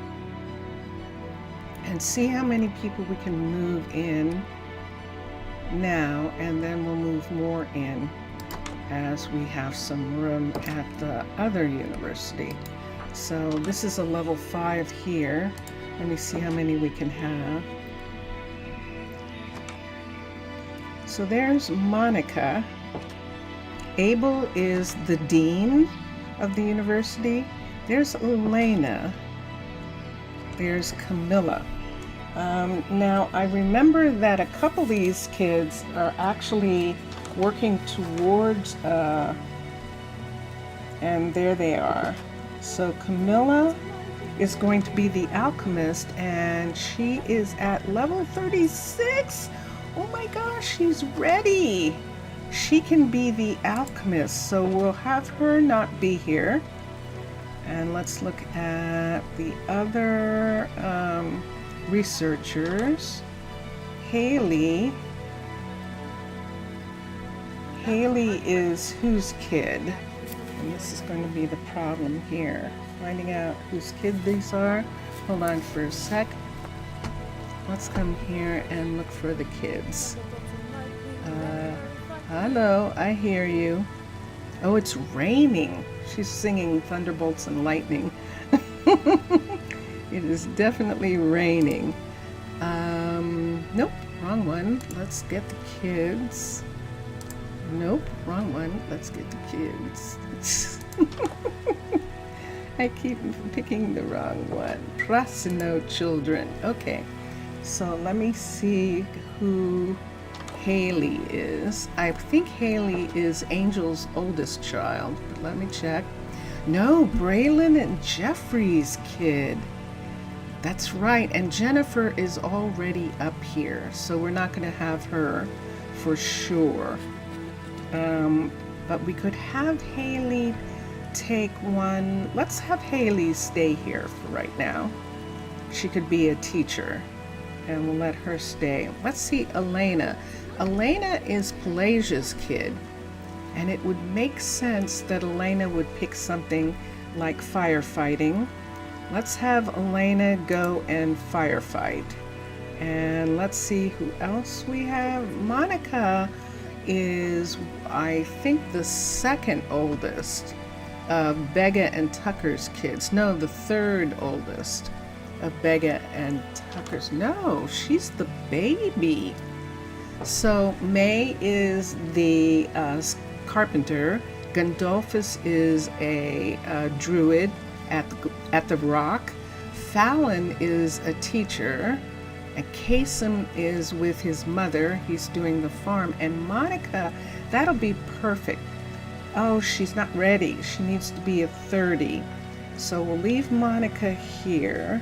and see how many people we can move in now, and then we'll move more in as we have some room at the other university. So this is a level 5 here. Let me see how many we can have. So there's Monica. Abel is the dean of the university. There's Elena. There's Camilla. Now I remember that a couple of these kids are actually working towards, and there they are. So Camilla is going to be the alchemist, and she is at level 36. Oh my gosh, she's ready. She can be the alchemist, so we'll have her not be here. And let's look at the other researchers. Haley is whose kid? And this is going to be the problem here. Finding out whose kid these are. Hold on for a sec. Let's come here and look for the kids. Hello, I hear you. Oh, it's raining. She's singing Thunderbolts and Lightning. It is definitely raining. Nope, wrong one. Let's get the kids. Nope, wrong one. Let's get the kids. I keep picking the wrong one. Prasino children. Okay. So let me see who Haley is. I think Haley is Angel's oldest child, but let me check. No, Braylon and Jeffrey's kid. That's right, and Jennifer is already up here, so we're not going to have her for sure. But we could have Haley take one. Let's have Haley stay here for right now. She could be a teacher, and we'll let her stay. Let's see Elena. Elena is Pelasia's kid, and it would make sense that Elena would pick something like firefighting. Let's have Elena go and firefight. And let's see who else we have. Monica is, I think, the second oldest of Begga and Tucker's kids. No, the third oldest of Begga and Tucker's. No, she's the baby. So May is the carpenter. Gandolphus is a druid at the rock. Fallon is a teacher. And Kasem is with his mother. He's doing the farm. And Monica, that'll be perfect. Oh, she's not ready. She needs to be a 30. So we'll leave Monica here.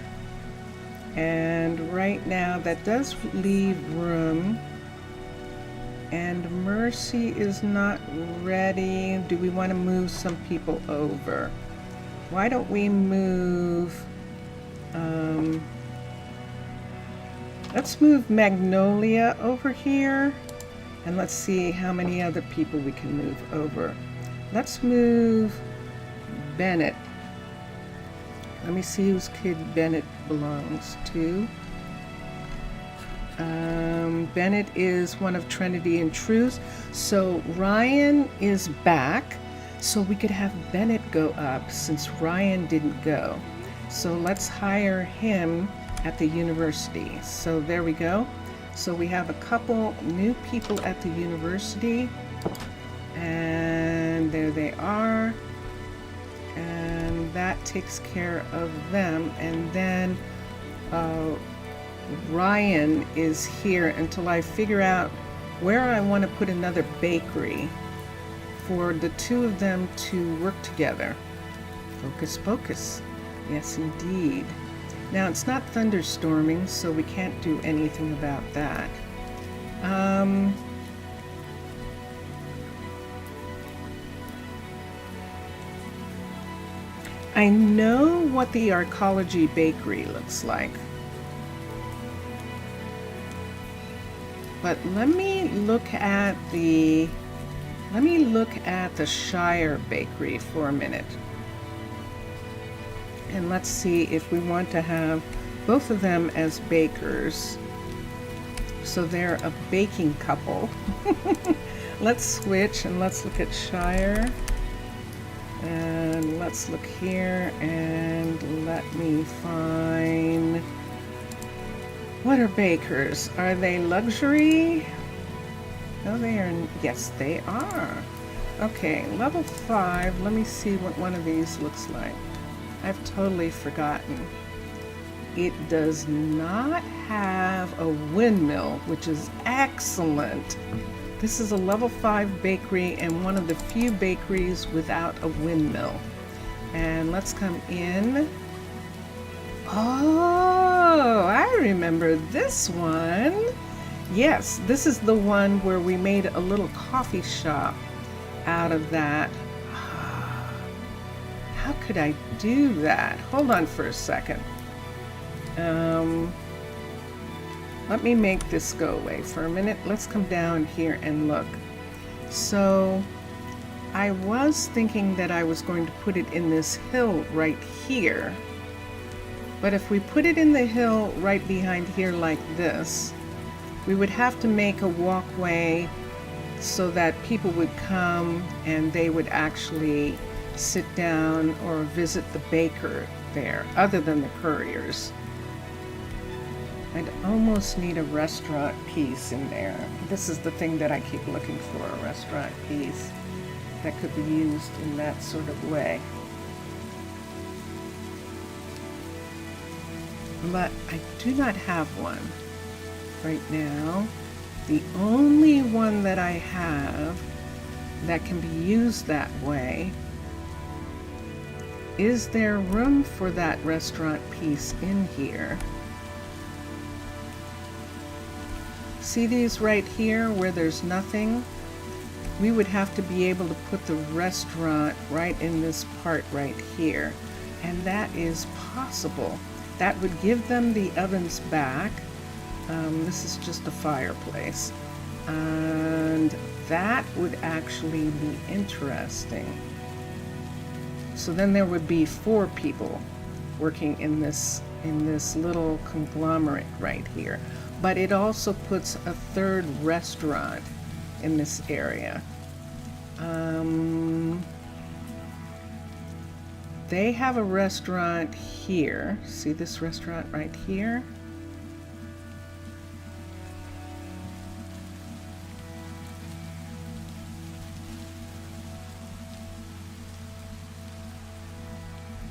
And right now, that does leave room. And Mercy is not ready. Do we want to move some people over? Why don't we move... let's move Magnolia over here. And let's see how many other people we can move over. Let's move Bennett. Let me see whose kid Bennett belongs to. Bennett is one of Trinity and Truth. So Ryan is back. So we could have Bennett go up since Ryan didn't go. So let's hire him at the university. So there we go. So we have a couple new people at the university. And there they are. And that takes care of them. And then Ryan is here until I figure out where I want to put another bakery for the two of them to work together. Focus, focus. Yes, indeed. Now, it's not thunderstorming, so we can't do anything about that. I know what the Arcology Bakery looks like. But let me look at the Shire Bakery for a minute. And let's see if we want to have both of them as bakers. So they're a baking couple. Let's switch and let's look at Shire. And let's look here and let me find... What are bakers? Are they luxury? No, they are. Yes, they are. Okay, level 5. Let me see what one of these looks like. I've totally forgotten. It does not have a windmill, which is excellent. This is a level 5 bakery and one of the few bakeries without a windmill. And let's come in. Oh, I remember this one. Yes, this is the one where we made a little coffee shop out of that. How could I do that? Hold on for a second. Let me make this go away for a minute. Let's come down here and look. So I was thinking that I was going to put it in this hill right here. But if we put it in the hill right behind here like this, we would have to make a walkway so that people would come and they would actually sit down or visit the baker there, other than the couriers. I'd almost need a restaurant piece in there. This is the thing that I keep looking for, a restaurant piece that could be used in that sort of way. But I do not have one. right now. The only one that I have that can be used that way, is there room for that restaurant piece in here? See these right here where there's nothing? We would have to be able to put the restaurant right in this part right here. And that is possible. That would give them the ovens back. This is just a fireplace. And that would actually be interesting. So then there would be 4 people working in this little conglomerate right here. But it also puts a 3rd restaurant in this area. They have a restaurant here. See this restaurant right here?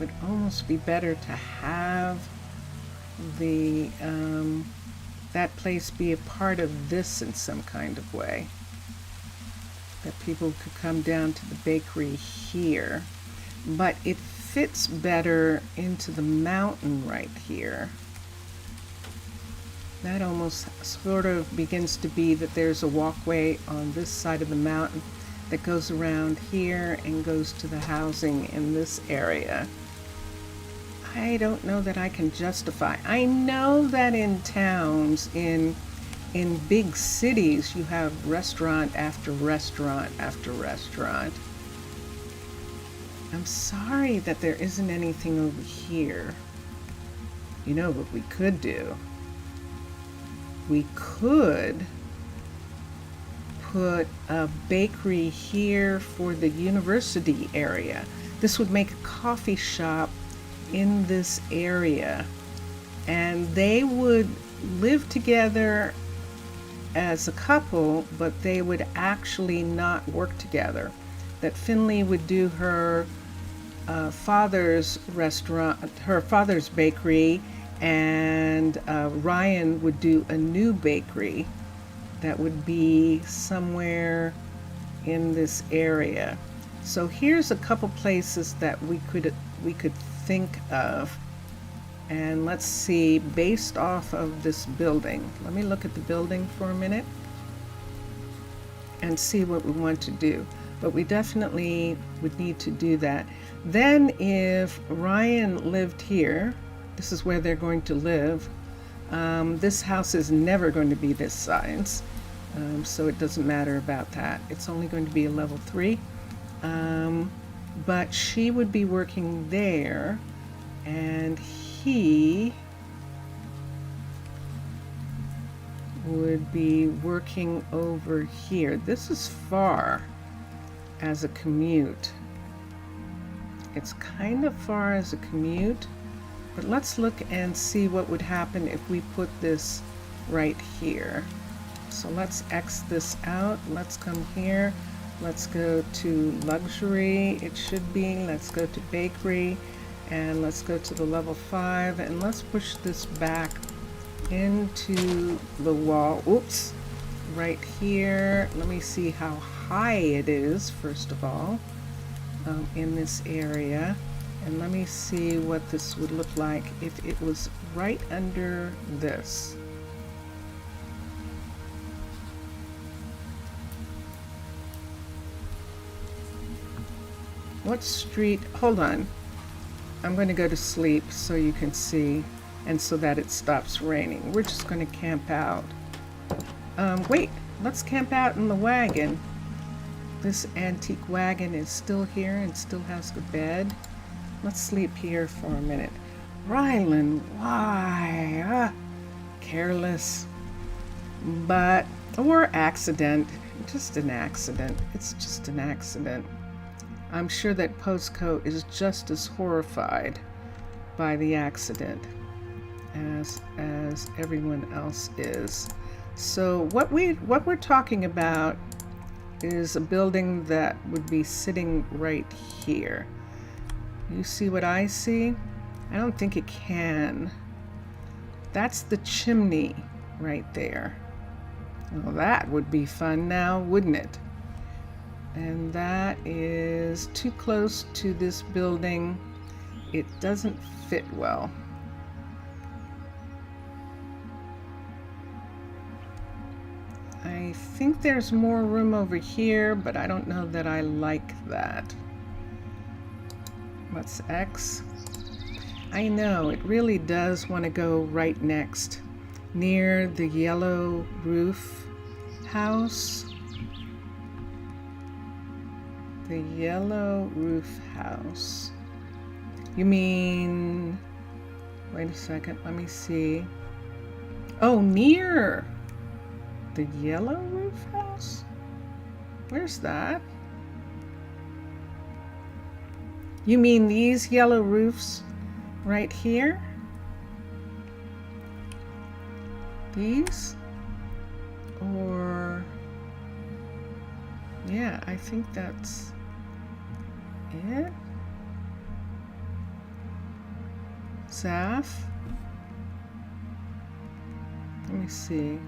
Would almost be better to have the that place be a part of this in some kind of way. That people could come down to the bakery here. But it fits better into the mountain right here. That almost sort of begins to be that there's a walkway on this side of the mountain that goes around here and goes to the housing in this area. I don't know that I can justify. I know that in towns, in big cities, you have restaurant after restaurant after restaurant. I'm sorry that there isn't anything over here. You know what we could do? We could put a bakery here for the university area. This would make a coffee shop in this area, and they would live together as a couple, but they would actually not work together. That Finley would do her father's restaurant, her father's bakery, and Ryan would do a new bakery that would be somewhere in this area. So here's a couple places that we could think of, and let's see, based off of this building. Let me look at the building for a minute and see what we want to do. But we definitely would need to do that. Then if Ryan lived here, this is where they're going to live. This house is never going to be this size, so it doesn't matter about that. It's only going to be a level 3. But she would be working there, and he would be working over here. This is far as a commute. It's kind of far as a commute, but let's look and see what would happen if we put this right here. So let's X this out. Let's come here. Let's go to luxury, it should be. Let's go to bakery, and let's go to the level 5, and let's push this back into the wall. Oops, right here. Let me see how high it is, first of all, in this area. And let me see what this would look like if it was right under this. What street? Hold on. I'm going to go to sleep so you can see, and so that it stops raining. We're just going to camp out. Wait, let's camp out in the wagon. This antique wagon is still here and still has the bed. Let's sleep here for a minute. Rylan, why? Careless. But, or accident. Just an accident. It's just an accident. I'm sure that Postcoat is just as horrified by the accident as everyone else is. So what we're talking about is a building that would be sitting right here. You see what I see? I don't think it can. That's the chimney right there. Well, that would be fun now, wouldn't it? And that is too close to this building. It doesn't fit well. I think there's more room over here, but I don't know that I like that. What's X? I know, it really does want to go right next, near the yellow roof house. The yellow roof house. You mean, wait a second, let me see. Oh, near the yellow roof house? Where's that? You mean these yellow roofs right here? These? Or, yeah, I think that's it. Zaf? Let me see.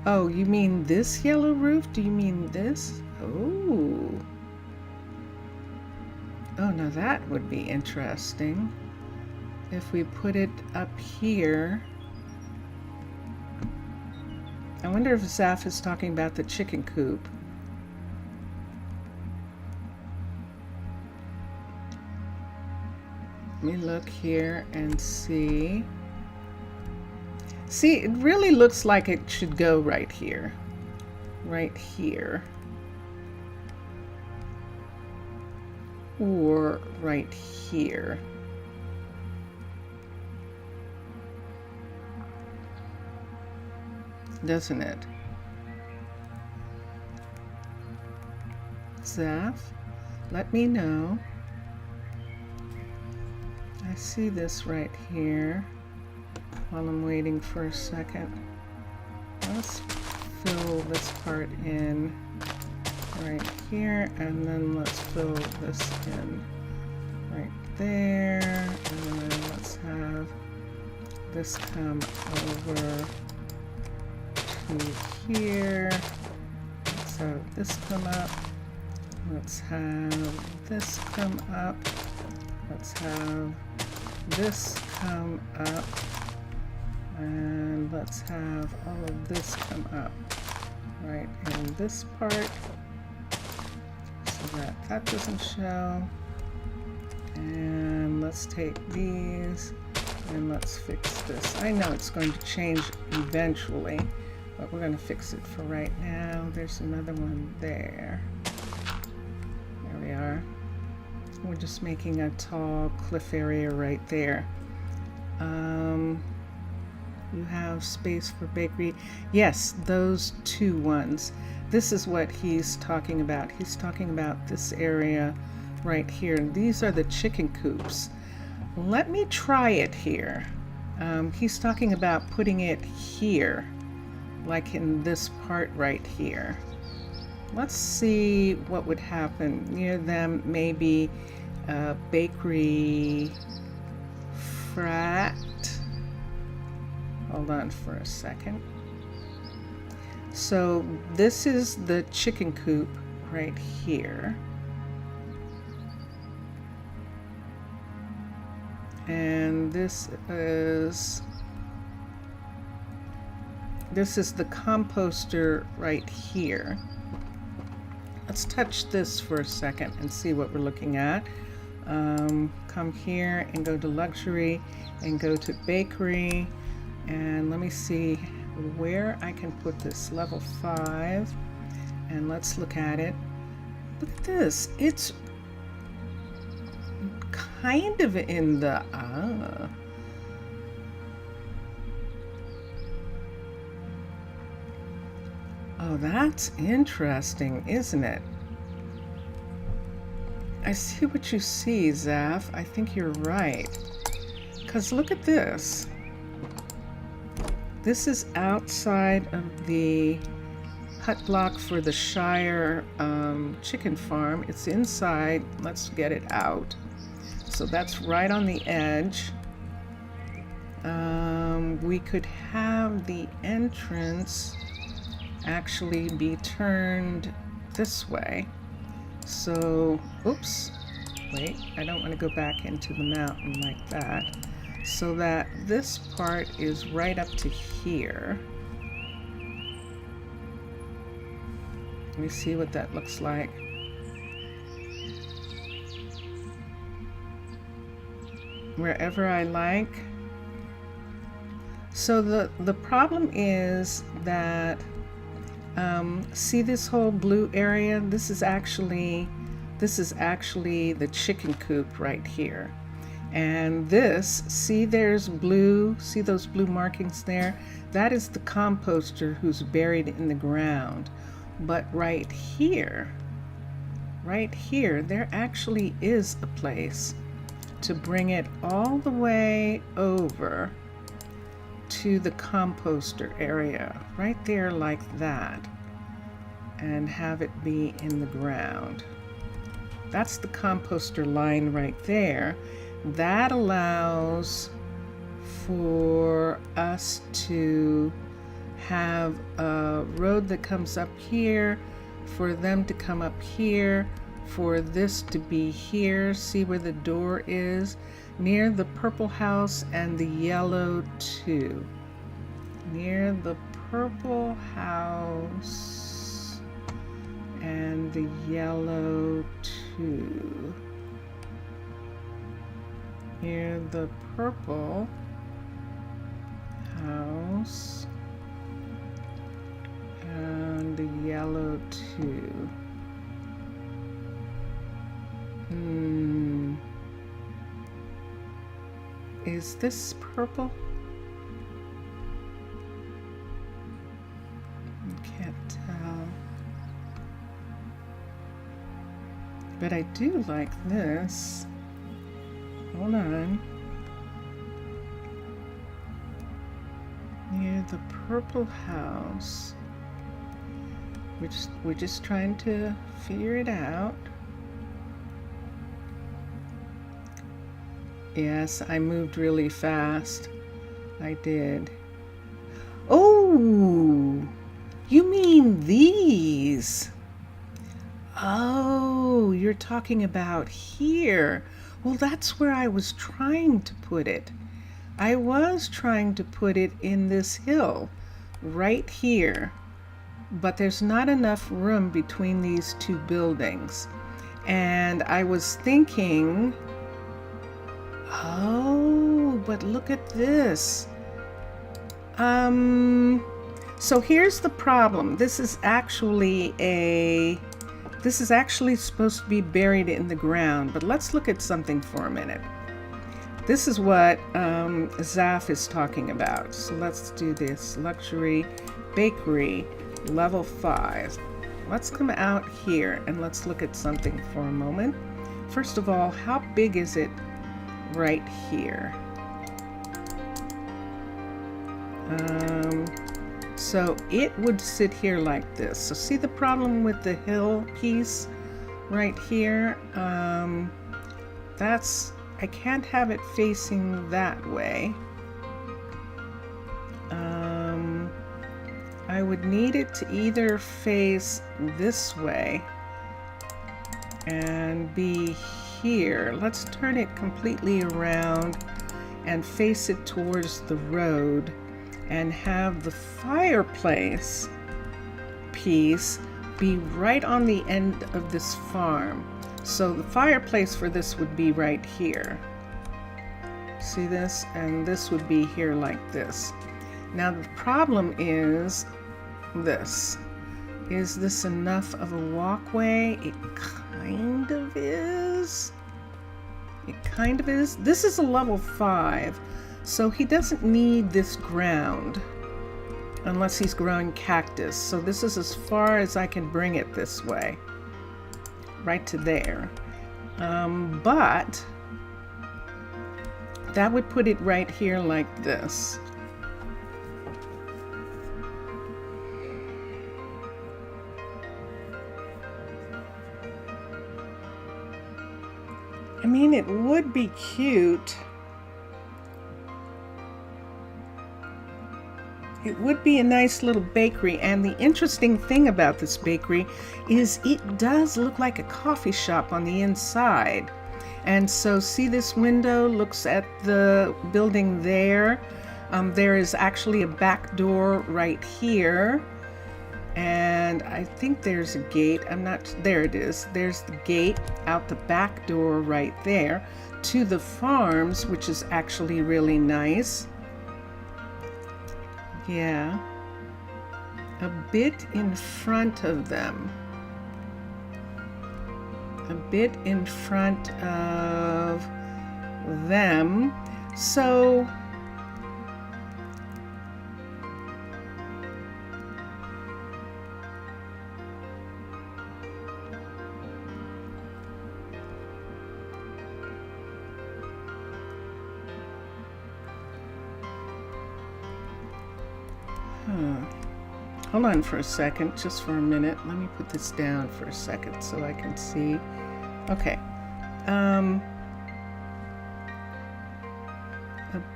Oh, you mean this yellow roof? Do you mean this? Oh. Oh, now that would be interesting. If we put it up here. I wonder if Zaf is talking about the chicken coop. Let me look here and see. See, it really looks like it should go right here. Right here. Or right here. Doesn't it? Zaf, let me know. I see this right here. While I'm waiting for a second, let's fill this part in right here, and then let's fill this in right there, and then let's have this come over to here. Let's have this come up. Let's have this come up. Let's have this come up. And let's have all of this come up right in this part so that that doesn't show. And let's take these and let's fix this. I know it's going to change eventually, but we're going to fix it for right now. There's another one there. There we are. We're just making a tall cliff area right there. You have space for bakery. Yes, those two ones. This is what he's talking about. He's talking about this area right here. And these are the chicken coops. Let me try it here. He's talking about putting it here, like in this part right here. Let's see what would happen near them. Maybe a bakery frat. Hold on for a second. So this is the chicken coop right here. And this is the composter right here. Let's touch this for a second and see what we're looking at. Come here and go to luxury and go to bakery. And let me see where I can put this. Level 5. And let's look at it. Look at this. It's kind of in the Oh, that's interesting, isn't it? I see what you see, Zaf. I think you're right. Because look at this. This is outside of the hut block for the Shire chicken farm. It's inside. Let's get it out. So that's right on the edge. We could have the entrance actually be turned this way. So, oops, wait, I don't want to go back into the mountain like that. So that this part is right up to here. Let me see what that looks like. Wherever I like. So the problem is that, see this whole blue area? This is actually the chicken coop right here. And this, see there's blue, see those blue markings there? That is the composter who's buried in the ground. But right here, there actually is a place to bring it all the way over to the composter area, right there like that, and have it be in the ground. That's the composter line right there. That allows for us to have a road that comes up here, for them to come up here, for this to be here. See where the door is? Near the purple house and the yellow too. Near the purple house and the yellow too. Near the purple house and the yellow too. Is this purple? I can't tell. But I do like this. Hold on. Near the purple house. We're just trying to figure it out. Yes, I moved really fast. I did. Oh, you mean these? Oh, you're talking about here. Well, that's where I was trying to put it. I was trying to put it in this hill, right here. But there's not enough room between these two buildings. And I was thinking, oh, but look at this. So here's the problem. This is actually supposed to be buried in the ground, but let's look at something for a minute. This is what Zaf is talking about. So let's do this. Luxury bakery, level 5. Let's come out here and let's look at something for a moment. First of all, how big is it right here? So it would sit here like this. So see the problem with the hill piece right here? I can't have it facing that way. I would need it to either face this way and be here. Let's turn it completely around and face it towards the road and have the fireplace piece be right on the end of this farm. So the fireplace for this would be right here. See this? And this would be here like this. Now the problem is this. Is this enough of a walkway? It kind of is. It kind of is. This is a level 5, so he doesn't need this ground unless he's growing cactus. So this is as far as I can bring it this way, right to there. But that would put it right here like this. I mean, it would be cute It would be a nice little bakery, and the interesting thing about this bakery is it does look like a coffee shop on the inside. And so see, this window looks at the building there. There is actually a back door right here, and I think there's a gate. There it is. There's the gate out the back door right there to the farms, which is actually really nice. Yeah, a bit in front of them. A bit in front of them. So hold on for a second, just for a minute. Let me put this down for a second so I can see. Okay. A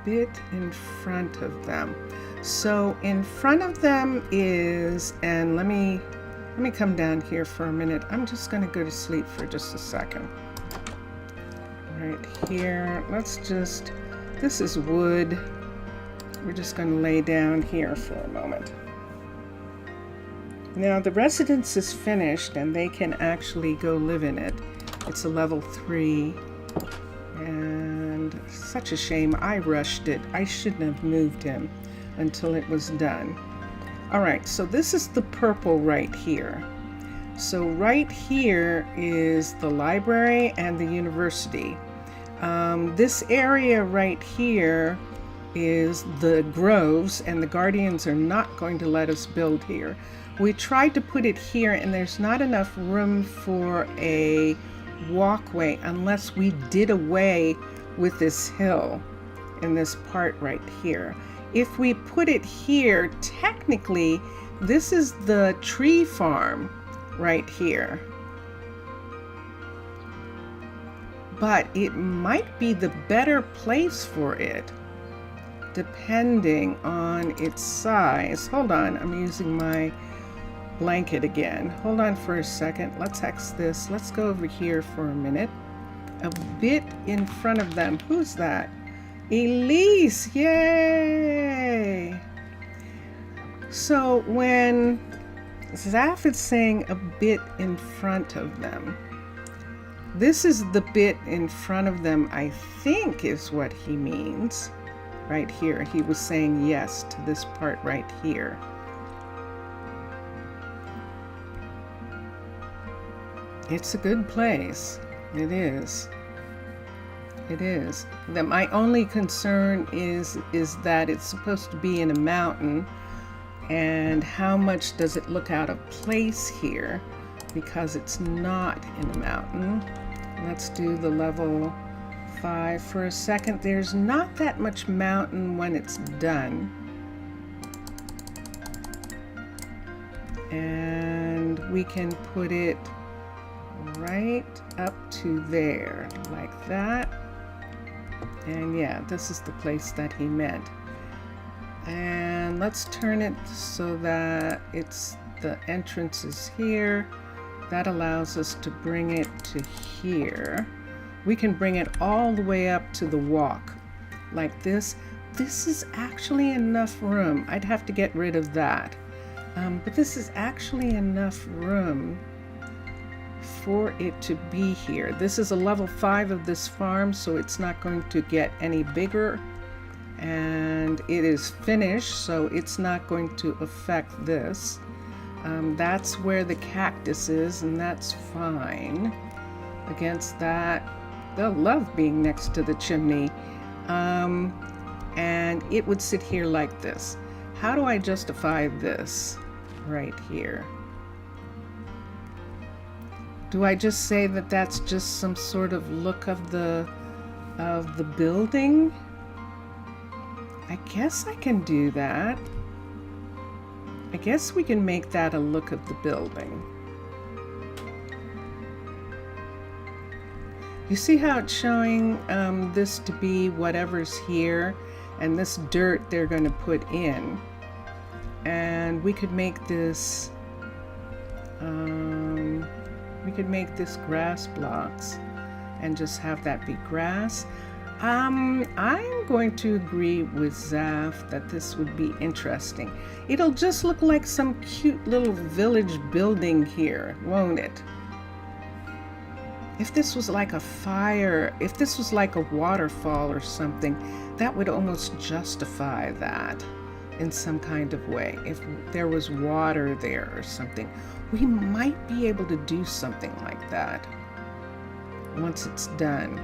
bit in front of them. So in front of them is, and let me come down here for a minute. I'm just going to go to sleep for just a second. Right here. This is wood. We're just going to lay down here for a moment. Now the residence is finished and they can actually go live in it. It's a level 3, and such a shame I rushed it. I shouldn't have moved him until it was done. Alright, so this is the purple right here. So right here is the library and the university. This area right here is the groves, and the guardians are not going to let us build here. We tried to put it here, and there's not enough room for a walkway unless we did away with this hill in this part right here. If we put it here, technically this is the tree farm right here, but it might be the better place for it depending on its size. Hold on, I'm using my blanket again. Hold on for a second. Let's X this. Let's go over here for a minute. A bit in front of them. Who's that? Elise! Yay! So when Zaf is saying a bit in front of them, this is the bit in front of them, I think is what he means. Right here. He was saying yes to this part right here. It's a good place. It is. It is. My only concern is that it's supposed to be in a mountain, and how much does it look out of place here because it's not in a mountain. Let's do the level 5 for a second. There's not that much mountain when it's done. And we can put it right up to there, like that. And yeah, this is the place that he meant. And let's turn it so that the entrance is here. That allows us to bring it to here. We can bring it all the way up to the walk like this. This is actually enough room. I'd have to get rid of that. But this is actually enough room for it to be here. This is a level 5 of this farm, so it's not going to get any bigger. And it is finished, so it's not going to affect this. That's where the cactus is, and that's fine. Against that, they'll love being next to the chimney. And it would sit here like this. How do I justify this right here? Do I just say that that's just some sort of look of the building? I guess I can do that. I guess we can make that a look of the building. You see how it's showing this to be whatever's here, and this dirt they're going to put in. and we could make this grass blocks and just have that be grass. I'm going to agree with Zaf that this would be interesting. It'll just look like some cute little village building here, won't it? If this was like a fire, if this was like a waterfall or something, that would almost justify that in some kind of way. If there was water there or something, we might be able to do something like that once it's done.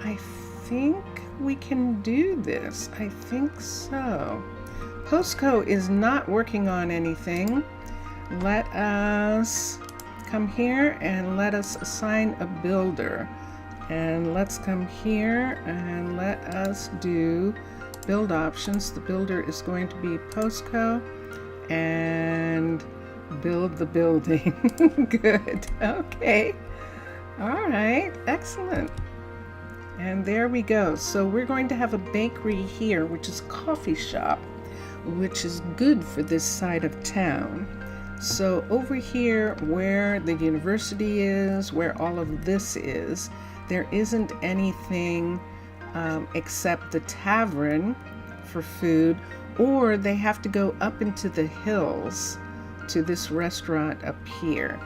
I think we can do this. I think so. Postco is not working on anything. Let us come here and let us assign a builder. And let's come here and let us do build options. The builder is going to be Postco and build the building. Good. Okay. All right. Excellent. And there we go. So we're going to have a bakery here, which is a coffee shop, which is good for this side of town. So over here where the university is, where all of this is, there isn't anything except the tavern for food, or they have to go up into the hills to this restaurant up here.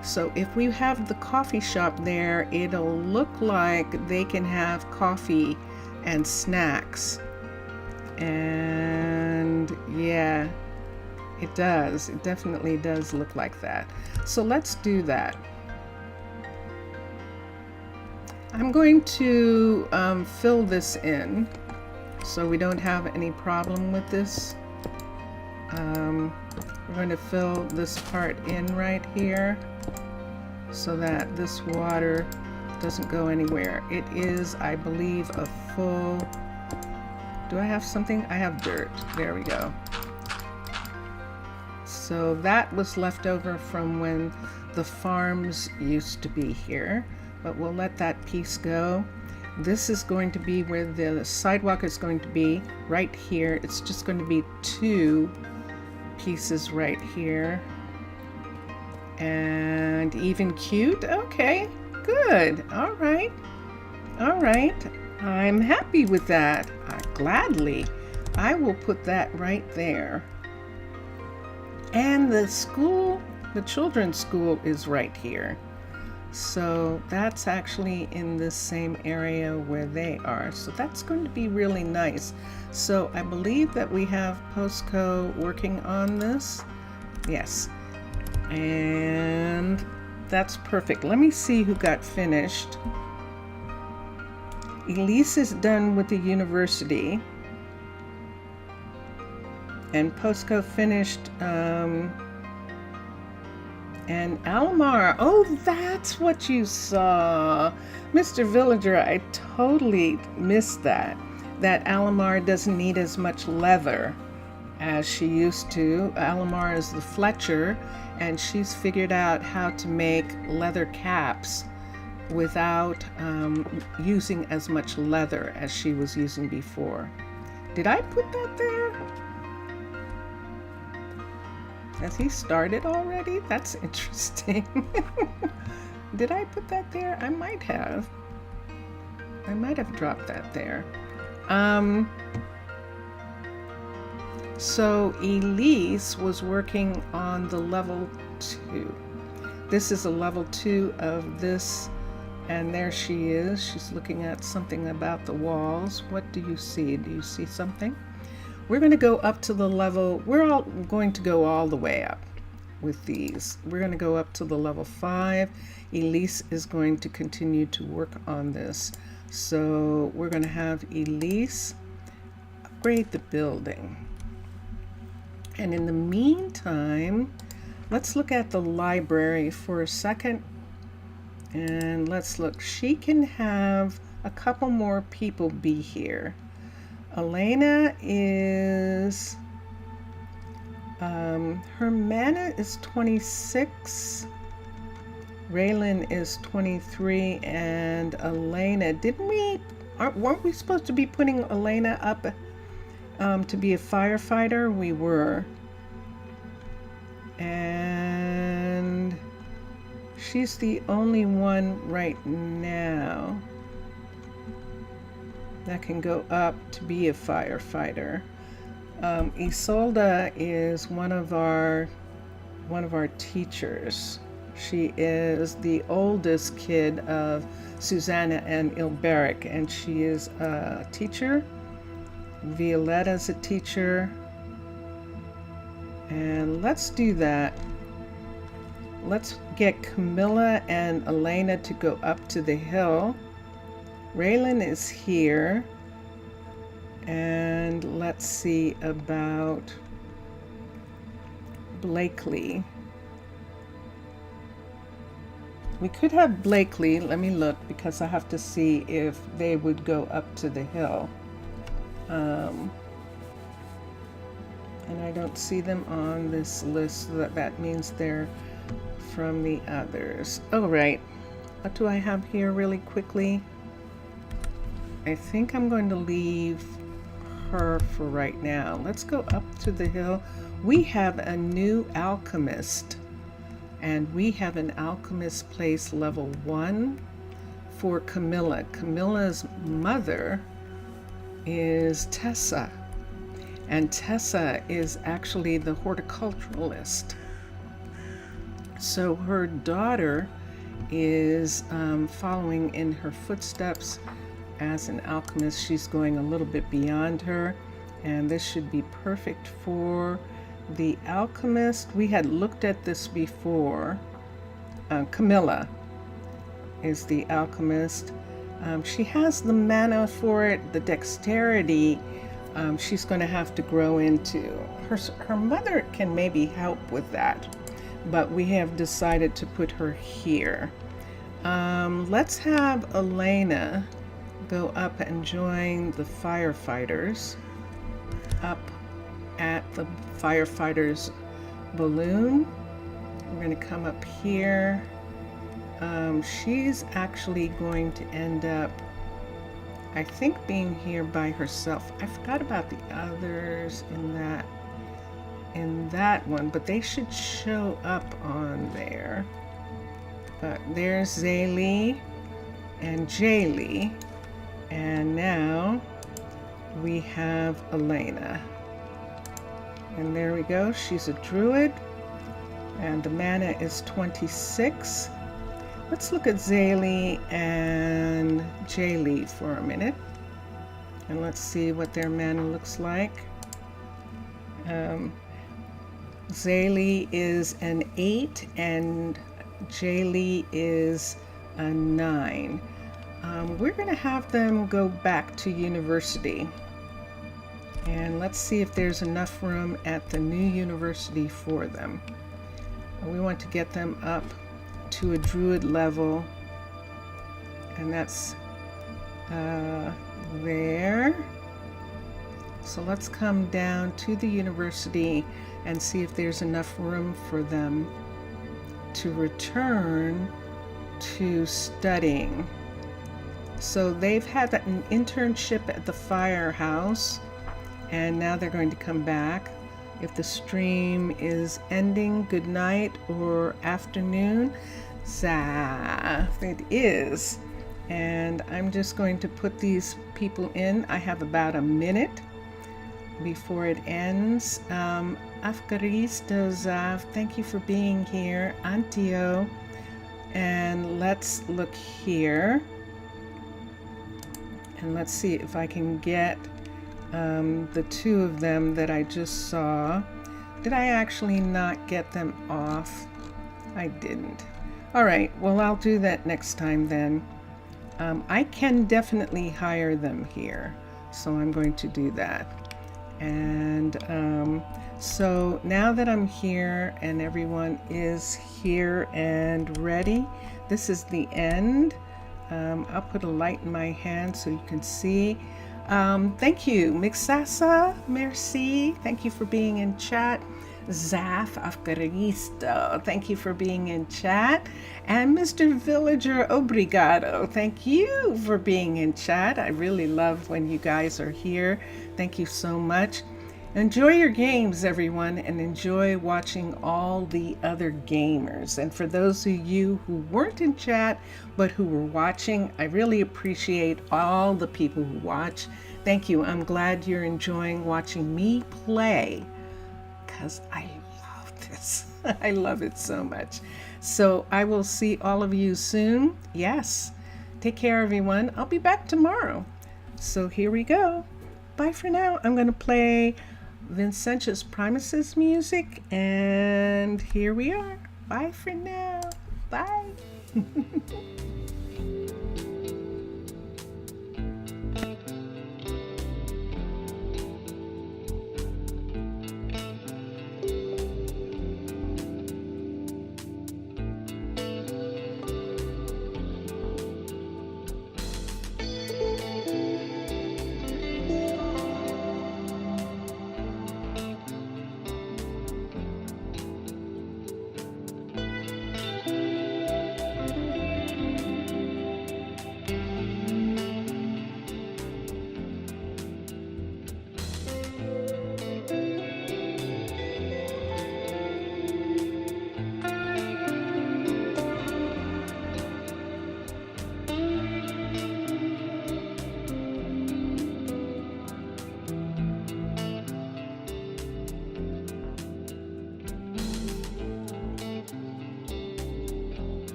So if we have the coffee shop there, it'll look like they can have coffee and snacks. And yeah, it does. It definitely does look like that. So let's do that. I'm going to fill this in so we don't have any problem with this. We're going to fill this part in right here so that this water doesn't go anywhere. It is, I believe, a full... Do I have something? I have dirt. There we go. So that was left over from when the farms used to be here, but we'll let that piece go. This is going to be where the sidewalk is going to be, right here. It's just going to be 2 pieces right here. And even cute. Okay, good. All right. All right. I'm happy with that. Gladly. I will put that right there. And the school, the children's school is right here. So that's actually in the same area where they are. So that's going to be really nice. So I believe that we have Postco working on this. Yes. And that's perfect. Let me see who got finished. Elise is done with the university. And Postco finished, and Alomar, oh, that's what you saw. Mr. Villager, I totally missed that. That Alomar doesn't need as much leather as she used to. Alomar is the Fletcher, and she's figured out how to make leather caps without using as much leather as she was using before. Did I put that there? Has he started already? That's interesting. Did I put that there? I might have. I might have dropped that there. So Elise was working on the level 2. This is a level 2 of this, and there she is. She's looking at something about the walls. What do you see? Do you see something? We're going to go up to the level, we're all going to go all the way up with these. We're going to go up to the level 5. Elise is going to continue to work on this. So we're going to have Elise upgrade the building. And in the meantime, let's look at the library for a second. And let's look. She can have a couple more people be here. Elena is, her mana is 26, Raylan is 23, and Elena, weren't we supposed to be putting Elena up to be a firefighter, we were. And she's the only one right now that can go up to be a firefighter. Isolda is one of our teachers. She is the oldest kid of Susanna and Ilberic, and she is a teacher. Violetta's a teacher. And let's do that. Let's get Camilla and Elena to go up to the hill. Raylan is here. And let's see about Blakely. We could have Blakely, let me look, because I have to see if they would go up to the hill. And I don't see them on this list, so that means they're from the others. Oh, right. What do I have here really quickly? I think I'm going to leave her for right now. Let's go up to the hill. We have a new alchemist, and we have an alchemist place level 1 for Camilla. Camilla's mother is Tessa, and Tessa is actually the horticulturalist. So her daughter is following in her footsteps as an alchemist. She's going a little bit beyond her, and this should be perfect for the alchemist. We had looked at this before. Camilla is the alchemist. She has the mana for it, the dexterity. She's going to have to grow into. Her mother can maybe help with that, but we have decided to put her here. Let's have Elena go up and join the firefighters up at the firefighters balloon. We're going to come up here. She's actually going to end up, I think, being here by herself. I forgot about the others in that one, but they should show up on there. But there's Zaylee and Jaylee, and now we have Elena. And there we go. She's a druid, and the mana is 26. Let's look at Zaylee and Jaylee for a minute, and let's see what their mana looks like. Zaylee is an 8, and Jaylee is a 9. We're going to have them go back to university. And let's see if there's enough room at the new university for them. We want to get them up to a druid level, and that's there. So let's come down to the university and see if there's enough room for them to return to studying. So they've had an internship at the firehouse, and now they're going to come back. If the stream is ending, good night or afternoon. It is. And I'm just going to put these people in. I have about a minute before it ends. Afkaristo Zav, thank you for being here. Antio. And let's look here. And let's see if I can get the two of them that I just saw. Did I actually not get them off? I didn't. All right, well, I'll do that next time then. I can definitely hire them here, so I'm going to do that. And so now that I'm here and everyone is here and ready, this is the end. I'll put a light in my hand so you can see. Thank you, Mixasa, merci. Thank you for being in chat. Zaf Afgaristo, thank you for being in chat. And Mr. Villager Obrigado, thank you for being in chat. I really love when you guys are here. Thank you so much. Enjoy your games, everyone, and enjoy watching all the other gamers. And for those of you who weren't in chat but who were watching, I really appreciate all the people who watch. Thank you. I'm glad you're enjoying watching me play, because I love this. I love it so much. So I will see all of you soon. Yes. Take care, everyone. I'll be back tomorrow. So here we go. Bye for now. I'm going to play Vincentius Primus's music, and here we are. Bye for now. Bye.